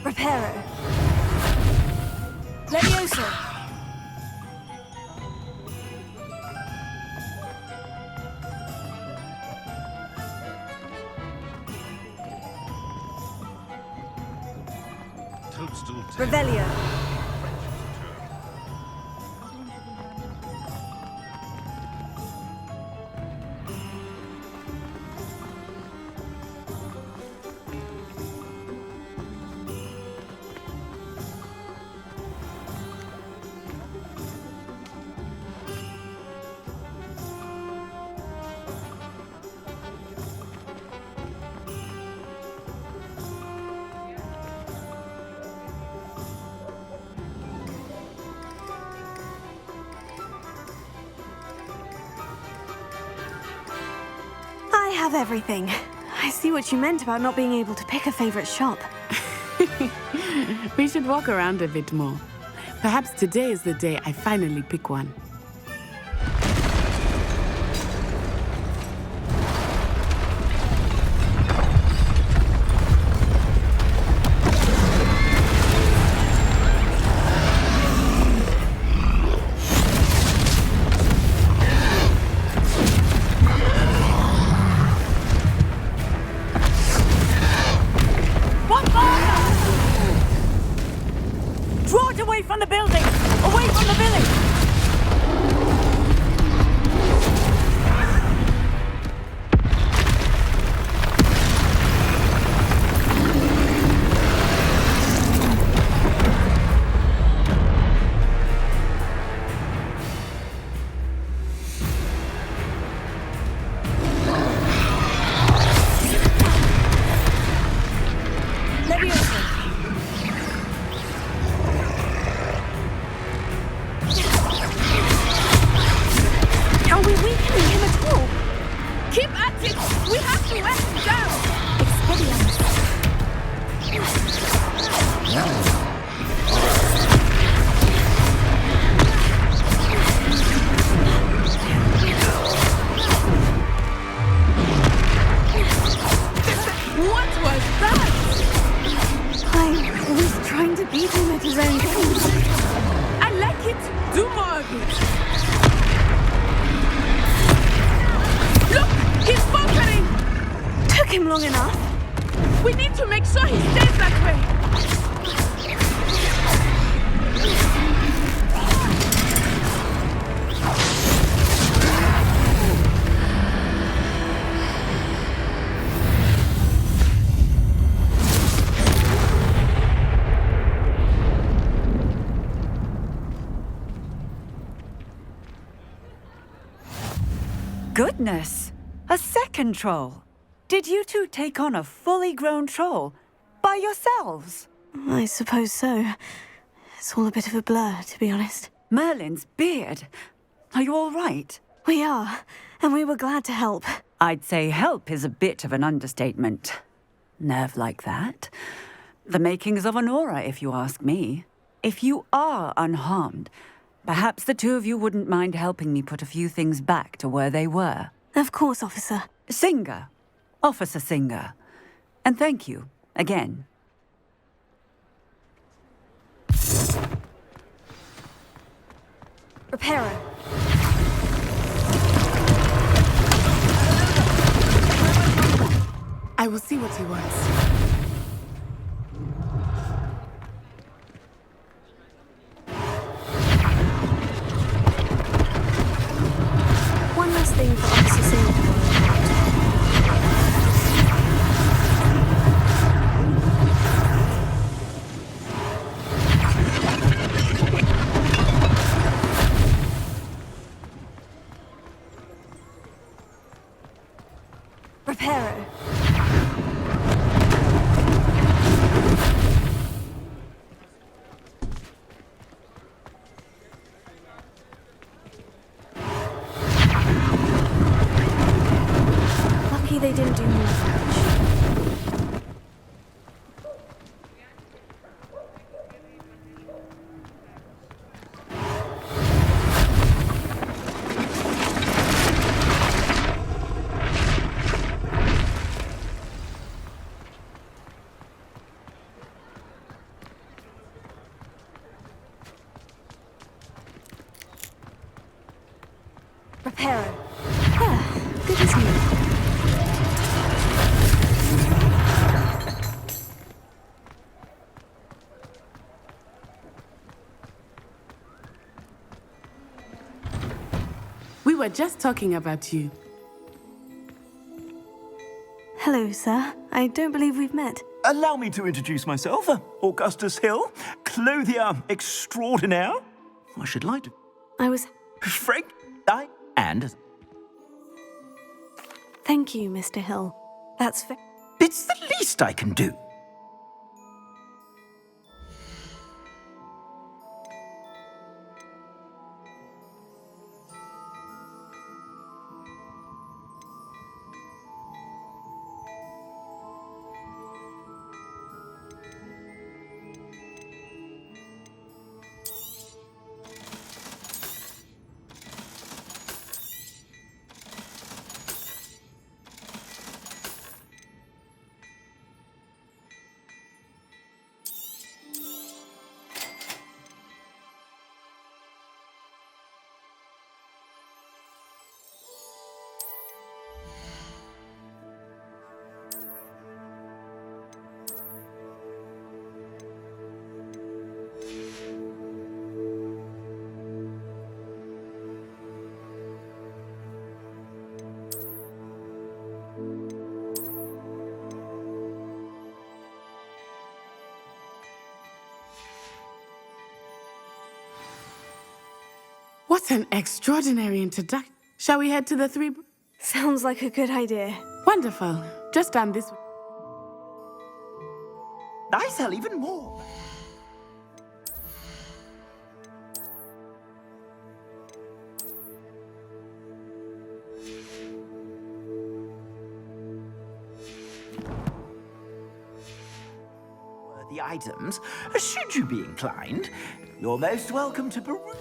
Reparo. Levioso. Revelio. have everything. I see what you meant about not being able to pick a favorite shop. We should walk around a bit more. Perhaps today is the day I finally pick one. Draw it away from the building! Away from the village! Are we weakening him at all? Keep at it! We have to wear him down! Expelliarmus. What was that? I was trying to beat him at his own game. I like it! Do more of it! Look! He's faltering! Took him long enough. We need to make sure he stays that way! Goodness! A second troll! Did you two take on a fully grown troll? By yourselves? I suppose so. It's all a bit of a blur, to be honest. Merlin's beard. Are you all right? We are, and we were glad to help. I'd say help is a bit of an understatement. Nerve like that. The makings of an aura, if you ask me. If you are unharmed, perhaps the two of you wouldn't mind helping me put a few things back to where they were. Of course, officer. Singer. Officer Singer. And thank you, again. Reparo. I will see what he wants. One last thing for Officer Singer. Reparo. Lucky they didn't do more damage. Reparo. Ah, good as new. We were just talking about you. Hello, sir. I don't believe we've met. Allow me to introduce myself, Augustus Hill, clothier extraordinaire. I should like to... I was... Frank, and... Thank you, Mr. Hill. That's It's the least I can do. What an extraordinary introduction. Shall we head to the three... Sounds like a good idea. Wonderful. Just down this way. I sell even more. The items, should you be inclined, you're most welcome to peruse.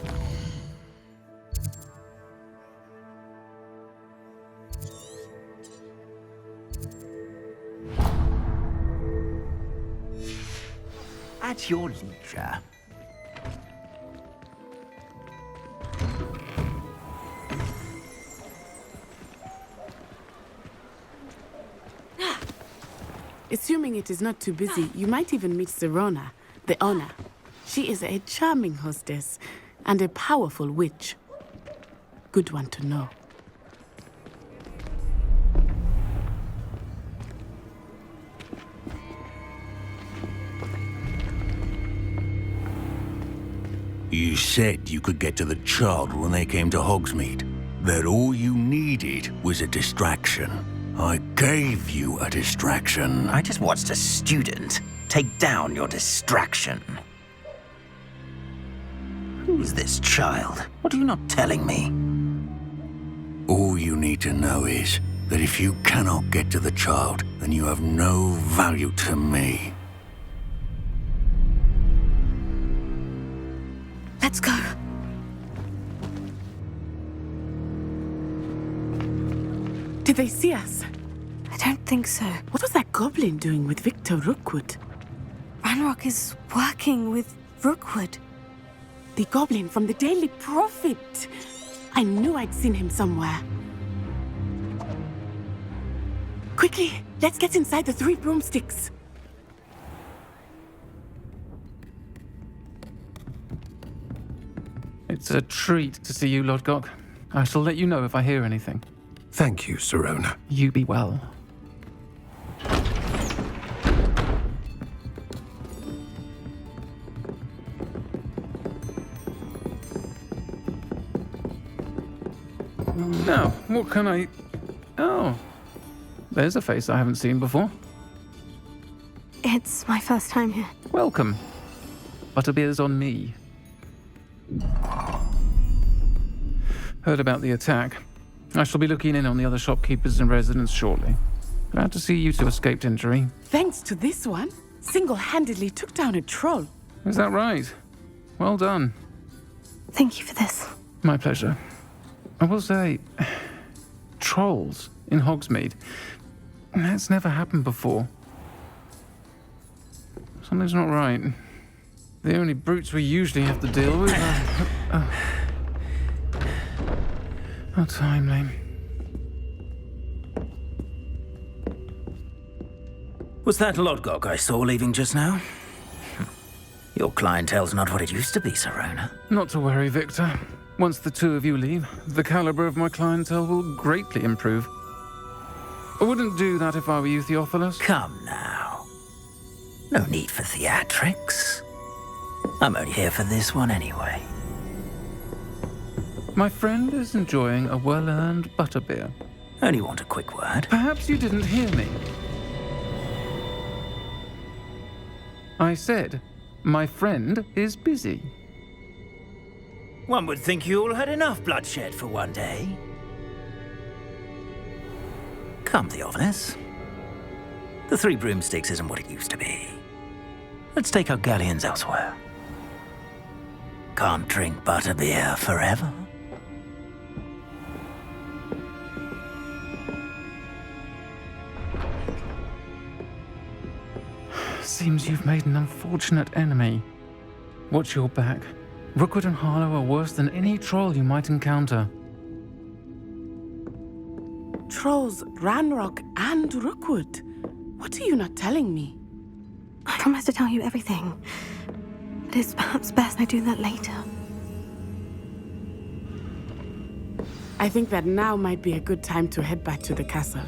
At your leisure. Assuming it is not too busy, you might even meet Sirona, the owner. She is a charming hostess and a powerful witch. Good one to know. You said you could get to the child when they came to Hogsmeade. That all you needed was a distraction. I gave you a distraction. I just watched a student take down your distraction. Who's this child? What are you not telling me? All you need to know is that if you cannot get to the child, then you have no value to me. Let's go. Did they see us? I don't think so. What was that goblin doing with Victor Rookwood? Ranrock is working with Rookwood. The goblin from the Daily Prophet. I knew I'd seen him somewhere. Quickly, let's get inside the three broomsticks. It's a treat to see you, Lodgok. I shall let you know if I hear anything. Thank you, Sirona. You be well. Now, what can I... Oh, there's a face I haven't seen before. It's my first time here. Welcome. Butterbeer's on me. Heard about the attack. I shall be looking in on the other shopkeepers and residents shortly. Glad to see you two escaped injury. Thanks to this one, single-handedly took down a troll. Is that right? Well done. Thank you for this. My pleasure. I will say, trolls in Hogsmeade. That's never happened before. Something's not right. The only brutes we usually have to deal with are... How timely. Was that Lodgok I saw leaving just now? Your clientele's not what it used to be, Sirona. Not to worry, Victor. Once the two of you leave, the caliber of my clientele will greatly improve. I wouldn't do that if I were you, Theophilus. Come now. No need for theatrics. I'm only here for this one anyway. My friend is enjoying a well-earned butterbeer. Only want a quick word. Perhaps you didn't hear me. I said, my friend is busy. One would think you all had enough bloodshed for one day. Come, Theophilus. The Three Broomsticks isn't what it used to be. Let's take our galleons elsewhere. Can't drink butterbeer forever. Seems you've made an unfortunate enemy. Watch your back. Rookwood and Harlow are worse than any troll you might encounter. Trolls, Ranrock, and Rookwood. What are you not telling me? I promise to tell you everything. But it's perhaps best I do that later. I think that now might be a good time to head back to the castle.